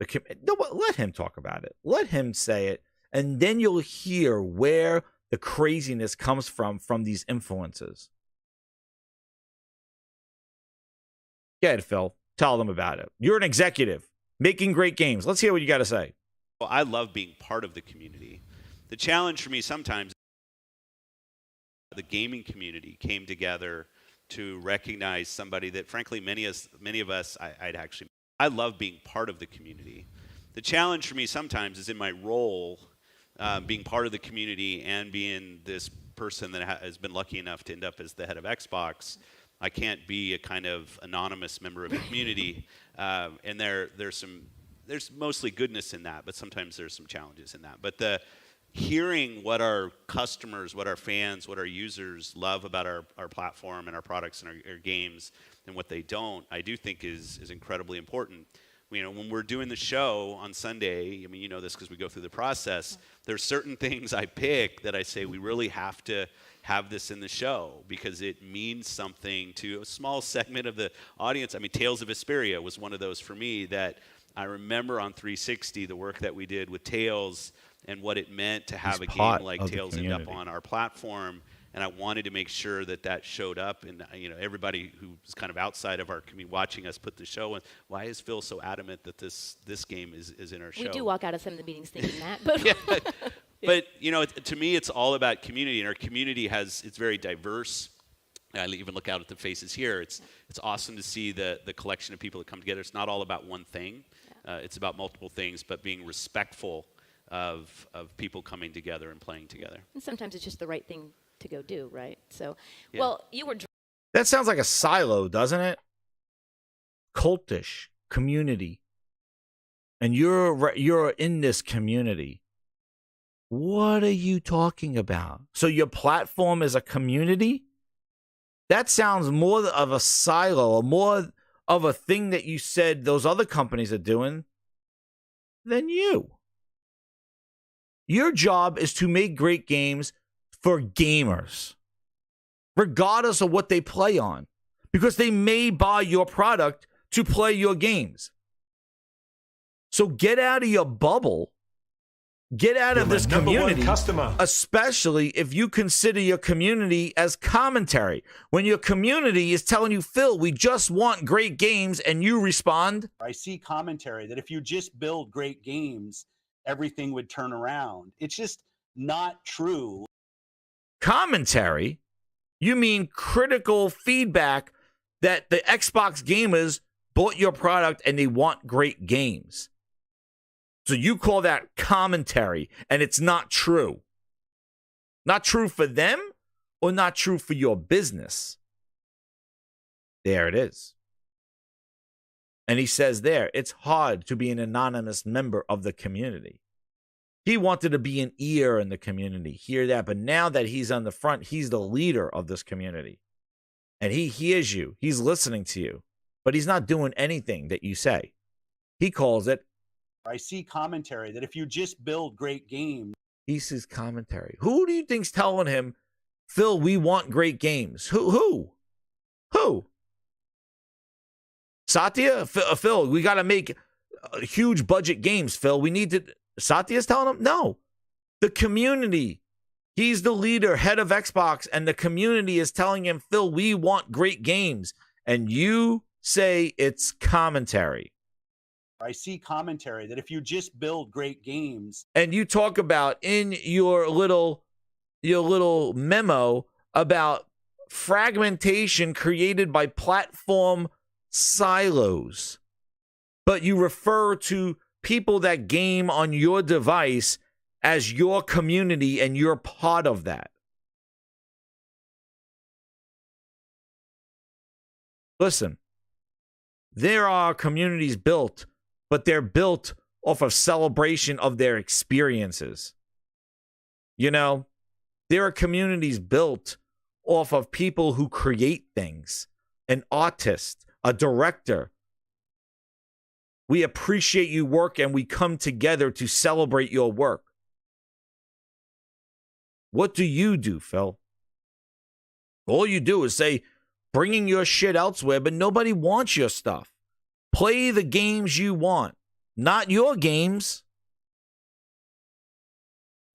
the community. Let him talk about it. Let him say it. And then you'll hear where the craziness comes from these influences. Go ahead, Phil. Tell them about it. You're an executive making great games. Let's hear what you got to say. Well, I love being part of the community. The challenge for me sometimes, the gaming community came together to recognize somebody that, frankly, many of us, I love being part of the community. The challenge for me sometimes is in my role, being part of the community and being this person that has been lucky enough to end up as the head of Xbox. I can't be a kind of anonymous member of the community, and there's mostly goodness in that, but sometimes there's some challenges in that. But hearing what our customers, what our fans, what our users love about our platform and our products and our games and what they don't, I do think is incredibly important. You know, when we're doing the show on Sunday, I mean, you know this because we go through the process, there's certain things I pick that I say we really have to have this in the show because it means something to a small segment of the audience. I mean, Tales of Vesperia was one of those for me that I remember on 360, the work that we did with Tales and what it meant to have a game like Tales end up on our platform. And I wanted to make sure that showed up. And, you know, everybody who's kind of outside of our community watching us put the show in, why is Phil so adamant that this game is in our show? We do walk out of some of the meetings thinking that. But, yeah. But you know, to me, it's all about community. And our community it's very diverse. I even look out at the faces here. It's awesome to see the collection of people that come together. It's not all about one thing. Yeah. It's about multiple things, but being respectful of people coming together and playing together. And sometimes it's just the right thing to go do, right? So, yeah. Well, you were... That sounds like a silo, doesn't it? Cultish community. And you're in this community. What are you talking about? So your platform is a community? That sounds more of a silo, or more of a thing that you said those other companies are doing than you. Your job is to make great games for gamers, regardless of what they play on, because they may buy your product to play your games. So get out of your bubble Get out of this number one community, customer. especially if you consider your community as commentary. When your community is telling you, Phil, we just want great games, and you respond, I see commentary that if you just build great games, everything would turn around. It's just not true. commentary? You mean critical feedback that the Xbox gamers bought your product and they want great games. So you call that commentary, and it's not true. Not true for them or not true for your business. There it is. And he says there, it's hard to be an anonymous member of the community. He wanted to be an ear in the community, hear that. But now that he's on the front, he's the leader of this community. And he hears you. He's listening to you. But he's not doing anything that you say. He calls it, I see commentary that if you just build great games. He sees commentary. Who do you think's telling him, Phil, we want great games? Who? Satya? Phil, we got to make huge budget games, Phil. We need to. Satya's telling him? No. The community. He's the leader, head of Xbox, and the community is telling him, Phil, we want great games. And you say it's commentary. I see commentary that if you just build great games. And you talk about in your little memo about fragmentation created by platform silos. But you refer to people that game on your device as your community, and you're part of that. Listen, there are communities built, but they're built off of celebration of their experiences. You know, there are communities built off of people who create things, an artist, a director. We appreciate your work and we come together to celebrate your work. What do you do, Phil? All you do is say, bringing your shit elsewhere, but nobody wants your stuff. Play the games you want, not your games.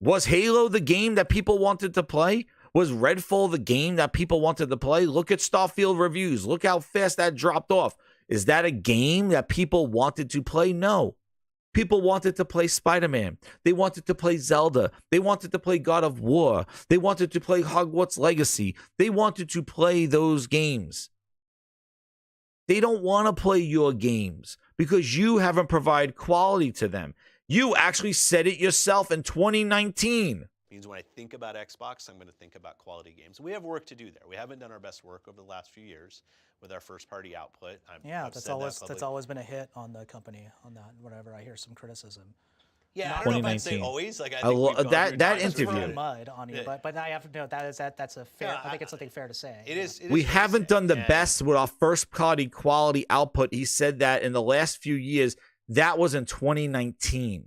Was Halo the game that people wanted to play? Was Redfall the game that people wanted to play? Look at Starfield reviews. Look how fast that dropped off. Is that a game that people wanted to play? No. People wanted to play Spiderman. They wanted to play Zelda. They wanted to play God of War. They wanted to play Hogwarts Legacy. They wanted to play those games. They don't want to play your games because you haven't provided quality to them. You actually said it yourself in 2019. Means when I think about Xbox, I'm going to think about quality games. We have work to do there. We haven't done our best work over the last few years with our first-party output. That's always been a hit on the company on that. Whenever I hear some criticism. Yeah, I don't know if I'd say always. Like I think we've that interview. Mud on you, but I have to know that's a fair. I think it's something fair to say. It is. We haven't done the best with our first-party quality output. He said that in the last few years. That was in 2019,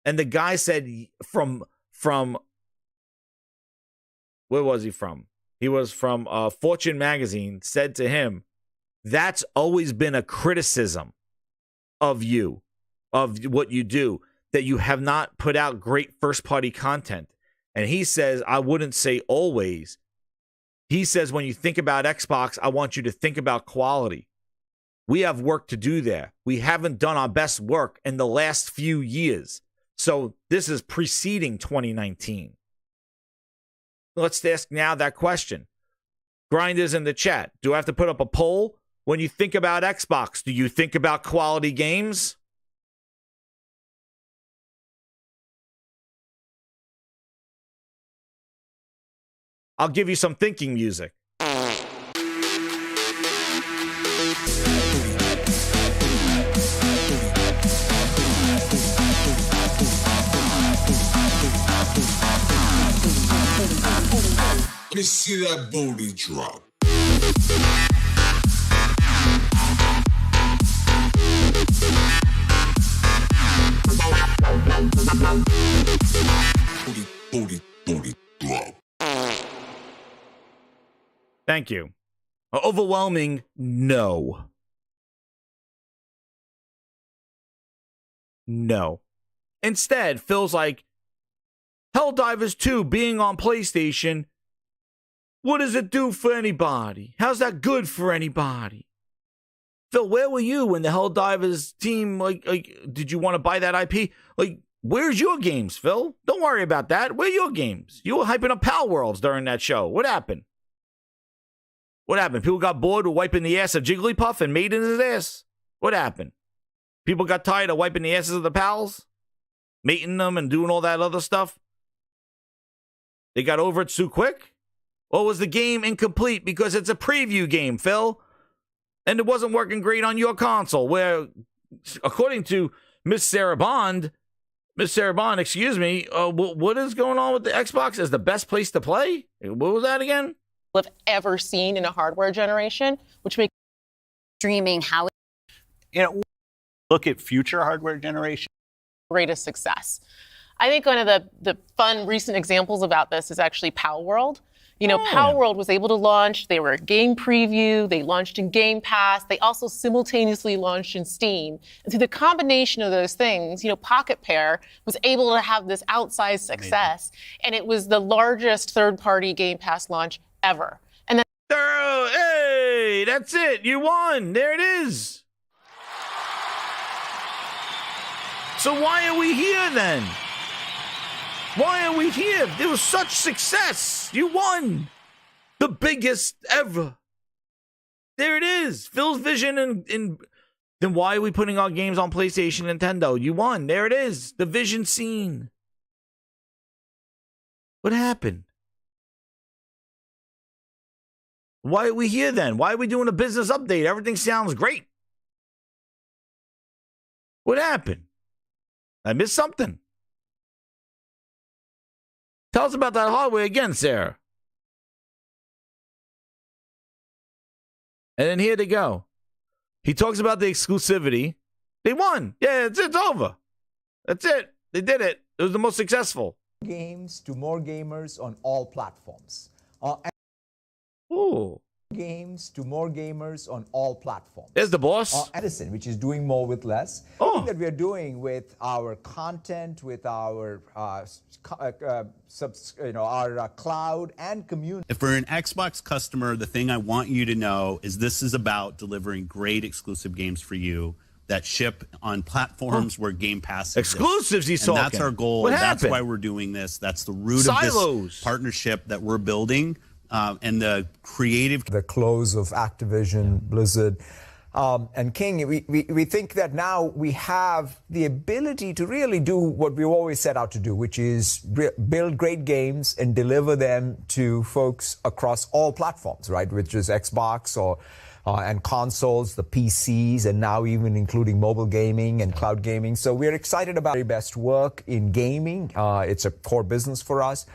and the guy said from where was he from? He was from Fortune magazine, said to him, that's always been a criticism of you, of what you do, that you have not put out great first-party content. And he says, I wouldn't say always. He says, when you think about Xbox, I want you to think about quality. We have work to do there. We haven't done our best work in the last few years. So this is preceding 2019. Let's ask now that question. Grinders in the chat. Do I have to put up a poll? When you think about Xbox, do you think about quality games? I'll give you some thinking music. Let me see that booty drop. Booty drop. Thank you. Overwhelming no. No. Instead, Phil's like, Helldivers 2 being on PlayStation, what does it do for anybody? How's that good for anybody? Phil, where were you when the Helldivers team, did you want to buy that IP? Like, where's your games, Phil? Don't worry about that. Where are your games? You were hyping up Pal Worlds during that show. What happened? What happened? People got bored with wiping the ass of Jigglypuff and made in his ass? What happened? People got tired of wiping the asses of the pals? Mating them and doing all that other stuff? They got over it too quick? Or was the game incomplete because it's a preview game, Phil? And it wasn't working great on your console, where, according to Miss Sarah Bond, excuse me, what is going on with the Xbox as the best place to play? What was that again? Have ever seen in a hardware generation, which makes streaming how look at future hardware generation. Greatest success. I think one of the fun recent examples about this is actually Pal World. You know, Pal World was able to launch. They were a game preview. They launched in Game Pass. They also simultaneously launched in Steam. And through the combination of those things, you know, Pocket Pair was able to have this outsized success. And it was the largest third-party Game Pass launch ever. And then, hey, that's it. You won. There it is. So why are we here then? Why are we here? There was such success. You won. The biggest ever. There it is. Phil's vision and then why are we putting our games on PlayStation and Nintendo? You won. There it is. The vision scene. What happened? Why are we here then? Why are we doing a business update? Everything sounds great. What happened? I missed something. Tell us about that hardware again, Sarah. And then here they go. He talks about the exclusivity. They won. Yeah, it's over. That's it. They did it. It was the most successful. Games to more gamers on all platforms. Ooh. Games to more gamers on all platforms. There's the boss. Edison, which is doing more with less. Thing that we are doing with our content, with our our cloud and community. If we're an Xbox customer, the thing I want you to know is this is about delivering great exclusive games for you that ship on platforms where Game Pass exists. Exclusives, he's and talking. That's our goal. What That's happened? why we're doing this. That's the root Silos. of this partnership that we're building. And the creative... The close of Activision, Blizzard, and King, we think that now we have the ability to really do what we've always set out to do, which is build great games and deliver them to folks across all platforms, right? Which is Xbox and consoles, the PCs, and now even including mobile gaming and cloud gaming. So we're excited about the best work in gaming. It's a core business for us.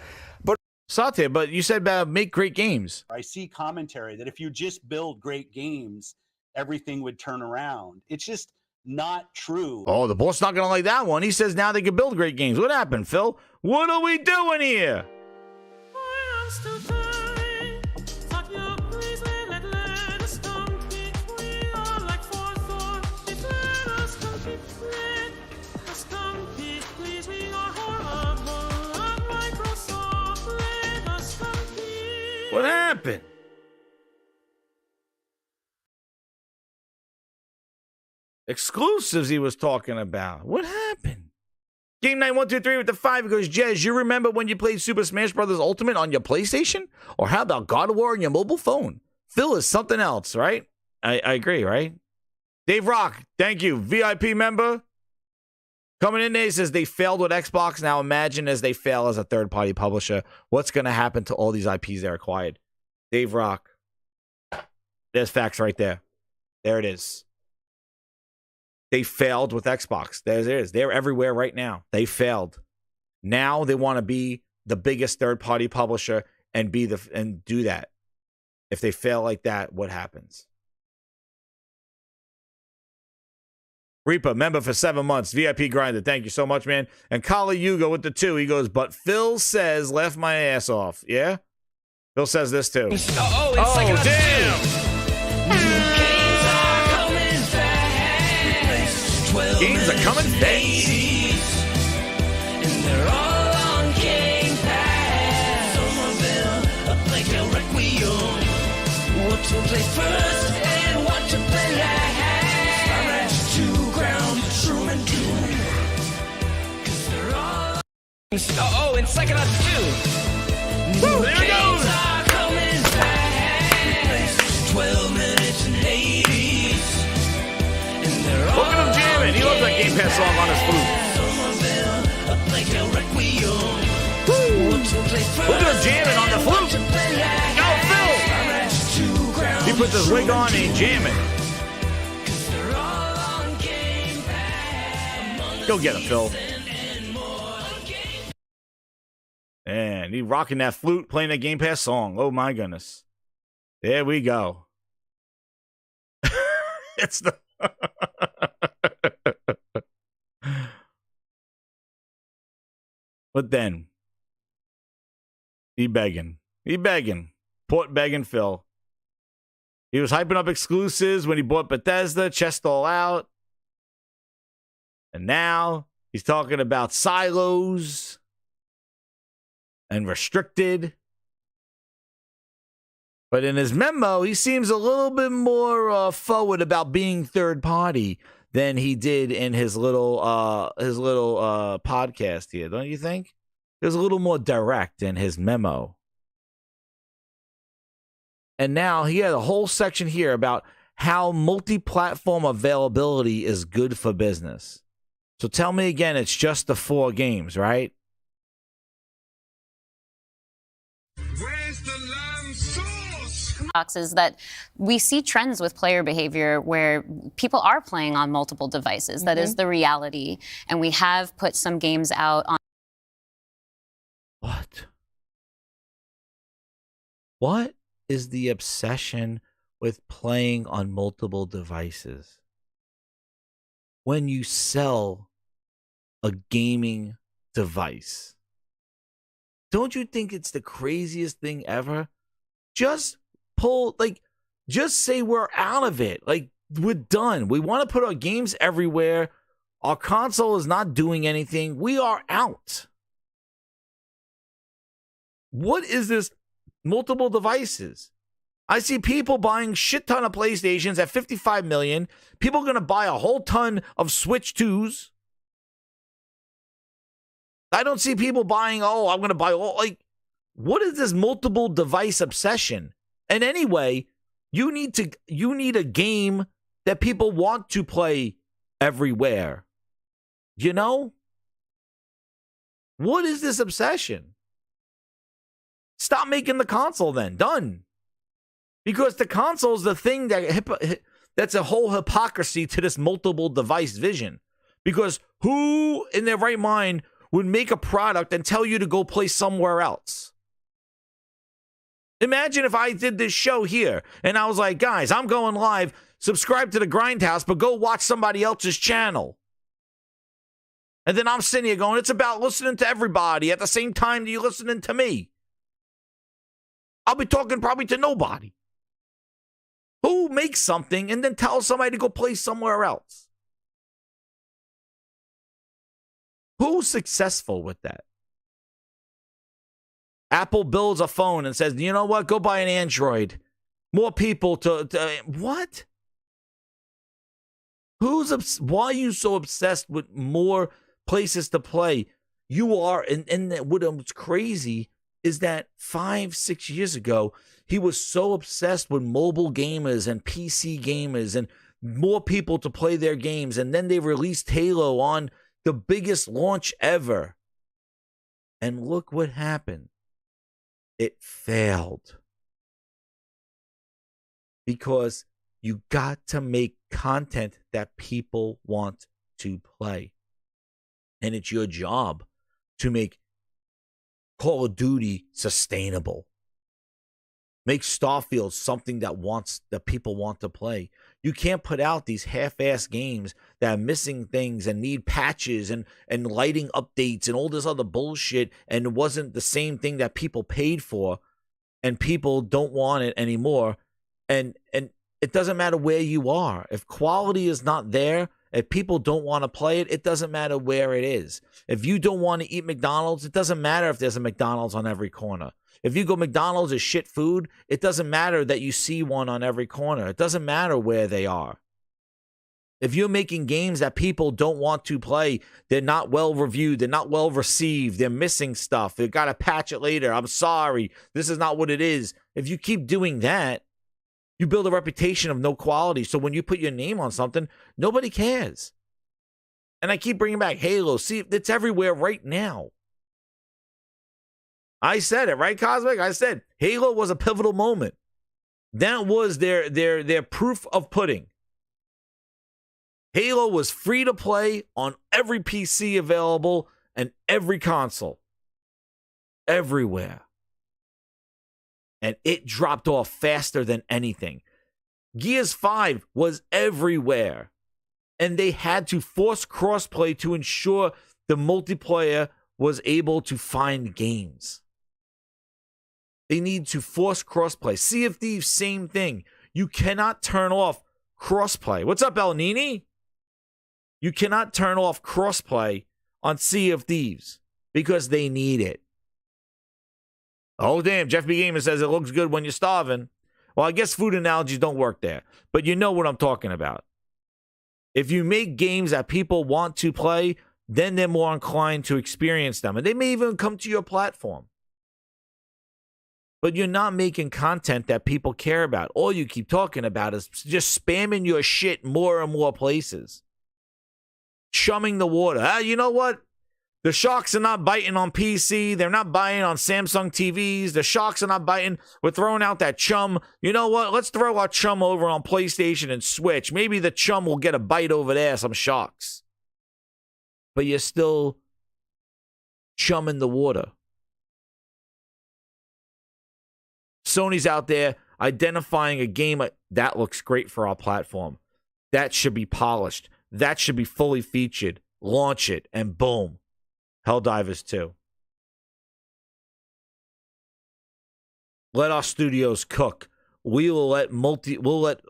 Satya, but you said about make great games. I see commentary that if you just build great games, everything would turn around. It's just not true. Oh, the boss not going to like that one. He says now they can build great games. What happened, Phil? What are we doing here? What happened? Exclusives he was talking about. What happened? Game Night 123 with the 5. He goes, Jez, you remember when you played Super Smash Bros. Ultimate on your PlayStation? Or how about God of War on your mobile phone? Phil is something else, right? I agree, right? Dave Rock, thank you. VIP member. Coming in there, he says they failed with Xbox. Now imagine as they fail as a third-party publisher, what's going to happen to all these IPs they acquired? Dave Rock. There's facts right there. There it is. They failed with Xbox. There it is. They're everywhere right now. They failed. Now they want to be the biggest third-party publisher and do that. If they fail like that, what happens? Reaper, member for 7 months. VIP grinder. Thank you so much, man. And Kali Yuga with the 2. He goes, but Phil says, left my ass off. Yeah? Phil says this too. Oh, damn! Games are coming fast. What will play first and what to play last. My match to ground, true and doom. 'Cause they're all. Oh, and second on two. Woo, there it goes. Are coming fast. 12 minutes and 80s. And they're Look at him jamming. He loves that Game Pass song on his flute. Look at him jamming on the flute. Oh, Phil. He puts his wig on and he's jamming. Go get him, Phil. And he's rocking that flute, playing that Game Pass song. Oh, my goodness. There we go. It's the... But then, he begging. Port begging Phil. He was hyping up exclusives when he bought Bethesda, chest all out. And now, he's talking about silos and restricted. But in his memo, he seems a little bit more forward about being third party than he did in his little podcast here, don't you think? He was a little more direct in his memo. And now he had a whole section here about how multi-platform availability is good for business. So tell me again, it's just the 4 games, right? Is that we see trends with player behavior where people are playing on multiple devices. That is the reality. And we have put some games out on. What is the obsession with playing on multiple devices? When you sell a gaming device, don't you think it's the craziest thing ever? Just say we're out of it. Like, we're done. We want to put our games everywhere. Our console is not doing anything. We are out. What is this multiple devices? I see people buying shit ton of PlayStations at 55 million. People are going to buy a whole ton of Switch 2s. I don't see people buying, I'm going to buy all. Like, what is this multiple device obsession? And anyway, you need a game that people want to play everywhere. You know? What is this obsession? Stop making the console then. Done. Because the console is the thing that's a whole hypocrisy to this multiple device vision. Because who in their right mind would make a product and tell you to go play somewhere else? Imagine if I did this show here and I was like, guys, I'm going live. Subscribe to the Grindhouse, but go watch somebody else's channel. And then I'm sitting here going, it's about listening to everybody at the same time that you're listening to me. I'll be talking probably to nobody. Who makes something and then tells somebody to go play somewhere else? Who's successful with that? Apple builds a phone and says, you know what? Go buy an Android. More people to what? Why are you so obsessed with more places to play? You are, and what's crazy is that 5-6 years ago, he was so obsessed with mobile gamers and PC gamers and more people to play their games. And then they released Halo on the biggest launch ever. And look what happened. It failed. Because you got to make content that people want to play. And it's your job to make Call of Duty sustainable. Make Starfield something that people want to play. You can't put out these half-ass games that are missing things and need patches and lighting updates and all this other bullshit, and it wasn't the same thing that people paid for, and people don't want it anymore. And it doesn't matter where you are. If quality is not there, if people don't want to play it, it doesn't matter where it is. If you don't want to eat McDonald's, it doesn't matter if there's a McDonald's on every corner. If you go McDonald's is shit food, it doesn't matter that you see one on every corner. It doesn't matter where they are. If you're making games that people don't want to play, they're not well reviewed, they're not well received, they're missing stuff, they've got to patch it later, I'm sorry, this is not what it is. If you keep doing that, you build a reputation of no quality. So when you put your name on something, nobody cares. And I keep bringing back Halo. See, it's everywhere right now. I said it, right, Cosmic? I said Halo was a pivotal moment. That was their proof of pudding. Halo was free to play on every PC available and every console. Everywhere. And it dropped off faster than anything. Gears 5 was everywhere. And they had to force crossplay to ensure the multiplayer was able to find games. They need to force crossplay. Sea of Thieves, same thing. You cannot turn off crossplay. What's up, El Nini? You cannot turn off crossplay on Sea of Thieves because they need it. Oh, damn. Jeff B. Gamer says it looks good when you're starving. Well, I guess food analogies don't work there, but you know what I'm talking about. If you make games that people want to play, then they're more inclined to experience them, and they may even come to your platform. But you're not making content that people care about. All you keep talking about is just spamming your shit more and more places. Chumming the water. You know what? The sharks are not biting on PC. They're not biting on Samsung TVs. The sharks are not biting. We're throwing out that chum. You know what? Let's throw our chum over on PlayStation and Switch. Maybe the chum will get a bite over there, some sharks. But you're still chumming the water. Sony's out there identifying a game that looks great for our platform. That should be polished. That should be fully featured. Launch it, and boom. Helldivers 2. Let our studios cook. We'll let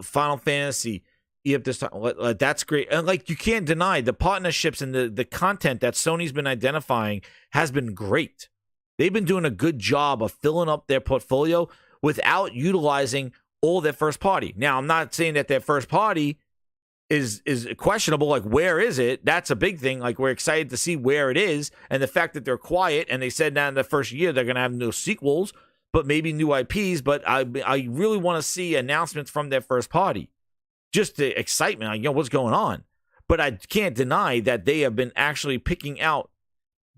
Final Fantasy eat up this time. That's great. And like, you can't deny the partnerships and the content that Sony's been identifying has been great. They've been doing a good job of filling up their portfolio without utilizing all their first party. Now, I'm not saying that their first party is questionable. Like, where is it? That's a big thing. Like, we're excited to see where it is. And the fact that they're quiet, and they said now in the first year they're going to have no sequels, but maybe new IPs. But I really want to see announcements from their first party. Just the excitement, like, what's going on? But I can't deny that they have been actually picking out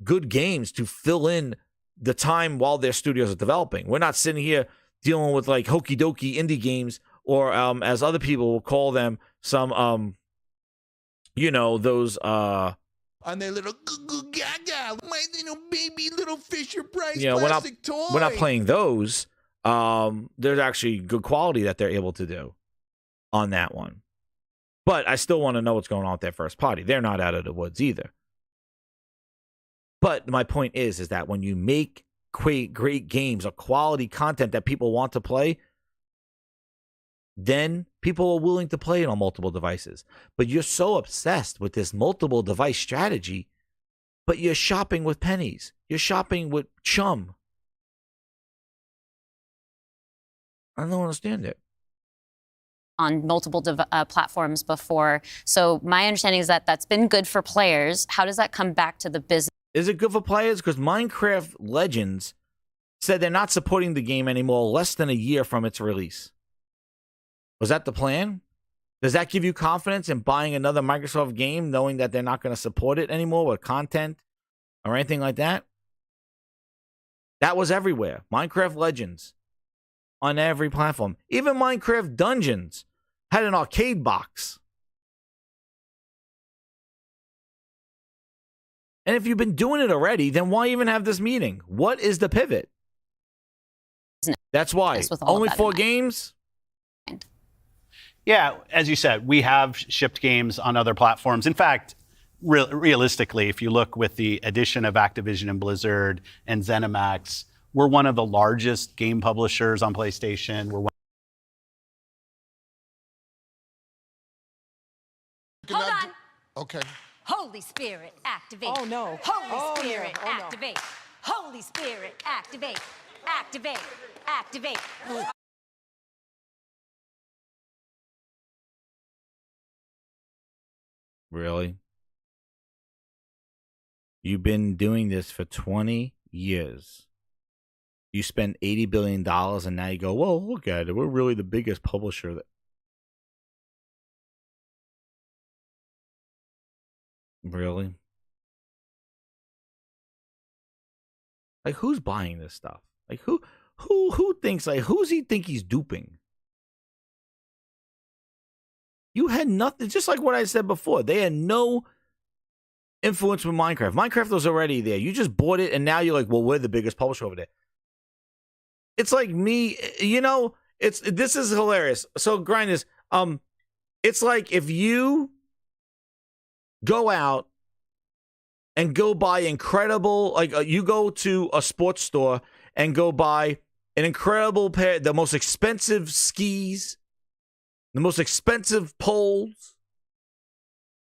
good games to fill in the time while their studios are developing. We're not sitting here dealing with like hokey dokey indie games, or as other people will call them, some those on their little goo gaga, my little baby little Fisher Price plastic toy. We're not playing those. There's actually good quality that they're able to do on that one. But I still want to know what's going on with their first party. They're not out of the woods either. But my point is that when you make great games or quality content that people want to play, then people are willing to play it on multiple devices. But you're so obsessed with this multiple device strategy, but you're shopping with pennies. You're shopping with chum. I don't understand it. On multiple platforms before. So my understanding is that that's been good for players. How does that come back to the business? Is it good for players? Because Minecraft Legends said they're not supporting the game anymore less than a year from its release. Was that the plan? Does that give you confidence in buying another Microsoft game knowing that they're not going to support it anymore with content or anything like that? That was everywhere. Minecraft Legends on every platform. Even Minecraft Dungeons had an arcade box. And if you've been doing it already, then why even have this meeting? What is the pivot? That's why. Only 4 games? Yeah, as you said, we have shipped games on other platforms. In fact, realistically, if you look with the addition of Activision and Blizzard and ZeniMax, we're one of the largest game publishers on PlayStation. Hold on. Okay. Holy Spirit, activate. Oh, no. Holy Oh, Spirit, no. Oh, no. activate. Holy Spirit, activate. Activate. Activate. Really? You've been doing this for 20 years. You spend $80 billion and now you go, well, look at it. We're really the biggest publisher. Really? Like, who's buying this stuff? Like, who thinks, like, who's he think he's duping? You had nothing, just like what I said before. They had no influence with Minecraft. Minecraft was already there. You just bought it, and now you're like, well, we're the biggest publisher over there. It's like me, you know, this is hilarious. So, Grinders, it's like if you go out and go buy incredible, like you go to a sports store and go buy an incredible pair, the most expensive skis, the most expensive poles,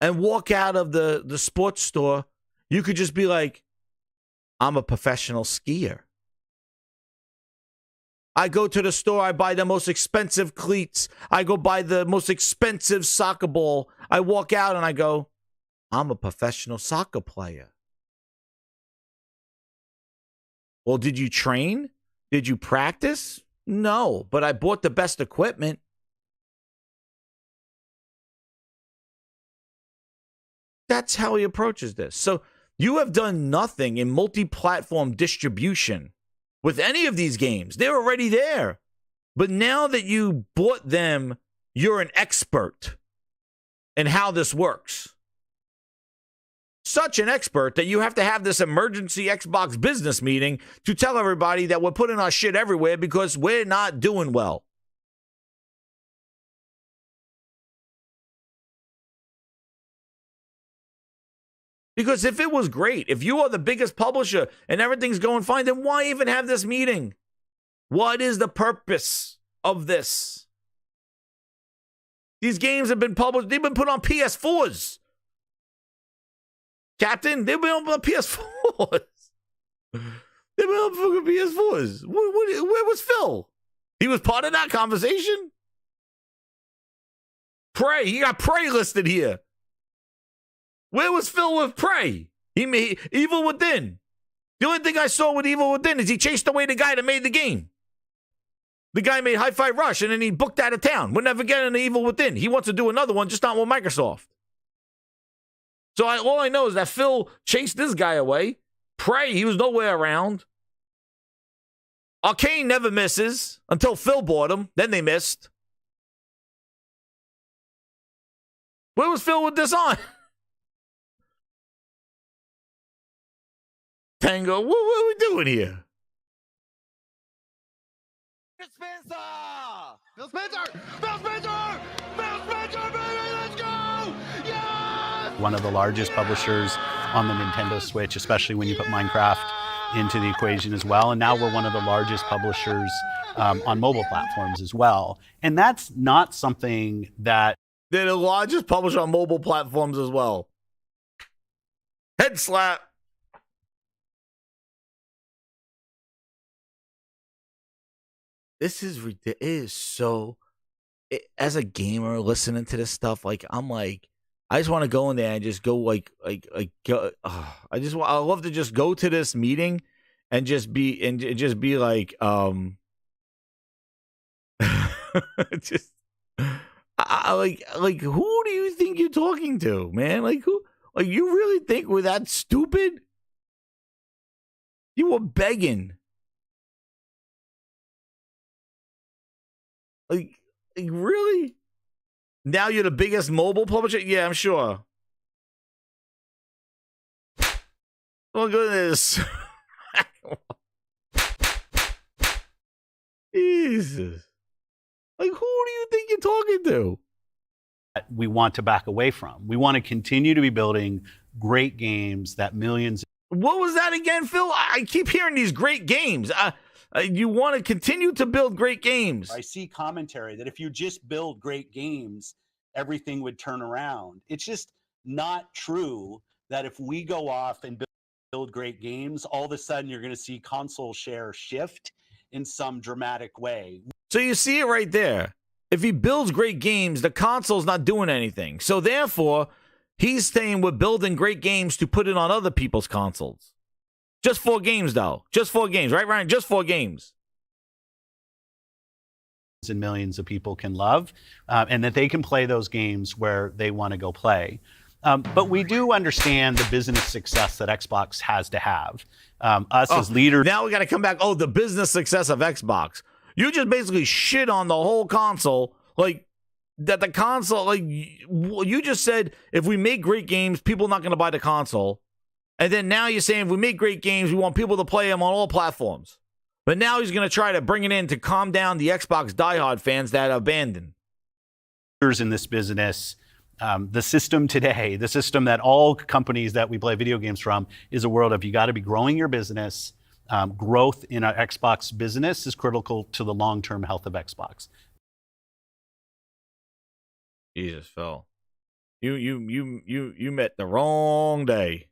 and walk out of the sports store. You could just be like, I'm a professional skier. I go to the store, I buy the most expensive cleats. I go buy the most expensive soccer ball. I walk out and I go, I'm a professional soccer player. Well, did you train? Did you practice? No, but I bought the best equipment. That's how he approaches this. So you have done nothing in multi-platform distribution with any of these games. They're already there. But now that you bought them, you're an expert in how this works. Such an expert that you have to have this emergency Xbox business meeting to tell everybody that we're putting our shit everywhere because we're not doing well. Because if it was great, if you are the biggest publisher and everything's going fine, then why even have this meeting? What is the purpose of this? These games have been published. They've been put on PS4s. Captain, they've been on PS4s. They've been on fucking PS4s. Where was Phil? He was part of that conversation? Prey. He got Prey listed here. Where was Phil with Prey? He made Evil Within. The only thing I saw with Evil Within is he chased away the guy that made the game. The guy made Hi-Fi Rush, and then he booked out of town. We're never getting the Evil Within. He wants to do another one, just not with Microsoft. So all I know is that Phil chased this guy away. Prey, he was nowhere around. Arcane never misses until Phil bought him. Then they missed. Where was Phil with this on? Tango, what are we doing here? Spencer! Phil Spencer! Phil Spencer! Phil Spencer, baby, let's go! Yes! One of the largest publishers on the Nintendo Switch, especially when you put Minecraft into the equation as well. And now we're one of the largest publishers on mobile platforms as well. And that's not something that... They're the largest publisher on mobile platforms as well. Head slap. This is ridiculous. It is so... as a gamer listening to this stuff, like, I'm like, I just want to go in there and just go go. I love to just go to this meeting and just be like, just like who do you think you're talking to, man? Like who? Like you really think we're that stupid? You were begging. Like really? Now you're the biggest mobile publisher? Yeah, I'm sure. Look at this. Jesus. Like, who do you think you're talking to? We want to back away from. We want to continue to be building great games that millions... What was that again, Phil? I keep hearing these great games. You want to continue to build great games. I see commentary that if you just build great games, everything would turn around. It's just not true that if we go off and build build great games, all of a sudden you're going to see console share shift in some dramatic way. So you see it right there. If he builds great games, the console's not doing anything. So therefore, he's saying we're building great games to put it on other people's consoles. Just 4 games, though. Just 4 games, right, Ryan? Just 4 games. And millions of people can love, and that they can play those games where they want to go play. But we do understand the business success that Xbox has to have. As leaders. Now we got to come back. Oh, the business success of Xbox. You just basically shit on the whole console. Like, that the console, like, you just said if we make great games, people are not going to buy the console. And then now you're saying if we make great games, we want people to play them on all platforms. But now he's going to try to bring it in to calm down the Xbox diehard fans that abandoned. In this business, the system today, the system that all companies that we play video games from, is a world of you got to be growing your business. Growth in our Xbox business is critical to the long-term health of Xbox. Jesus, Phil, you met the wrong day.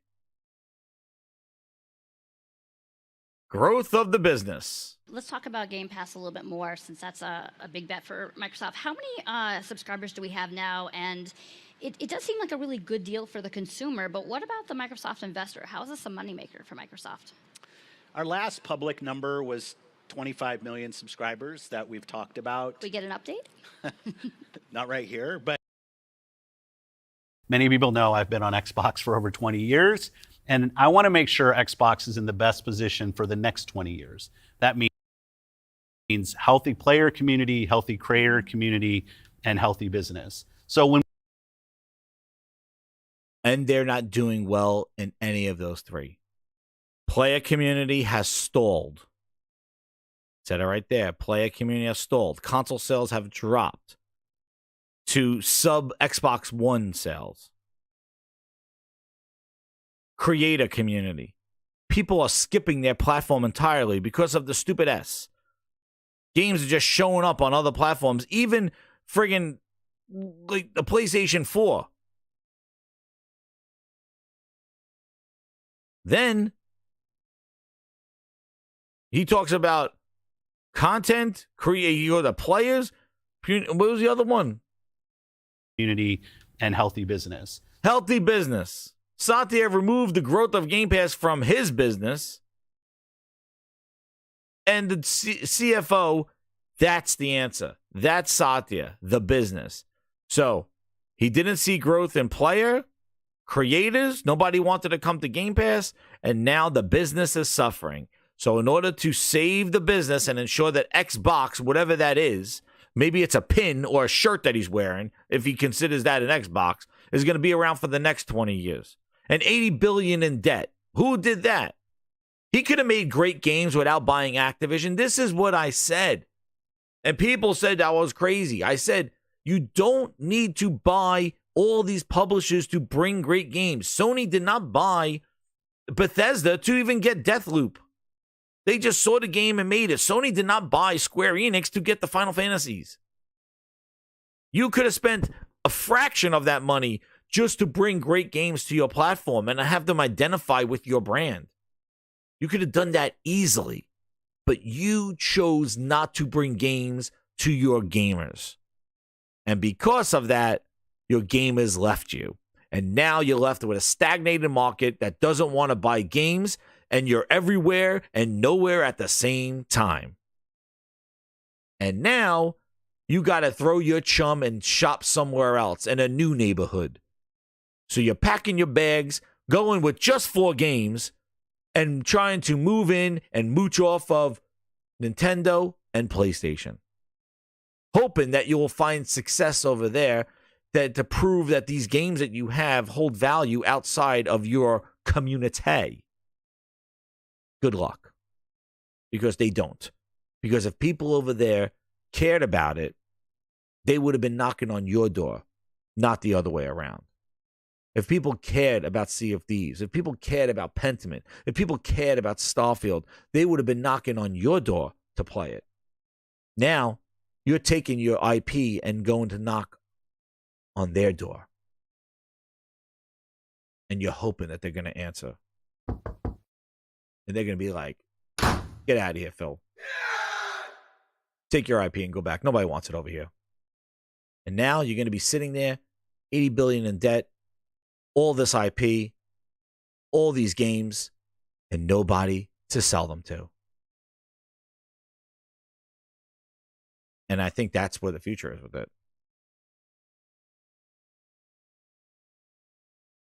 Growth of the business. Let's talk about Game Pass a little bit more, since that's a big bet for Microsoft. How many subscribers do we have now? And it does seem like a really good deal for the consumer, but what about the Microsoft investor? How is this a moneymaker for Microsoft? Our last public number was 25 million subscribers that we've talked about. We get an update? Not right here, but many people know I've been on Xbox for over 20 years, and I want to make sure Xbox is in the best position for the next 20 years. That means healthy player community, healthy creator community, and healthy business. So when and they're not doing well in any of those 3. Player community has stalled. Said it right there. Player community has stalled. Console sales have dropped to sub Xbox One sales. Creator community. People are skipping their platform entirely because of the stupid S. Games are just showing up on other platforms, even friggin' like the PlayStation 4. Then he talks about content, create the players. What was the other one? Community and healthy business. Healthy business. Satya removed the growth of Game Pass from his business. And the CFO, that's the answer. That's Satya, the business. So he didn't see growth in player, creators. Nobody wanted to come to Game Pass. And now the business is suffering. So in order to save the business and ensure that Xbox, whatever that is, maybe it's a pin or a shirt that he's wearing, if he considers that an Xbox, is going to be around for the next 20 years. And $80 billion in debt. Who did that? He could have made great games without buying Activision. This is what I said. And people said I was crazy. I said, you don't need to buy all these publishers to bring great games. Sony did not buy Bethesda to even get Deathloop. They just saw the game and made it. Sony did not buy Square Enix to get the Final Fantasies. You could have spent a fraction of that money just to bring great games to your platform and have them identify with your brand. You could have done that easily, but you chose not to bring games to your gamers. And because of that, your gamers left you. And now you're left with a stagnated market that doesn't want to buy games, and you're everywhere and nowhere at the same time. And now you got to throw your chum and shop somewhere else in a new neighborhood. So you're packing your bags, going with just 4 games, and trying to move in and mooch off of Nintendo and PlayStation. Hoping that you will find success over there to prove that these games that you have hold value outside of your community. Good luck. Because they don't. Because if people over there cared about it, they would have been knocking on your door, not the other way around. If people cared about Sea of Thieves, if people cared about Pentiment, if people cared about Starfield, they would have been knocking on your door to play it. Now, you're taking your IP and going to knock on their door. And you're hoping that they're going to answer. And they're going to be like, get out of here, Phil. Take your IP and go back. Nobody wants it over here. And now you're going to be sitting there, $80 billion in debt, all this IP, all these games, and nobody to sell them to. And I think that's where the future is with it.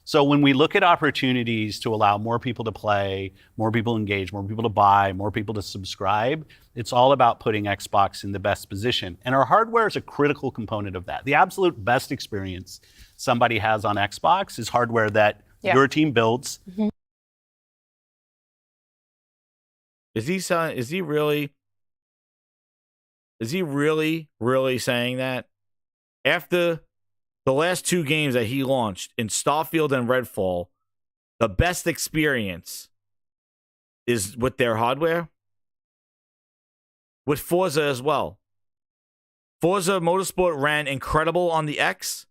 So when we look at opportunities to allow more people to play, more people to engage, more people to buy, more people to subscribe, it's all about putting Xbox in the best position. And our hardware is a critical component of that. The absolute best experience somebody has on Xbox is hardware that your team builds. Mm-hmm. Is he really saying that? After the last two games that he launched in Starfield and Redfall, the best experience is with their hardware? With Forza as well. Forza Motorsport ran incredible on the X.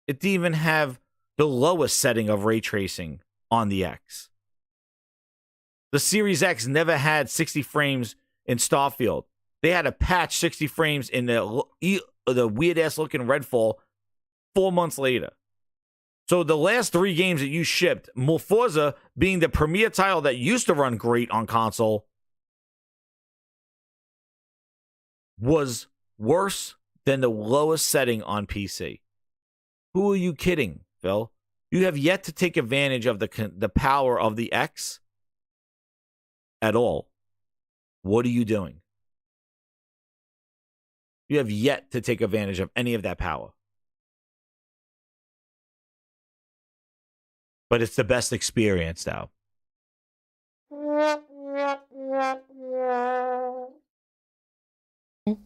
It didn't even have the lowest setting of ray tracing on the X. The Series X never had 60 frames in Starfield. They had to patch 60 frames in the weird-ass looking Redfall 4 months later. So the last three games that you shipped, Forza being the premier title that used to run great on console, was worse than the lowest setting on PC. Who are you kidding, Phil? You have yet to take advantage of the power of the X at all. What are you doing? You have yet to take advantage of any of that power. But it's the best experience now.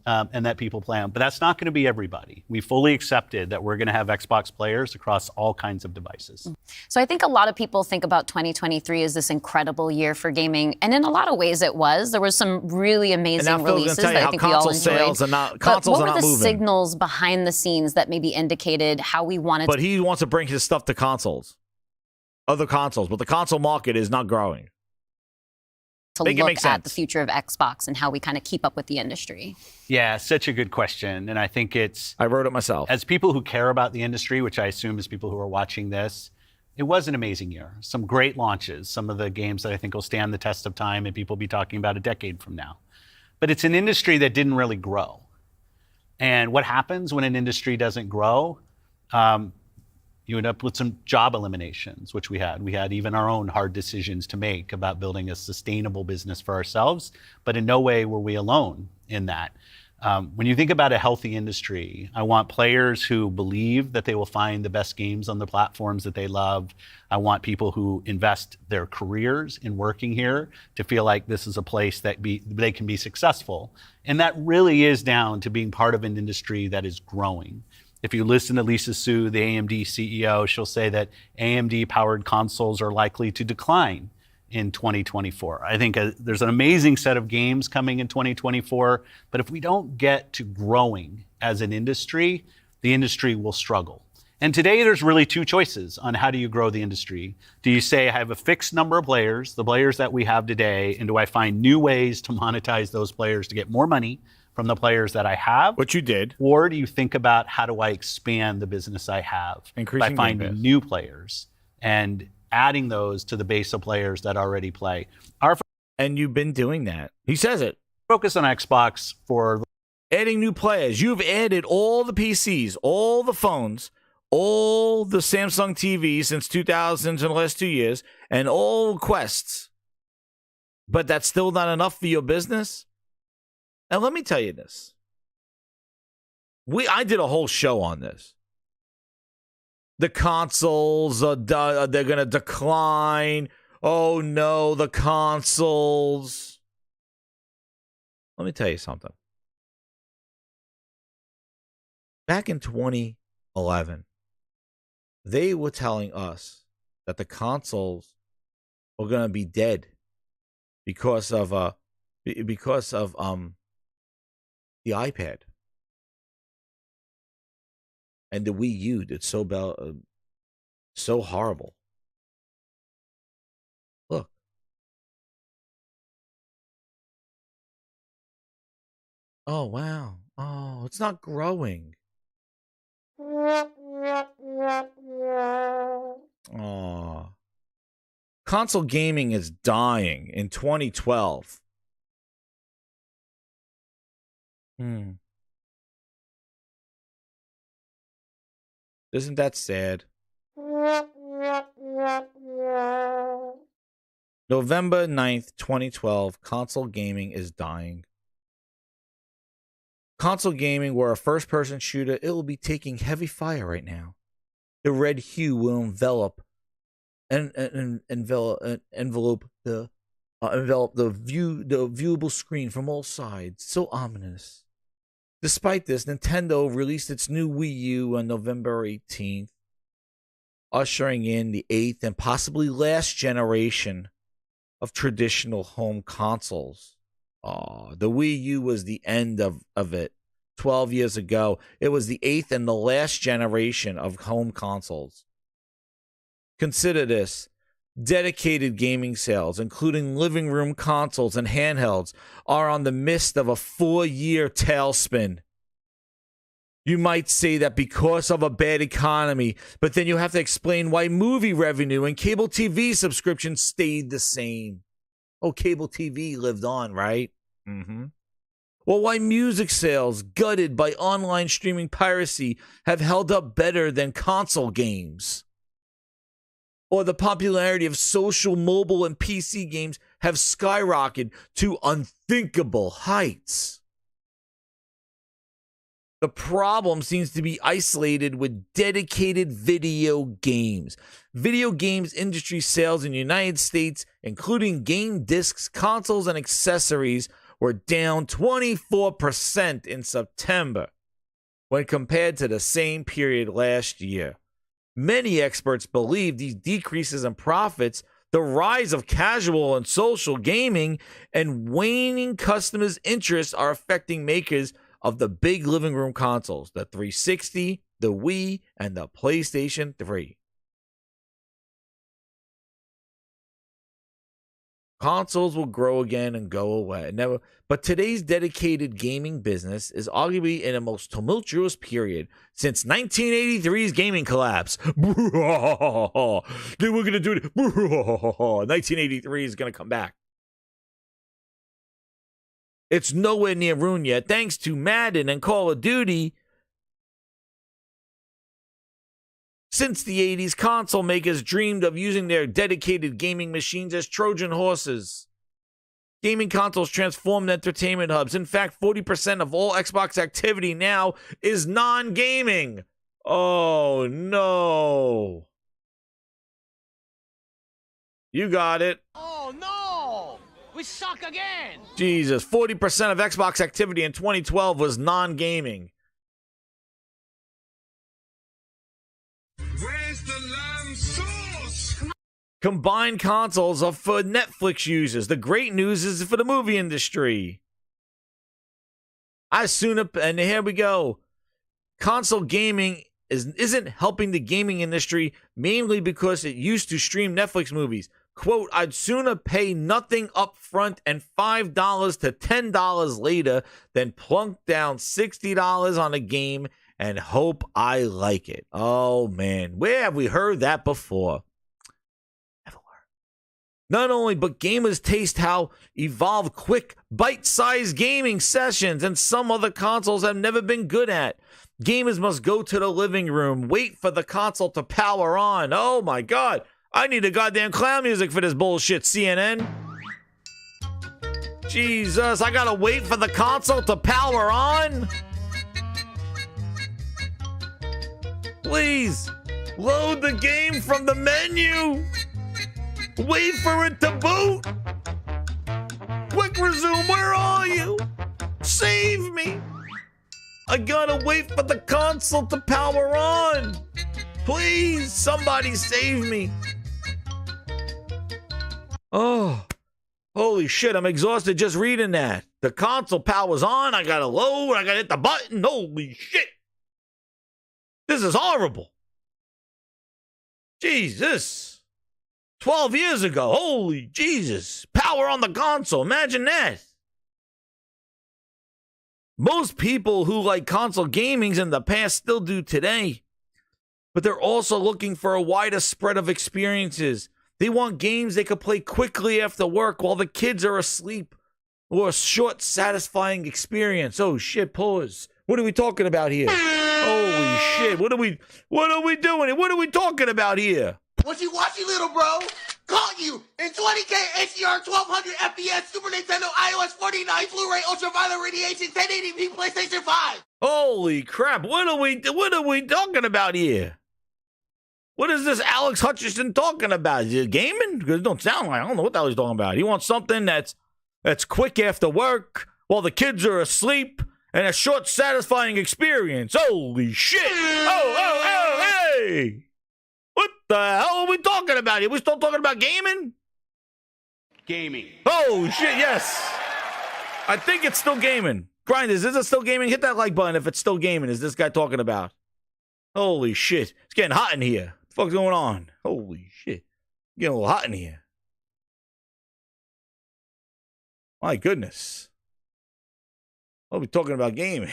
And that people play on. But that's not going to be everybody. We fully accepted that we're going to have Xbox players across all kinds of devices. So I think a lot of people think about 2023 as this incredible year for gaming. And in a lot of ways it was. There was some really amazing releases that I think we all enjoyed. But what were the signals behind the scenes that maybe indicated how we wanted But he wants to bring his stuff to consoles. Other consoles. But the console market is not growing. to look at the future of Xbox and how we kind of keep up with the industry? Yeah, such a good question. And I think I wrote it myself. As people who care about the industry, which I assume is people who are watching this, it was an amazing year. Some great launches, some of the games that I think will stand the test of time and people will be talking about a decade from now. But it's an industry that didn't really grow. And what happens when an industry doesn't grow? You end up with some job eliminations, which we had. We had even our own hard decisions to make about building a sustainable business for ourselves, but in no way were we alone in that. When you think about a healthy industry, I want players who believe that they will find the best games on the platforms that they love. I want people who invest their careers in working here to feel like this is a place that they can be successful. And that really is down to being part of an industry that is growing. If you listen to Lisa Su, the AMD CEO, she'll say that AMD-powered consoles are likely to decline in 2024. I think there's an amazing set of games coming in 2024, but if we don't get to growing as an industry, the industry will struggle. And today there's really two choices on how do you grow the industry. Do you say I have a fixed number of players, the players that we have today, and do I find new ways to monetize those players to get more money from the players that I have? What you did. Or do you think about how do I expand the business I have by finding new players and adding those to the base of players that already play? And you've been doing that. He says it. Focus on Xbox for adding new players. You've added all the PCs, all the phones, all the Samsung TVs since 2000 in the last 2 years, and all Quests. But that's still not enough for your business? Now, let me tell you this. I did a whole show on this. The consoles, they're going to decline. Oh, no, the consoles. Let me tell you something. Back in 2011, they were telling us that the consoles were going to be dead because of the iPad and the Wii U did so horrible. Look, Oh, wow. Oh, it's not growing. Oh. Console gaming is dying in 2012. Isn't that sad? November 9th, 2012, console gaming is dying. Console gaming, where a first-person shooter, it will be taking heavy fire right now. The red hue will envelope the viewable screen from all sides. So ominous. Despite this, Nintendo released its new Wii U on November 18th, ushering in the 8th and possibly last generation of traditional home consoles. The Wii U was the end of it. 12 years ago, it was the 8th and the last generation of home consoles. Consider this. Dedicated gaming sales, including living room consoles and handhelds, are on the midst of a 4-year tailspin. You might say that because of a bad economy, but then you have to explain why movie revenue and cable TV subscriptions stayed the same. Oh, cable TV lived on, right? Mm-hmm. Well, why music sales, gutted by online streaming piracy, have held up better than console games. Or the popularity of social, mobile, and PC games have skyrocketed to unthinkable heights. The problem seems to be isolated with dedicated video games. Video games industry sales in the United States, including game discs, consoles, and accessories, were down 24% in September when compared to the same period last year. Many experts believe these decreases in profits, the rise of casual and social gaming, and waning customers' interests are affecting makers of the big living room consoles, the 360, the Wii, and the PlayStation 3. Consoles will grow again and go away. Never, but today's dedicated gaming business is arguably in a most tumultuous period since 1983's gaming collapse. They were going to do it. 1983 is going to come back. It's nowhere near ruined yet, thanks to Madden and Call of Duty. Since the 80s, console makers dreamed of using their dedicated gaming machines as Trojan horses. Gaming consoles transformed entertainment hubs. In fact, 40% of all Xbox activity now is non-gaming. Oh, no. You got it. Oh, no! We suck again! Jesus, 40% of Xbox activity in 2012 was non-gaming. Where's the lamb sauce? Combined consoles are for Netflix users. The great news is for the movie industry. And here we go. Console gaming isn't helping the gaming industry mainly because it used to stream Netflix movies. Quote, I'd sooner pay nothing up front and $5 to $10 later than plunk down $60 on a game and hope I like it. Oh, man. Where have we heard that before? Everywhere. Not only, but gamers taste how evolved quick, bite-sized gaming sessions and some other consoles have never been good at. Gamers must go to the living room, wait for the console to power on. Oh, my God. I need a goddamn clown music for this bullshit, CNN. Jesus, I gotta wait for the console to power on? Please, load the game from the menu. Wait for it to boot. Quick resume, where are you? Save me. I gotta wait for the console to power on. Please, somebody save me. Oh, holy shit, I'm exhausted just reading that. The console powers on, I gotta load, I gotta hit the button. Holy shit. This is horrible. Jesus. 12 years ago, holy Jesus. Power on the console, imagine that. Most people who like console gamings in the past still do today. But they're also looking for a wider spread of experiences. They want games they could play quickly after work while the kids are asleep, or a short, satisfying experience. Oh shit, pause. What are we talking about here? Holy shit, what are we doing here? What are we talking about here? What you watching, little bro? Caught you in 20K HDR 1200 FPS Super Nintendo iOS 49 Blu-ray Ultraviolet Radiation 1080p PlayStation 5. Holy crap, what are we talking about here? What is this Alex Hutchinson talking about? Is it gaming? Because it don't sound like, I don't know what the hell he's talking about. He wants something that's quick after work while the kids are asleep and a short, satisfying experience. Holy shit. Oh, hey. What the hell are we talking about here? We still talking about gaming? Gaming. Oh, shit, yes. I think it's still gaming. Grinders, is it still gaming? Hit that like button if it's still gaming. Is this guy talking about? Holy shit. It's getting hot in here. What the fuck's going on? Holy shit. It's getting a little hot in here. My goodness. I'll be talking about gaming.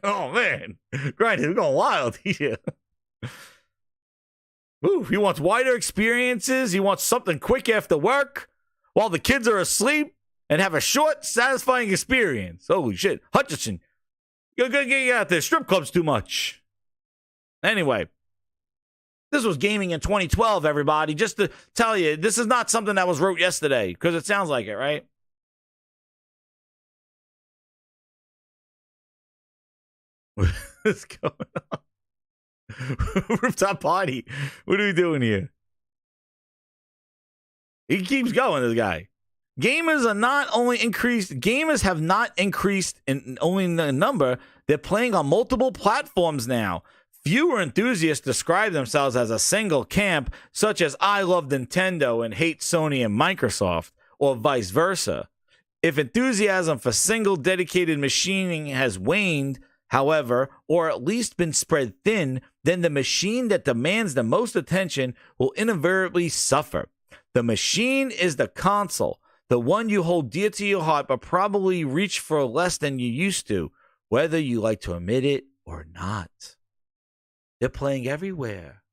Oh, man. Grinders, we're going wild here. Ooh, he wants wider experiences. He wants something quick after work while the kids are asleep and have a short, satisfying experience. Holy shit. Hutchinson, you gotta get out there. Strip clubs too much. Anyway, this was gaming in 2012, everybody. Just to tell you, this is not something that was wrote yesterday, because it sounds like it, right? What's going on? Rooftop party. What are we doing here? He keeps going, this guy. Gamers have not increased in only the number. They're playing on multiple platforms now. Fewer enthusiasts describe themselves as a single camp, such as I love Nintendo and hate Sony and Microsoft, or vice versa. If enthusiasm for single dedicated machining has waned, however, or at least been spread thin, then the machine that demands the most attention will invariably suffer. The machine is the console, the one you hold dear to your heart but probably reach for less than you used to, whether you like to admit it or not. They're playing everywhere.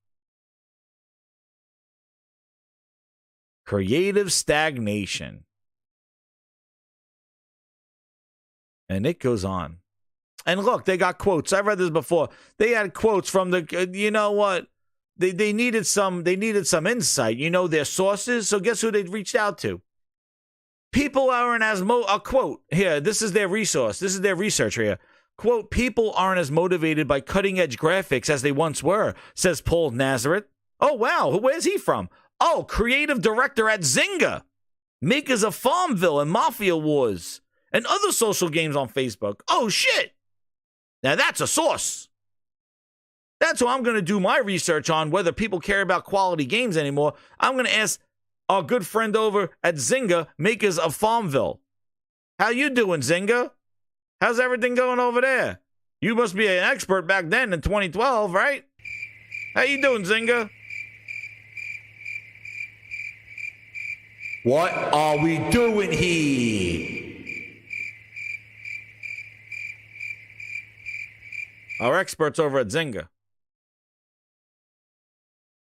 Creative stagnation. And it goes on. And look, they got quotes. I've read this before. They had quotes from the, you know what? They needed some insight. You know their sources. So guess who they reached out to? People aren't as a quote here. This is their resource. This is their research here. Quote, people aren't as motivated by cutting edge graphics as they once were, says Paul Nazareth. Oh, wow. Where's he from? Oh, creative director at Zynga, makers of Farmville and Mafia Wars and other social games on Facebook. Oh, shit. Now that's a source. That's who I'm going to do my research on, whether people care about quality games anymore. I'm going to ask our good friend over at Zynga, makers of Farmville. How you doing, Zynga? How's everything going over there? You must be an expert back then in 2012, right? How you doing, Zynga? What are we doing here? Our experts over at Zynga.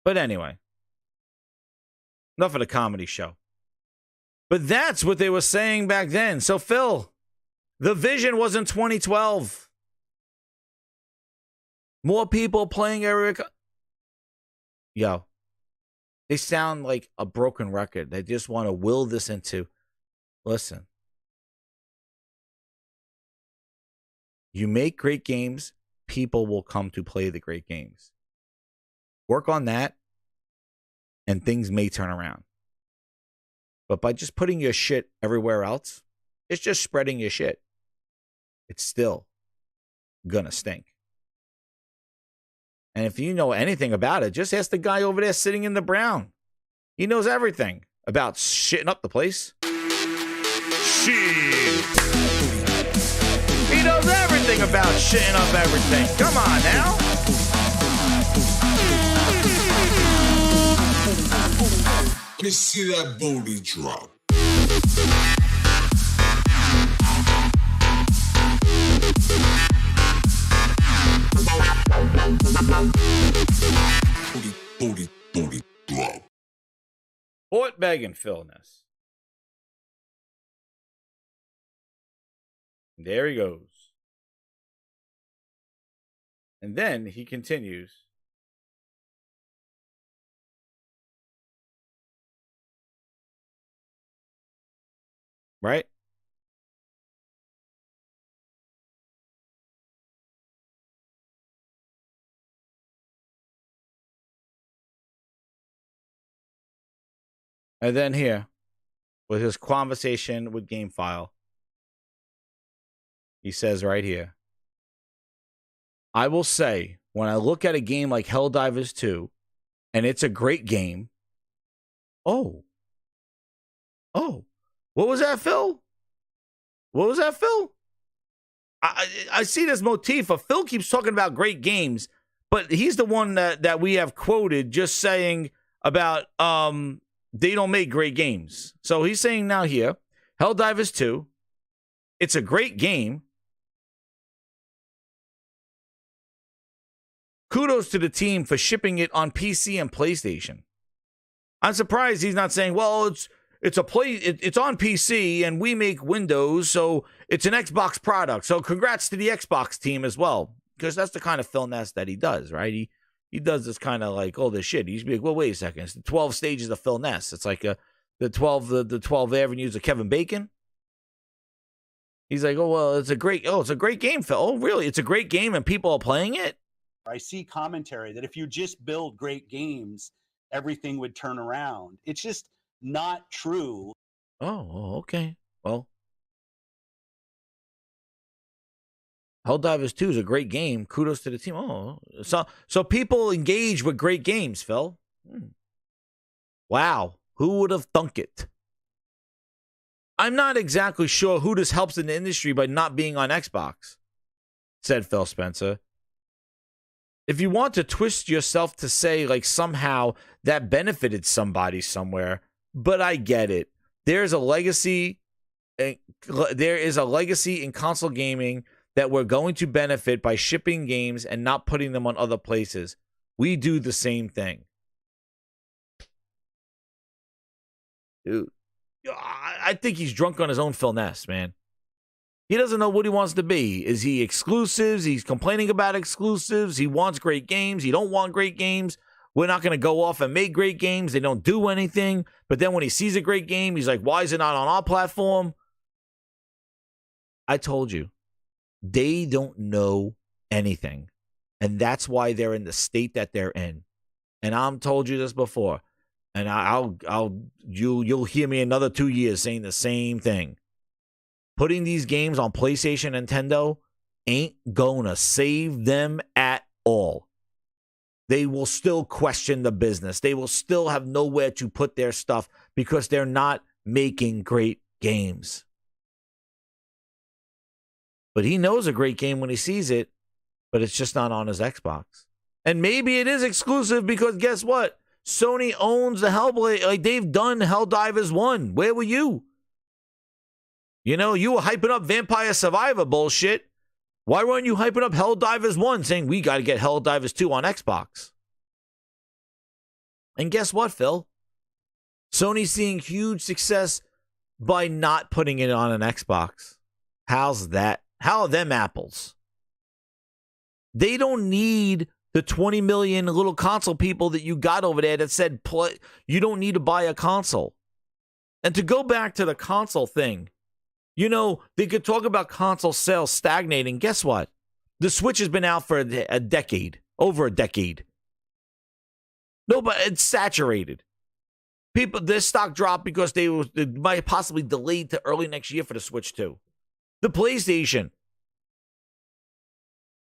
But anyway, enough of the comedy show. But that's what they were saying back then. So, Phil, the vision was in 2012. More people playing every... Yo, they sound like a broken record. They just want to will this into... Listen. You make great games, people will come to play the great games. Work on that, and things may turn around. But by just putting your shit everywhere else, it's just spreading your shit. It's still gonna stink. And if you know anything about it, just ask the guy over there sitting in the brown. He knows everything about shitting up the place. Shit. He knows everything about shitting up everything. Come on now. Let me see that booty drop. Fort Megan Philness. There he goes. And then he continues. Right? And then here, with his conversation with GameFile, he says right here, I will say, when I look at a game like Helldivers 2, and it's a great game, oh, what was that, Phil? What was that, Phil? I see this motif of Phil keeps talking about great games, but he's the one that we have quoted just saying about they don't make great games. So he's saying now here, Helldivers 2, it's a great game. Kudos to the team for shipping it on PC and PlayStation. I'm surprised he's not saying, well, it's on PC and we make Windows, so it's an Xbox product. So congrats to the Xbox team as well, because that's the kind of Phil Ness that he does, right? He does this kind of like, oh, this shit. He used to be like, well, wait a second. It's the 12 stages of Phil Ness. It's like the 12 avenues of Kevin Bacon. He's like, oh, well, it's a great game, Phil. Oh, really? It's a great game and people are playing it? I see commentary that if you just build great games, everything would turn around. It's just not true. Oh, okay. Well, Helldivers 2 is a great game. Kudos to the team. Oh, so people engage with great games, Phil. Wow. Who would have thunk it? I'm not exactly sure who this helps in the industry by not being on Xbox, said Phil Spencer. If you want to twist yourself to say like somehow that benefited somebody somewhere, but I get it. There is a legacy in console gaming that we're going to benefit by shipping games and not putting them on other places. We do the same thing. Dude, I think he's drunk on his own Phil Ness, man. He doesn't know what he wants to be. Is he exclusives? He's complaining about exclusives. He wants great games. He don't want great games. We're not going to go off and make great games. They don't do anything. But then when he sees a great game, he's like, why is it not on our platform? I told you. They don't know anything. And that's why they're in the state that they're in. And I've told you this before. And you'll hear me another 2 years saying the same thing. Putting these games on PlayStation and Nintendo ain't gonna save them at all. They will still question the business. They will still have nowhere to put their stuff because they're not making great games. But he knows a great game when he sees it, but it's just not on his Xbox. And maybe it is exclusive because guess what? Sony owns the Hellblade. Like, they've done Helldivers 1. Where were you? You know, you were hyping up Vampire Survivor bullshit. Why weren't you hyping up Helldivers 1 saying we got to get Helldivers 2 on Xbox? And guess what, Phil? Sony's seeing huge success by not putting it on an Xbox. How's that? How are them apples? They don't need the 20 million little console people that you got over there that said you don't need to buy a console. And to go back to the console thing, you know, they could talk about console sales stagnating. Guess what? The Switch has been out for a decade, over a decade. No, but it's saturated. People, their stock dropped because they might possibly delayed to early next year for the Switch 2. The PlayStation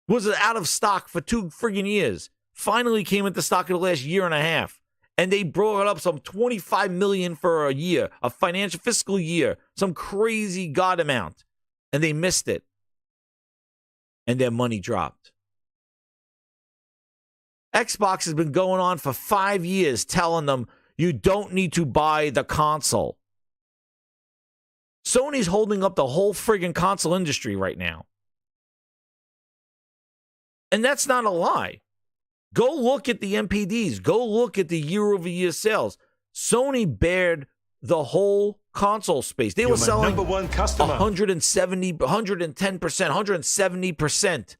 was out of stock for 2 friggin' years. Finally came into stock in the last year and a half. And they brought up some $25 million for a year, a financial fiscal year, some crazy god amount. And they missed it. And their money dropped. Xbox has been going on for 5 years telling them you don't need to buy the console. Sony's holding up the whole friggin' console industry right now. And that's not a lie. Go look at the MPDs. Go look at the year-over-year sales. Sony bared the whole console space. They were selling number one customer. 170, 110%, 170%.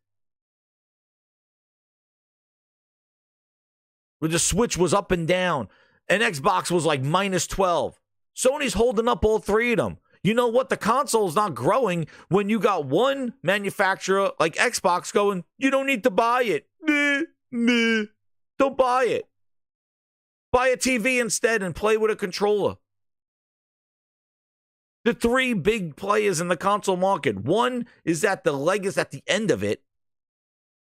Where the Switch was up and down. And Xbox was like minus 12. Sony's holding up all three of them. You know what? The console's not growing when you got one manufacturer like Xbox going, you don't need to buy it. Meh. Don't buy it. Buy a TV instead and play with a controller. The three big players in the console market. One is that the leg is at the end of it.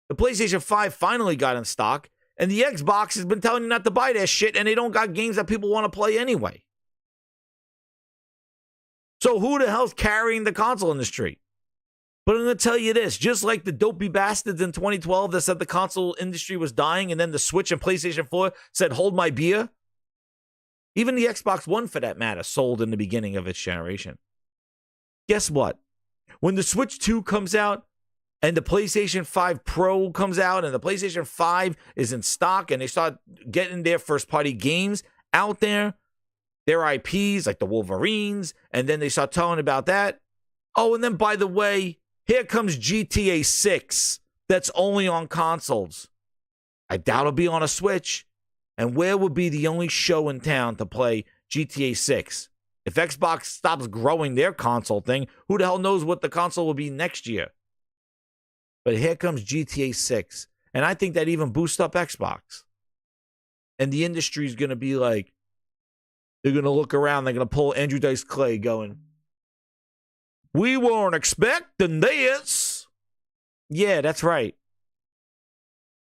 The PlayStation 5 finally got in stock. And the Xbox has been telling you not to buy that shit, and they don't got games that people want to play anyway. So who the hell's carrying the console industry? But I'm going to tell you this, just like the dopey bastards in 2012 that said the console industry was dying, and then the Switch and PlayStation 4 said, hold my beer. Even the Xbox One, for that matter, sold in the beginning of its generation. Guess what? When the Switch 2 comes out, and the PlayStation 5 Pro comes out, and the PlayStation 5 is in stock, and they start getting their first-party games out there, their IPs, like the Wolverines, and then they start telling about that. Oh, and then, by the way, here comes GTA 6 that's only on consoles. I doubt it'll be on a Switch. And where would be the only show in town to play GTA 6? If Xbox stops growing their console thing, who the hell knows what the console will be next year? But here comes GTA 6. And I think that even boosts up Xbox. And the industry's going to be like, they're going to look around, they're going to pull Andrew Dice Clay going, we weren't expecting this. Yeah, that's right.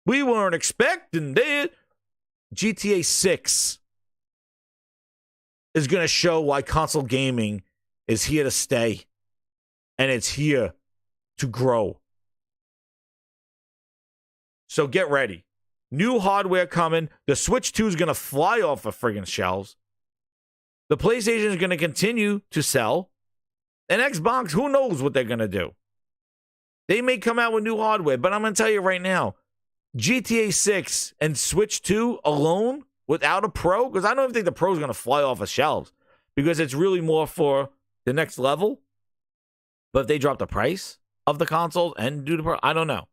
We weren't expecting this. GTA 6 is going to show why console gaming is here to stay. And it's here to grow. So get ready. New hardware coming. The Switch 2 is going to fly off the friggin' shelves. The PlayStation is going to continue to sell. And Xbox, who knows what they're going to do. They may come out with new hardware, but I'm going to tell you right now, GTA 6 and Switch 2 alone, without a Pro, because I don't think the Pro is going to fly off the shelves, because it's really more for the next level. But if they drop the price of the consoles and do the Pro, I don't know.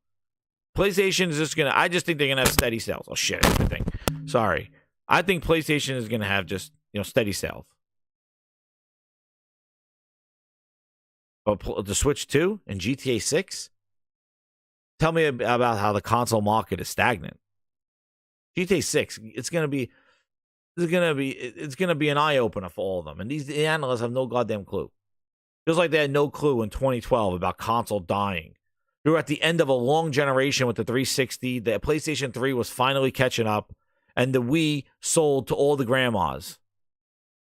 PlayStation is just I just think they're going to have steady sales. Oh, shit, everything. Sorry. I think PlayStation is going to have just, steady sales. But the Switch 2 and GTA 6? Tell me about how the console market is stagnant. GTA 6, it's going to be an eye-opener for all of them. And these analysts have no goddamn clue. Just like they had no clue in 2012 about console dying. We were at the end of a long generation with the 360. The PlayStation 3 was finally catching up. And the Wii sold to all the grandmas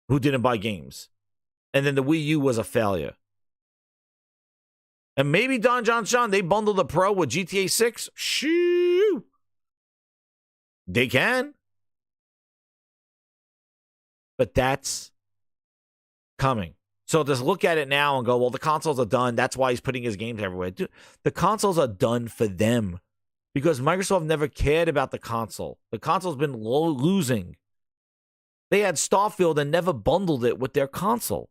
who didn't buy games. And then the Wii U was a failure. And maybe Don John Sean, they bundled the Pro with GTA 6. Shoo! They can. But that's coming. So just look at it now and go, well, the consoles are done. That's why he's putting his games everywhere. Dude, the consoles are done for them because Microsoft never cared about the console. The console's been losing. They had Starfield and never bundled it with their console.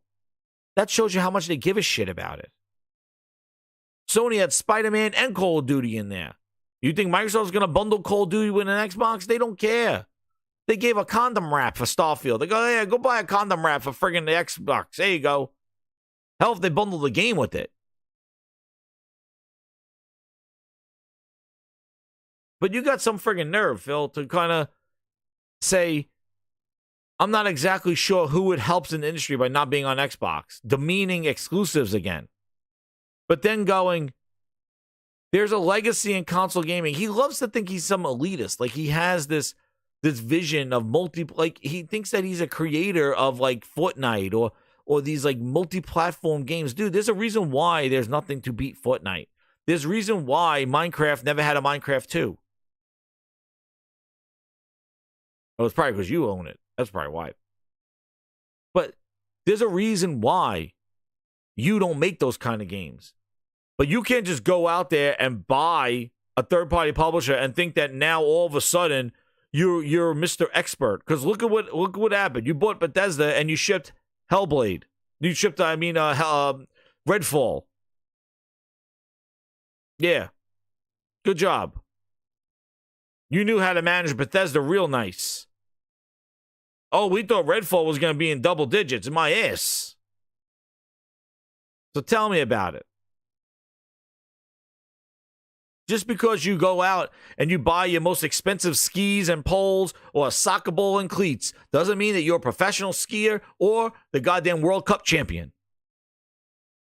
That shows you how much they give a shit about it. Sony had Spiderman and Call of Duty in there. You think Microsoft's going to bundle Call of Duty with an Xbox? They don't care. They gave a condom wrap for Starfield. They go, yeah, go buy a condom wrap for friggin' the Xbox. There you go. Hell, if they bundle the game with it. But you got some friggin' nerve, Phil, to kind of say, I'm not exactly sure who it helps in the industry by not being on Xbox. Demeaning exclusives again. But then going, there's a legacy in console gaming. He loves to think he's some elitist. Like he has this vision of he thinks that he's a creator of like Fortnite or these like multi-platform games. Dude, there's a reason why there's nothing to beat Fortnite. There's a reason why Minecraft never had a Minecraft 2. Oh, it's probably because you own it. That's probably why. But there's a reason why you don't make those kind of games. But you can't just go out there and buy a third-party publisher and think that now all of a sudden you're Mr. Expert. Because look at what happened. You bought Bethesda and you shipped Hellblade. You shipped, Redfall. Yeah. Good job. You knew how to manage Bethesda real nice. Oh, we thought Redfall was going to be in double digits. My ass. So tell me about it. Just because you go out and you buy your most expensive skis and poles or a soccer ball and cleats doesn't mean that you're a professional skier or the goddamn World Cup champion.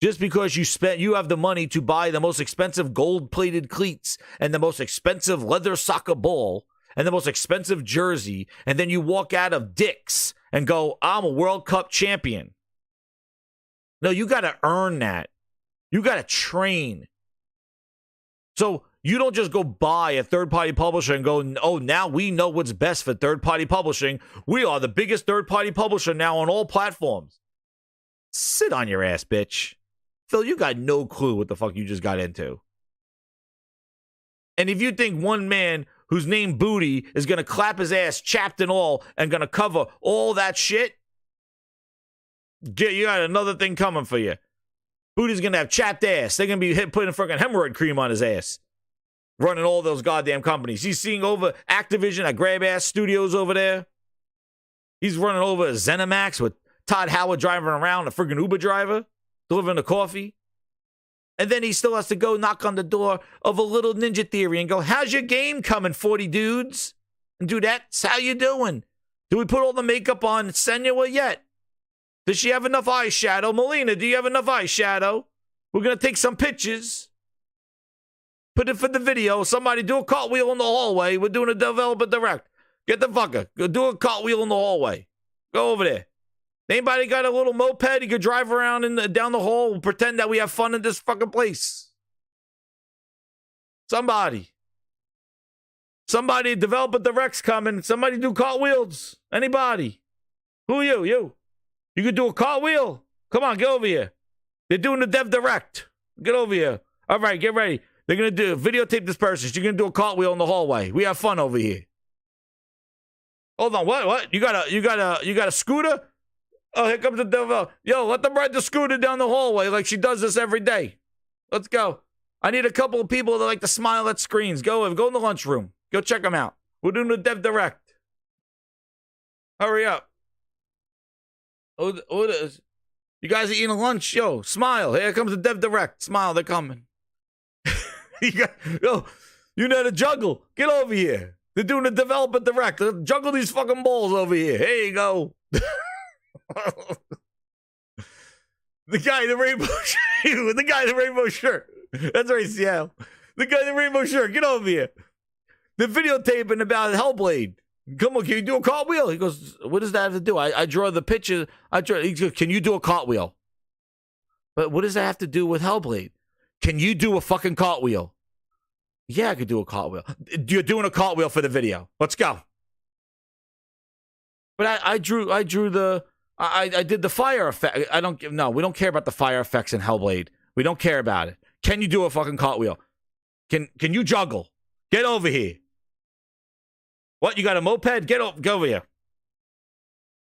Just because you have the money to buy the most expensive gold-plated cleats and the most expensive leather soccer ball and the most expensive jersey, and then you walk out of Dick's and go, I'm a World Cup champion. No, you got to earn that. You got to train. So you don't just go buy a third-party publisher and go, oh, now we know what's best for third-party publishing. We are the biggest third-party publisher now on all platforms. Sit on your ass, bitch. Phil, you got no clue what the fuck you just got into. And if you think one man who's named Booty is going to clap his ass, chapped and all, and going to cover all that shit, you got another thing coming for you. Booty's going to have chapped ass. They're going to be putting fucking hemorrhoid cream on his ass. Running all those goddamn companies. He's seeing over Activision at Grab Ass Studios over there. He's running over ZeniMax with Todd Howard driving around, a friggin' Uber driver, delivering the coffee. And then he still has to go knock on the door of a little Ninja Theory and go, how's your game coming, 40 dudes? And do that. How you doing? Do we put all the makeup on Senua yet? Does she have enough eyeshadow? Melina, do you have enough eyeshadow? We're going to take some pictures. Put it for the video. Somebody do a cartwheel in the hallway. We're doing a developer direct. Get the fucker. Go do a cartwheel in the hallway. Go over there. Anybody got a little moped you could drive around down the hall and pretend that we have fun in this fucking place? Somebody. Somebody, developer direct's coming. Somebody do cartwheels. Anybody. Who are you? You. You could do a cartwheel. Come on, get over here. They're doing the dev direct. Get over here. All right, get ready. They're going to videotape this person. You're going to do a cartwheel in the hallway. We have fun over here. Hold on. What? You got a scooter? Oh, here comes the devil. Yo, let them ride the scooter down the hallway like she does this every day. Let's go. I need a couple of people that like to smile at screens. Go in the lunchroom. Go check them out. We're doing the dev direct. Hurry up. What is? You guys are eating lunch? Yo, smile. Here comes the dev direct. Smile, they're coming. You know how to juggle. Get over here. They're doing the developer direct. Juggle these fucking balls over here. Here you go. The guy in the rainbow shirt. The guy in the rainbow shirt. That's right, Seattle. The guy in the rainbow shirt. Get over here. They're videotaping about Hellblade. Come on, can you do a cartwheel? He goes, what does that have to do? I draw the picture. He goes, can you do a cartwheel? But what does that have to do with Hellblade? Can you do a fucking cartwheel? Yeah, I could do a cartwheel. You're doing a cartwheel for the video. Let's go. But I did the fire effect. We don't care about the fire effects in Hellblade. We don't care about it. Can you do a fucking cartwheel? Can you juggle? Get over here. What, you got a moped? Go over here.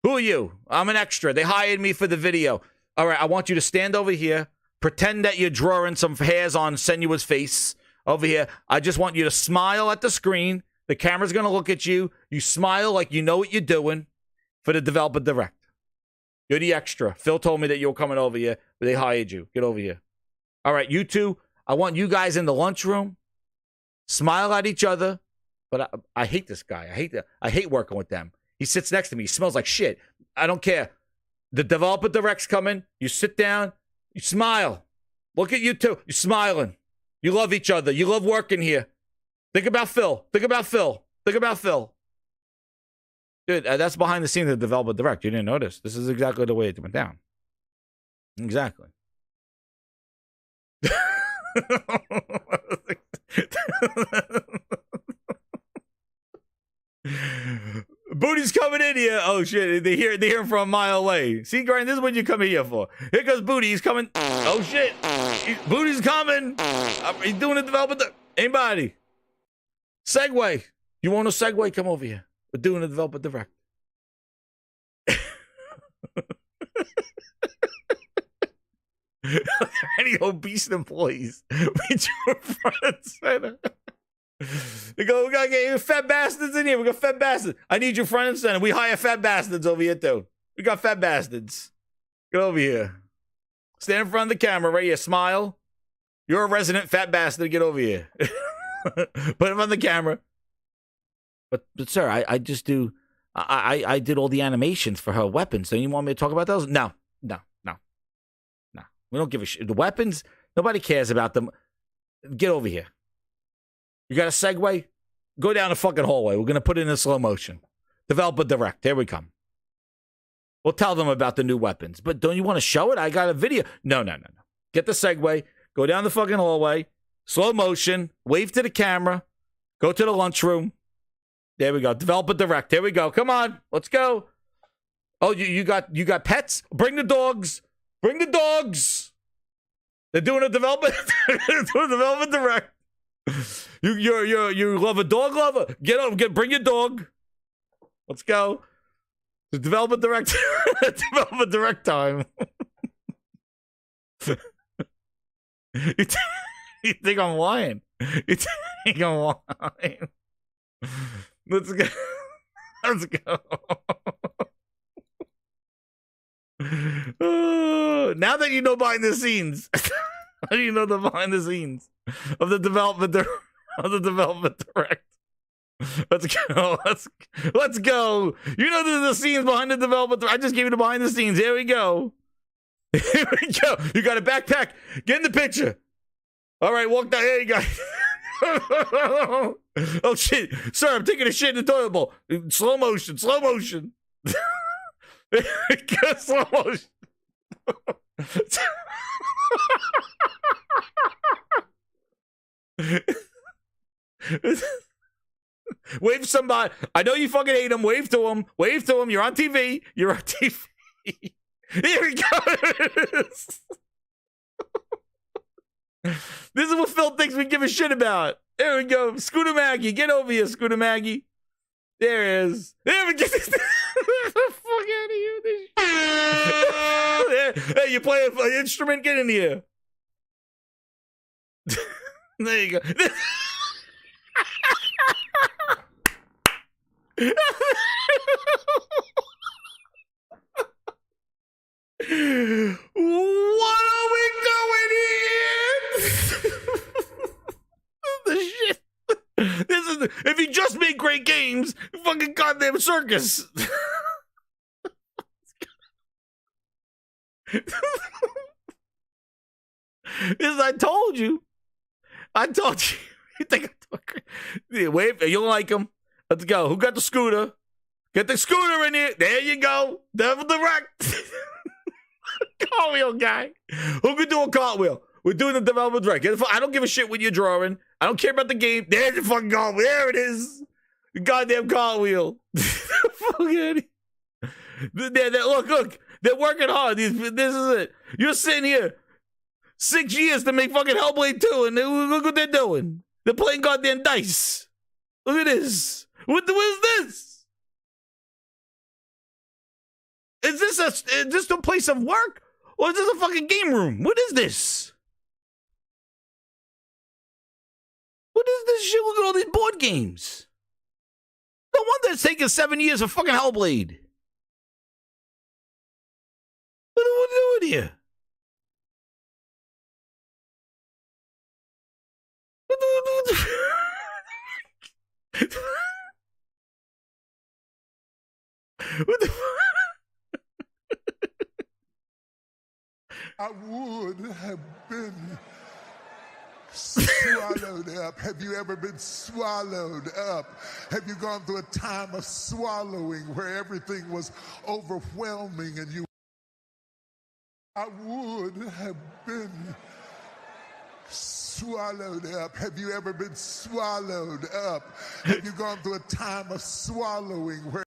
Who are you? I'm an extra. They hired me for the video. All right, I want you to stand over here. Pretend that you're drawing some hairs on Senua's face over here. I just want you to smile at the screen. The camera's going to look at you. You smile like you know what you're doing for the developer direct. You're the extra. Phil told me that you were coming over here, but they hired you. Get over here. All right, you two, I want you guys in the lunchroom. Smile at each other. But I hate this guy. I hate working with them. He sits next to me. He smells like shit. I don't care. The developer direct's coming. You sit down. You smile. Look at you two. You're smiling. You love each other. You love working here. Think about Phil. Think about Phil. Think about Phil. Dude, that's behind the scenes of the developer direct. You didn't notice. This is exactly the way it went down. Exactly. Booty's coming in here. Oh shit! They hear him from a mile away. See, Grind, this is what you come here for. Here goes Booty. He's coming. Oh shit! Booty's coming. He's doing the development. Anybody? Segway. You want a Segway? Come over here. We're doing a developer direct. Any obese employees? We do front and center. We gotta get you fat bastards in here. We got fat bastards. I need you front and center. We hire fat bastards over here too. We got fat bastards. Get over here. Stand in front of the camera right here. Smile. You're a resident fat bastard. Get over here. Put him on the camera. But sir, I just do. I did all the animations for her weapons. Don't you want me to talk about those? No. We don't give a shit. The weapons, nobody cares about them. Get over here. You got a Segway? Go down the fucking hallway. We're going to put it in slow motion. Developer direct. Here we come. We'll tell them about the new weapons. But don't you want to show it? I got a video. No. Get the Segway. Go down the fucking hallway. Slow motion. Wave to the camera. Go to the lunchroom. There we go. Developer direct. Here we go. Come on. Let's go. Oh, you got pets? Bring the dogs. Bring the dogs. They're doing a development. They're doing a development direct. You love a dog lover? Bring your dog. Let's go. The development direct. Development direct time. You think I'm lying? You think I'm lying? Let's go. Let's go. Now that you know behind the scenes, how do you know the behind the scenes of the development direct? Let's go. Let's go. You know the scenes behind the development. I just gave you the behind the scenes. Here we go. Here we go. You got a backpack. Get in the picture. All right, walk down. There you go. Oh shit, sir! I'm taking a shit in the toilet bowl. Slow motion. Slow motion. Slow motion. Wave somebody. I know you fucking hate him. Wave to him. Wave to him. You're on TV. You're on TV. Here we go. This is what Phil thinks we give a shit about. There we go. Scooter Maggie. Get over here, Scooter Maggie. There it is. There we go. Get the fuck out of here. Hey, you play an instrument? Get in here. There you go. What are we doing here? The shit. This is if you just make great games, fucking goddamn circus. This is, I told you. You think I'm talking? Wait, you don't like him? Let's go. Who got the scooter? Get the scooter in here. There you go. Devil direct. Cartwheel guy. Who could do a cartwheel? We're doing the development direct. I don't give a shit what you're drawing. I don't care about the game. There's the fucking cartwheel. There it is. The goddamn cartwheel. Look. They're working hard. This is it. You're sitting here 6 years to make fucking Hellblade 2, and look what they're doing. They're playing goddamn dice. Look at this. What is this? Is this a place of work? Or is this a fucking game room? What is this? What is this shit? Look at all these board games. No wonder it's taking 7 years for fucking Hellblade. What are we doing here? What the I would have been swallowed up. Have you ever been swallowed up? Have you gone through a time of swallowing where everything was overwhelming and you... I would have been swallowed up. Have you ever been swallowed up? Have you gone through a time of swallowing where...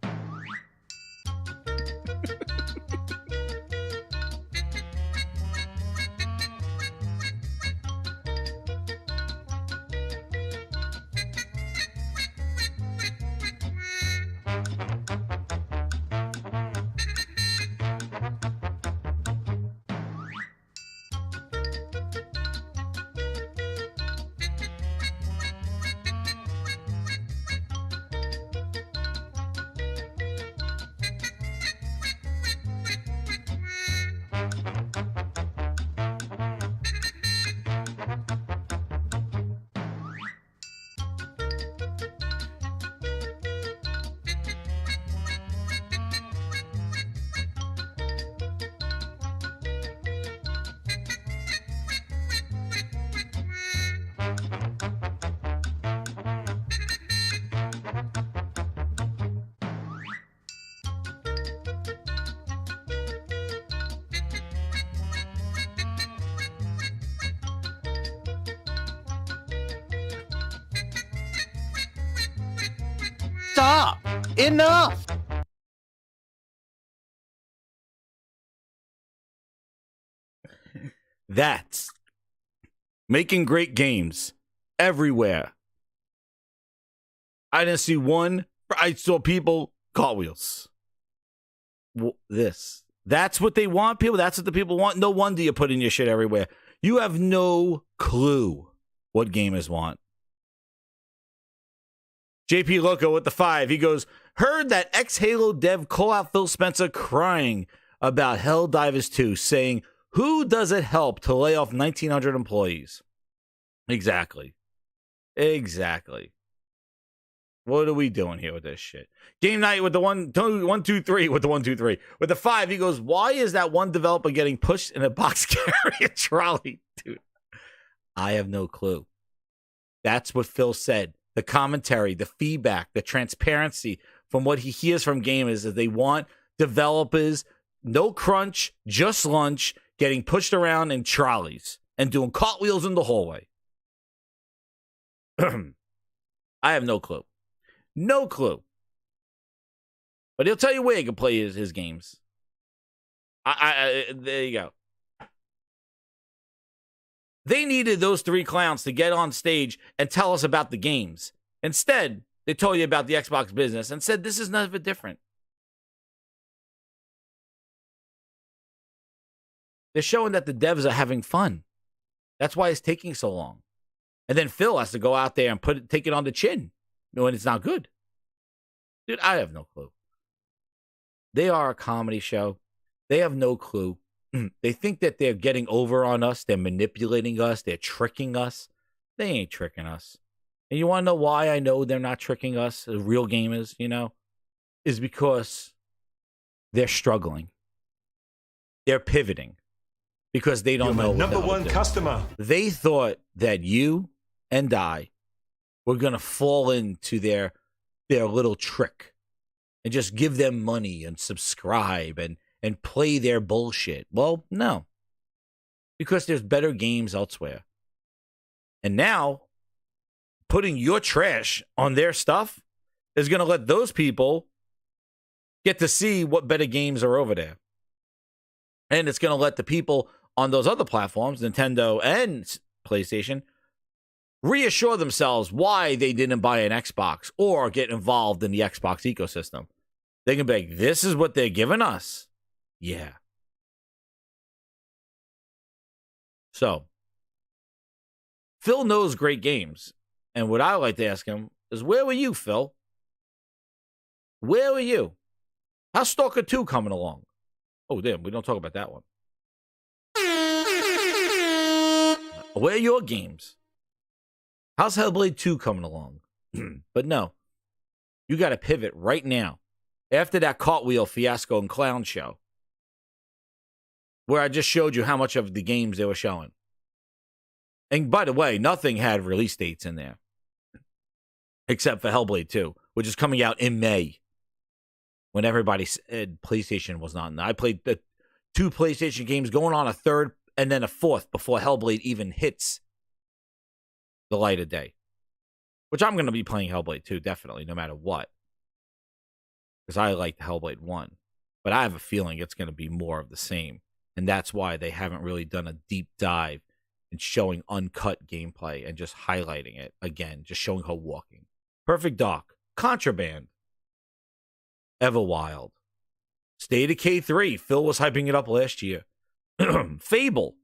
Stop. Enough. That's making great games everywhere. I didn't see one. I saw people cartwheels. This. That's what they want, people. That's what the people want. No wonder you're putting your shit everywhere. You have no clue what gamers want. JP Loco with the 5. He goes, heard that ex-Halo dev call out Phil Spencer crying about Helldivers 2, saying, who does it help to lay off 1,900 employees? Exactly. What are we doing here with this shit? Game night with the 1, 2, 3 with the 1, 2, 3. With the 5, he goes, why is that one developer getting pushed in a box carrier trolley? Dude, I have no clue. That's what Phil said. The commentary, the feedback, the transparency from what he hears from gamers is they want developers, no crunch, just lunch, getting pushed around in trolleys and doing cartwheels in the hallway. I have no clue. No clue. But he'll tell you where he can play his games. There you go. They needed those 3 clowns to get on stage and tell us about the games. Instead, they told you about the Xbox business and said this is none of it different. They're showing that the devs are having fun. That's why it's taking so long. And then Phil has to go out there and take it on the chin when it's not good. Dude, I have no clue. They are a comedy show. They have no clue. They think that they're getting over on us. They're manipulating us. They're tricking us. They ain't tricking us. And you want to know why I know they're not tricking us, the real gamers, is because they're struggling. They're pivoting because they don't know what number one customer. They thought that you and I were going to fall into their little trick and just give them money and subscribe and play their bullshit. Well, no. Because there's better games elsewhere. And now, putting your trash on their stuff is going to let those people get to see what better games are over there. And it's going to let the people on those other platforms, Nintendo and PlayStation, reassure themselves why they didn't buy an Xbox or get involved in the Xbox ecosystem. They can be like, this is what they're giving us. Yeah. So, Phil knows great games. And what I like to ask him is, where were you, Phil? Where were you? How's Stalker 2 coming along? Oh, damn, we don't talk about that one. Where are your games? How's Hellblade 2 coming along? But no, you got to pivot right now. After that cartwheel fiasco and clown show, where I just showed you how much of the games they were showing. And by the way, nothing had release dates in there. Except for Hellblade 2, which is coming out in May. When everybody said PlayStation was not in there. I played the 2 PlayStation games, going on a 3rd and then a 4th before Hellblade even hits the light of day. Which I'm going to be playing Hellblade 2, definitely, no matter what. Because I liked Hellblade 1. But I have a feeling it's going to be more of the same. And that's why they haven't really done a deep dive in showing uncut gameplay and just highlighting it. Again, just showing her walking. Perfect Dark. Contraband. Everwild. State of K3. Phil was hyping it up last year. Fable.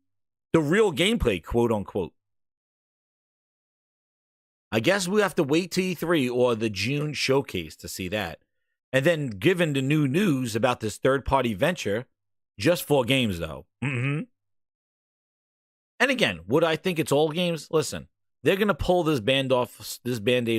The real gameplay, quote unquote. I guess we have to wait till E3 or the June showcase to see that. And then, given the new news about this third-party venture, just 4 games, though. And again, would I think it's all games? Listen, they're going to pull this Band-Aid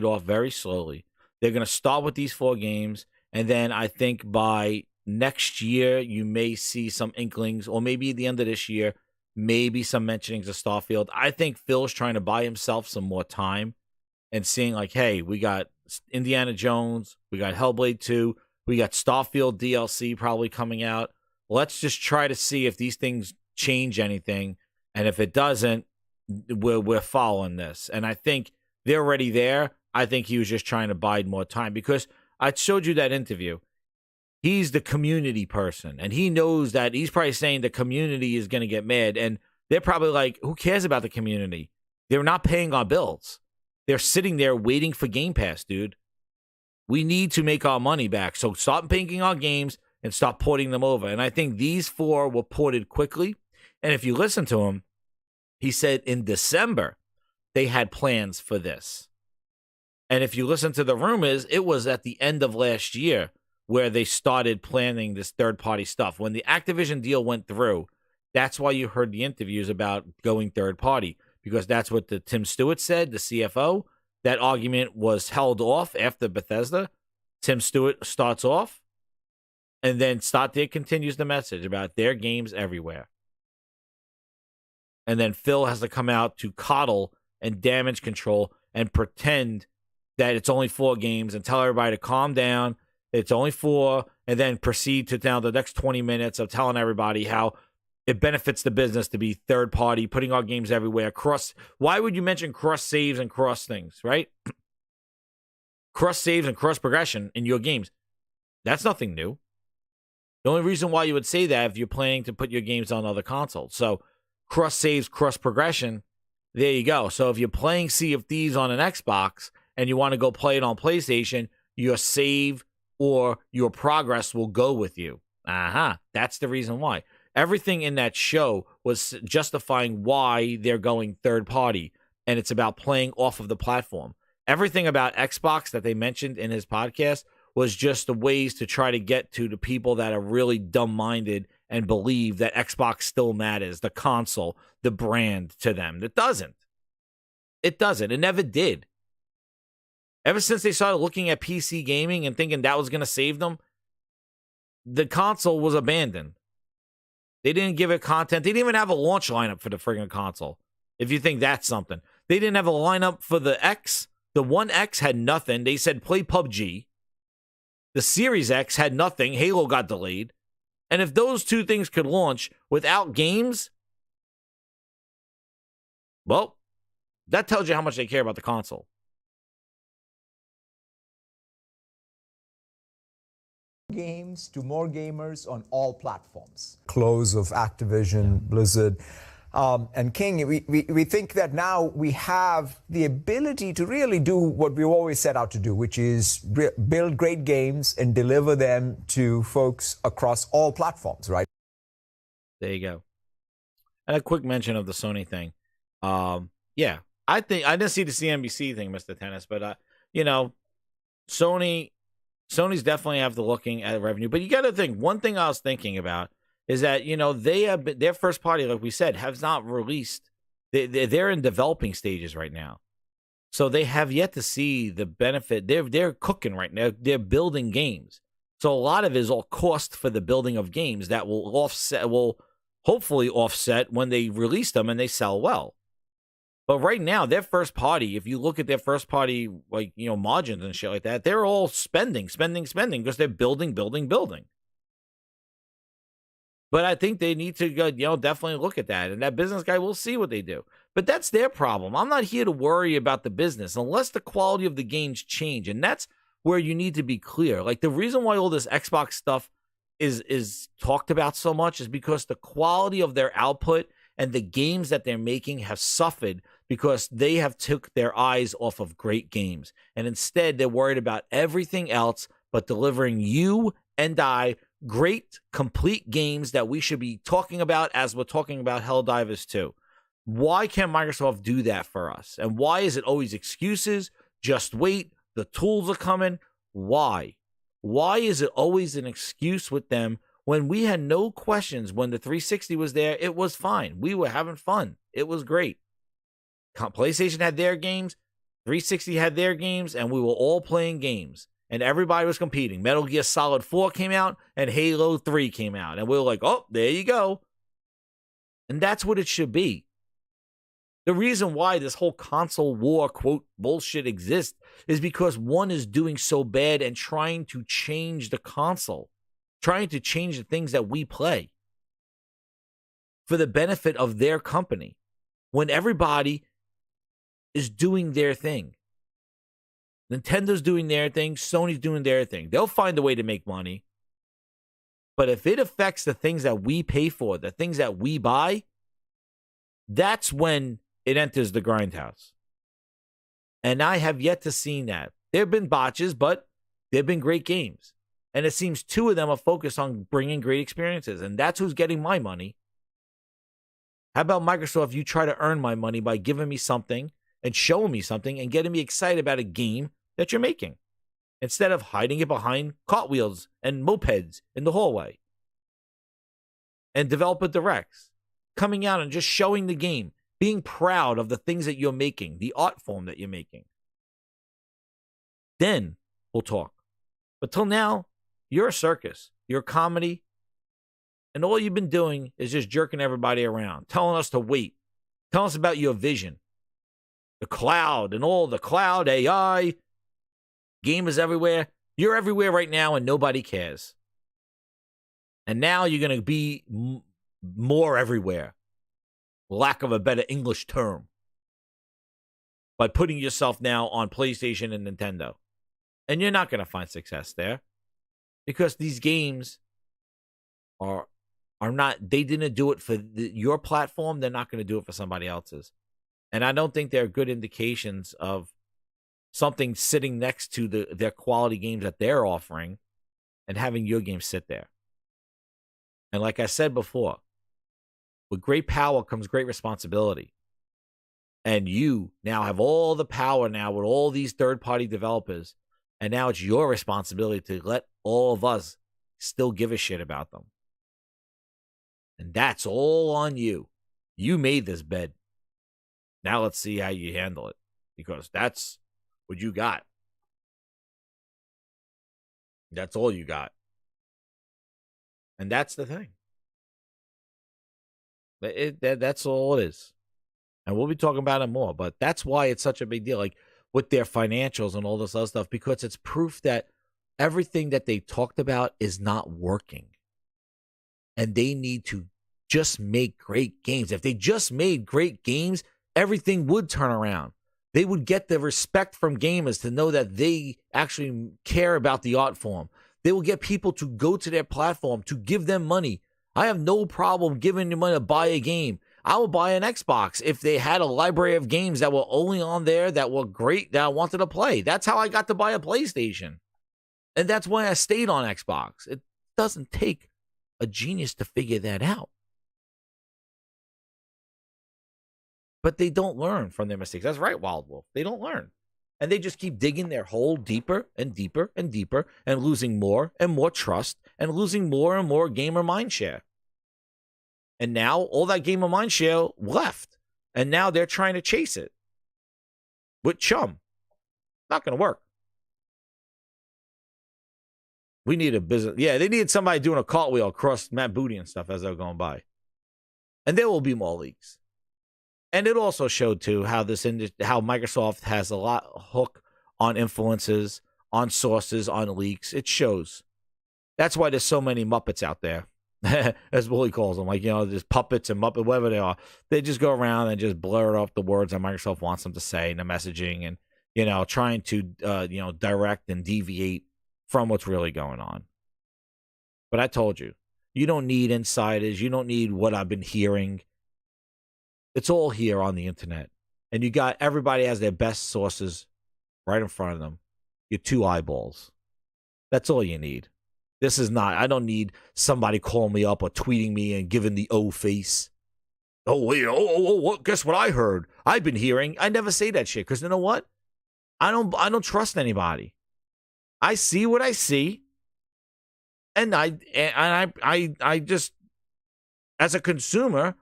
off very slowly. They're going to start with these 4 games, and then I think by next year, you may see some inklings, or maybe at the end of this year, maybe some mentionings of Starfield. I think Phil's trying to buy himself some more time and seeing like, hey, we got Indiana Jones, we got Hellblade 2, we got Starfield DLC probably coming out. Let's just try to see if these things change anything, and if it doesn't, we're following this. And I think they're already there. I think he was just trying to bide more time because I showed you that interview. He's the community person, and he knows that he's probably saying the community is going to get mad, and they're probably like, who cares about the community? They're not paying our bills. They're sitting there waiting for Game Pass, dude. We need to make our money back. So stop picking our games and stop porting them over. And I think these 4 were ported quickly. And if you listen to him, he said in December, they had plans for this. And if you listen to the rumors, it was at the end of last year where they started planning this third-party stuff. When the Activision deal went through, that's why you heard the interviews about going third-party, because that's what the Tim Stewart said, the CFO. That argument was held off after Bethesda. Tim Stewart starts off, and then Satya continues the message about their games everywhere. And then Phil has to come out to coddle and damage control and pretend that it's only 4 games and tell everybody to calm down. It's only 4, and then proceed to now the next 20 minutes of telling everybody how it benefits the business to be third party, putting our games everywhere. Why would you mention cross saves and cross things, right? Cross saves and cross progression in your games. That's nothing new. The only reason why you would say that if you're planning to put your games on other consoles. So cross saves, cross progression, there you go. So if you're playing Sea of Thieves on an Xbox and you want to go play it on PlayStation, your save or your progress will go with you. That's the reason why. Everything in that show was justifying why they're going third party, and it's about playing off of the platform. Everything about Xbox that they mentioned in his podcast was just the ways to try to get to the people that are really dumb-minded and believe that Xbox still matters, the console, the brand to them. It doesn't. It doesn't. It never did. Ever since they started looking at PC gaming and thinking that was going to save them, the console was abandoned. They didn't give it content. They didn't even have a launch lineup for the friggin' console, if you think that's something. They didn't have a lineup for the X. The One X had nothing. They said play PUBG. The Series X had nothing. Halo got delayed. And if those 2 things could launch without games, well, that tells you how much they care about the console. Games to more gamers on all platforms. Close of Activision, Blizzard, and King. We think that now we have the ability to really do what we've always set out to do, which is build great games and deliver them to folks across all platforms, right? There you go. And a quick mention of the Sony thing. Yeah, I think I didn't see the CNBC thing, Mr. Tennis, but Sony's definitely have to looking at revenue. But you got to think, one thing I was thinking about is that, they have been, their first party, like we said, has not released. They're in developing stages right now. So they have yet to see the benefit. They're cooking right now. They're building games. So a lot of it is all cost for the building of games that will hopefully offset when they release them and they sell well. But right now, their first party, if you look at their first party, margins and shit like that, they're all spending because they're building. But I think they need to go, definitely look at that. And that business guy will see what they do. But that's their problem. I'm not here to worry about the business unless the quality of the games change. And that's where you need to be clear. Like, the reason why all this Xbox stuff is talked about so much is because the quality of their output and the games that they're making have suffered because they have took their eyes off of great games. And instead, they're worried about everything else but delivering you and I great, complete games that we should be talking about as we're talking about Helldivers 2. Why can't Microsoft do that for us? And why is it always excuses? Just wait. The tools are coming. Why? Why is it always an excuse with them when we had no questions? When the 360 was there, it was fine. We were having fun. It was great. PlayStation had their games, 360 had their games, and we were all playing games. And everybody was competing. Metal Gear Solid 4 came out, and Halo 3 came out. And we were like, oh, there you go. And that's what it should be. The reason why this whole console war, quote, bullshit exists is because one is doing so bad and trying to change the console, trying to change the things that we play for the benefit of their company when everybody is doing their thing. Nintendo's doing their thing. Sony's doing their thing. They'll find a way to make money. But if it affects the things that we pay for, the things that we buy, that's when it enters the grindhouse. And I have yet to see that. There have been botches, but there have been great games. And it seems 2 of them are focused on bringing great experiences. And that's who's getting my money. How about Microsoft? You try to earn my money by giving me something and showing me something and getting me excited about a game that you're making, instead of hiding it behind cartwheels and mopeds in the hallway. And developer directs, coming out and just showing the game, being proud of the things that you're making, the art form that you're making. Then we'll talk. But till now, you're a circus. You're a comedy. And all you've been doing is just jerking everybody around, telling us to wait. Tell us about your vision. The cloud and all the cloud AI. Gamers everywhere. You're everywhere right now and nobody cares. And now you're going to be more everywhere. Lack of a better English term. By putting yourself now on PlayStation and Nintendo. And you're not going to find success there. Because these games are not, they didn't do it for your platform. They're not going to do it for somebody else's. And I don't think they're good indications of something sitting next to their quality games that they're offering and having your game sit there. And like I said before, with great power comes great responsibility. And you now have all the power now with all these third-party developers. And now it's your responsibility to let all of us still give a shit about them. And that's all on you. You made this bed. Now let's see how you handle it. Because that's what you got. That's all you got. And that's the thing. That's all it is. And we'll be talking about it more. But that's why it's such a big deal. Like with their financials and all this other stuff. Because it's proof that everything that they talked about is not working. And they need to just make great games. If they just made great games, everything would turn around. They would get the respect from gamers to know that they actually care about the art form. They will get people to go to their platform to give them money. I have no problem giving you money to buy a game. I would buy an Xbox if they had a library of games that were only on there that were great that I wanted to play. That's how I got to buy a PlayStation. And that's why I stayed on Xbox. It doesn't take a genius to figure that out. But they don't learn from their mistakes. That's right, Wild Wolf. They don't learn. And they just keep digging their hole deeper and deeper and deeper and losing more and more trust and losing more and more gamer mindshare. And now all that gamer mindshare left. And now they're trying to chase it with chum. Not going to work. We need a business. Yeah, they needed somebody doing a cartwheel across Matt Booty and stuff as they're going by. And there will be more leaks. And it also showed, too, how how Microsoft has a lot of hook on influences, on sources, on leaks. It shows. That's why there's so many Muppets out there, as Willie calls them. Like, there's puppets and Muppet, whatever they are. They just go around and just blur off the words that Microsoft wants them to say in the messaging and, trying to, direct and deviate from what's really going on. But I told you, you don't need insiders. You don't need what I've been hearing. It's all here on the internet. And you got everybody has their best sources right in front of them. Your 2 eyeballs. That's all you need. This is not, I don't need somebody calling me up or tweeting me and giving the O face. Oh, wait, what? Guess what I heard? I've been hearing. I never say that shit because you know what? I don't trust anybody. I see what I see. And I just, as a consumer,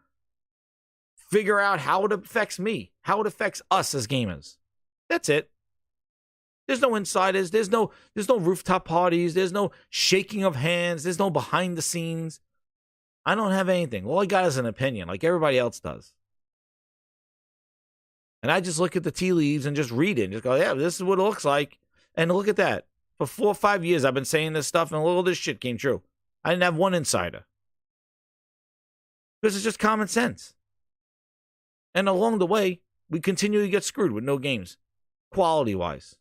figure out how it affects me, how it affects us as gamers. That's it. There's no insiders. There's no rooftop parties. There's no shaking of hands. There's no behind the scenes. I don't have anything. All I got is an opinion, like everybody else does. And I just look at the tea leaves and just read it and just go, yeah, this is what it looks like. And look at that. For 4 or 5 years, I've been saying this stuff, and all this shit came true. I didn't have one insider. Because it's just common sense. And along the way, we continue to get screwed with no games, quality-wise.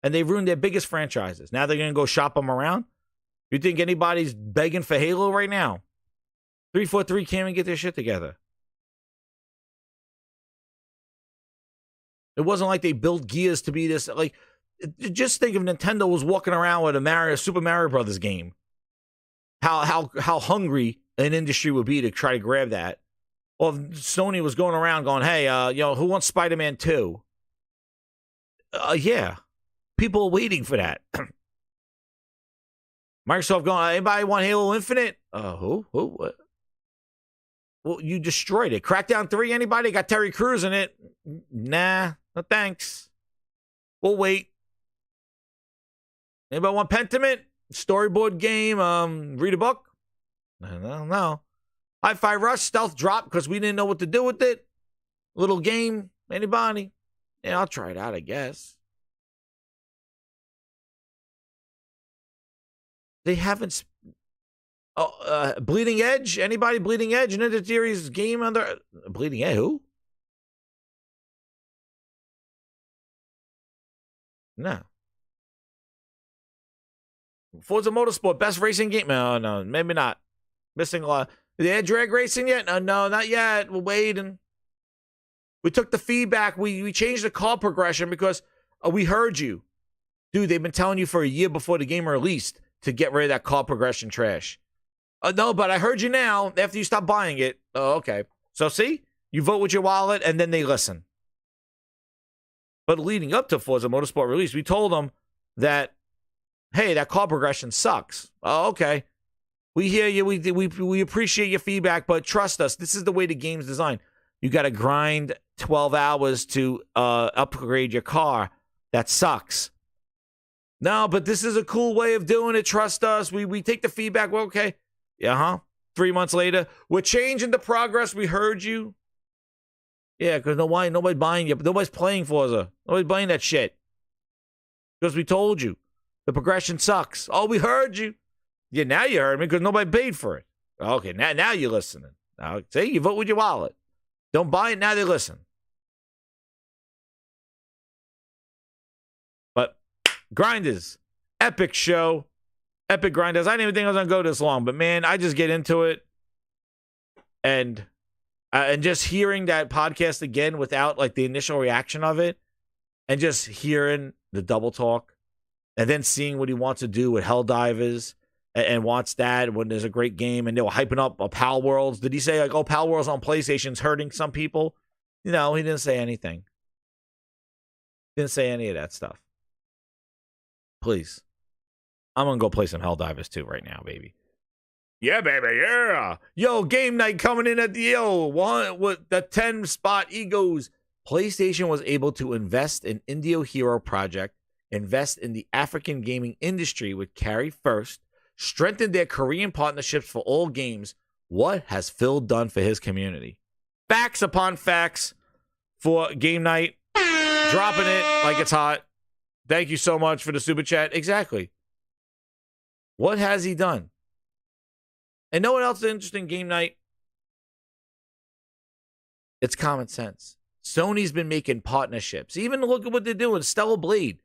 And they ruined their biggest franchises. Now they're going to go shop them around? You think anybody's begging for Halo right now? 343 can't even get their shit together. It wasn't like they built Gears to be this. Like, just think if Nintendo was walking around with a Super Mario Brothers game. How hungry an industry would be to try to grab that. Or if Sony was going around going, hey, who wants Spider-Man 2? Yeah. People are waiting for that. Microsoft going, anybody want Halo Infinite? Who? What? Well, you destroyed it. Crackdown 3, anybody? Got Terry Crews in it. Nah, no thanks. We'll wait. Anybody want Pentiment? Storyboard game, read a book? I don't know. Hi-Fi Rush, stealth drop because we didn't know what to do with it. Little game, anybody? Yeah, I'll try it out, I guess. They haven't... Bleeding Edge? Anybody Bleeding Edge? Ninja Theory's game under... Bleeding Edge? Who? No. Forza Motorsport, best racing game? No, maybe not. Missing a lot. Did they add drag racing yet? No, not yet. We're waiting. We took the feedback. We changed the call progression because we heard you. Dude, they've been telling you for a year before the game released to get rid of that call progression trash. No, but I heard you now after you stopped buying it. Oh, okay. So see? You vote with your wallet and then they listen. But leading up to Forza Motorsport release, we told them that, hey, that call progression sucks. Oh, okay. We hear you. We appreciate your feedback, but trust us. This is the way the game's designed. You got to grind 12 hours to upgrade your car. That sucks. No, but this is a cool way of doing it. Trust us. We take the feedback. Well, okay. Yeah, 3 months later, we're changing the progress. We heard you. Yeah, because nobody buying you. Nobody's playing Forza. Nobody's buying that shit. Because we told you. The progression sucks. Oh, we heard you. Yeah, now you heard me because nobody paid for it. Okay, now you're listening. Now, see, you vote with your wallet. Don't buy it, now they listen. But Grinders, epic show. Epic Grinders. I didn't even think I was going to go this long, but man, I just get into it. And just hearing that podcast again without like the initial reaction of it, and just hearing the double talk, and then seeing what he wants to do with Helldivers, and wants that when there's a great game, and they were hyping up Pal Worlds. Did he say like, oh, Pal Worlds on PlayStation's hurting some people? No, he didn't say anything. Didn't say any of that stuff. Please. I'm going to go play some Helldivers 2 right now, baby. Yeah, baby, yeah. Yo, game night coming in at the with the 10 spot egos. PlayStation was able to invest in Indio Hero Project, invest in the African gaming industry with Carry First, strengthen their Korean partnerships for all games. What has Phil done for his community? Facts upon facts for game night. Dropping it like it's hot. Thank you so much for the super chat. Exactly. What has he done? And know what else is interesting game night? It's common sense. Sony's been making partnerships. Even look at what they're doing. Stellar Blade.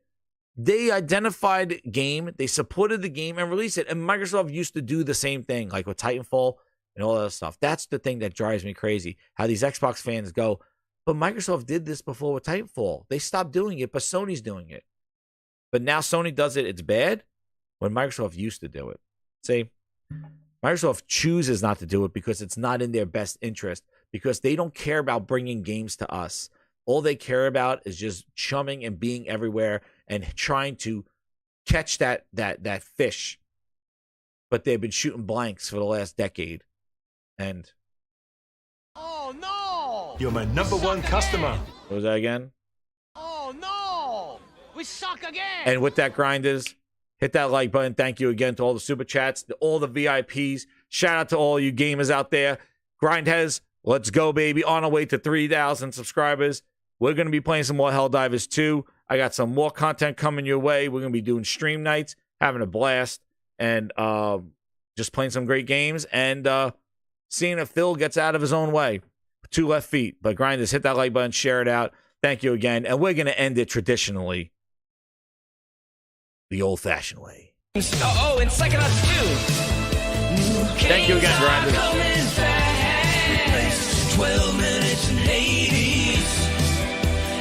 They identified game, they supported the game, and released it. And Microsoft used to do the same thing, like with Titanfall and all that stuff. That's the thing that drives me crazy. How these Xbox fans go, but Microsoft did this before with Titanfall. They stopped doing it, but Sony's doing it. But now Sony does it, it's bad, when Microsoft used to do it. See, Microsoft chooses not to do it because it's not in their best interest, because they don't care about bringing games to us. All they care about is just chumming and being everywhere and trying to catch that fish. But they've been shooting blanks for the last decade. And Oh no! You're my number one customer. What was that again? Oh no! We suck again! And with that, Grinders, hit that like button. Thank you again to all the super chats, to all the VIPs. Shout out to all you gamers out there. Grindheads, let's go, baby. On our way to 3,000 subscribers. We're going to be playing some more Helldivers 2. I got some more content coming your way. We're going to be doing stream nights, having a blast, and just playing some great games, and seeing if Phil gets out of his own way. 2 left feet. But Grinders, hit that like button, share it out. Thank you again. And we're going to end it traditionally the old-fashioned way. Oh, and second up too. Thank you again, Grinders. 12 minutes and 80s,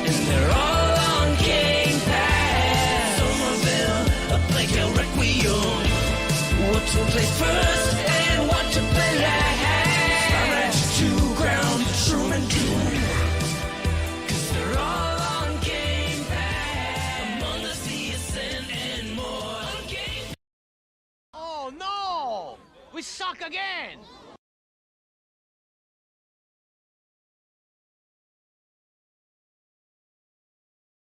and they're all on Game Pass. Somerville, a Plague Tale Requiem. What to play first and what to play last. Star Match 2, Ground, Truman Doom. 'Cause they're all on Game Pass. Among Us, The Ascent, and more. Oh no! We suck again!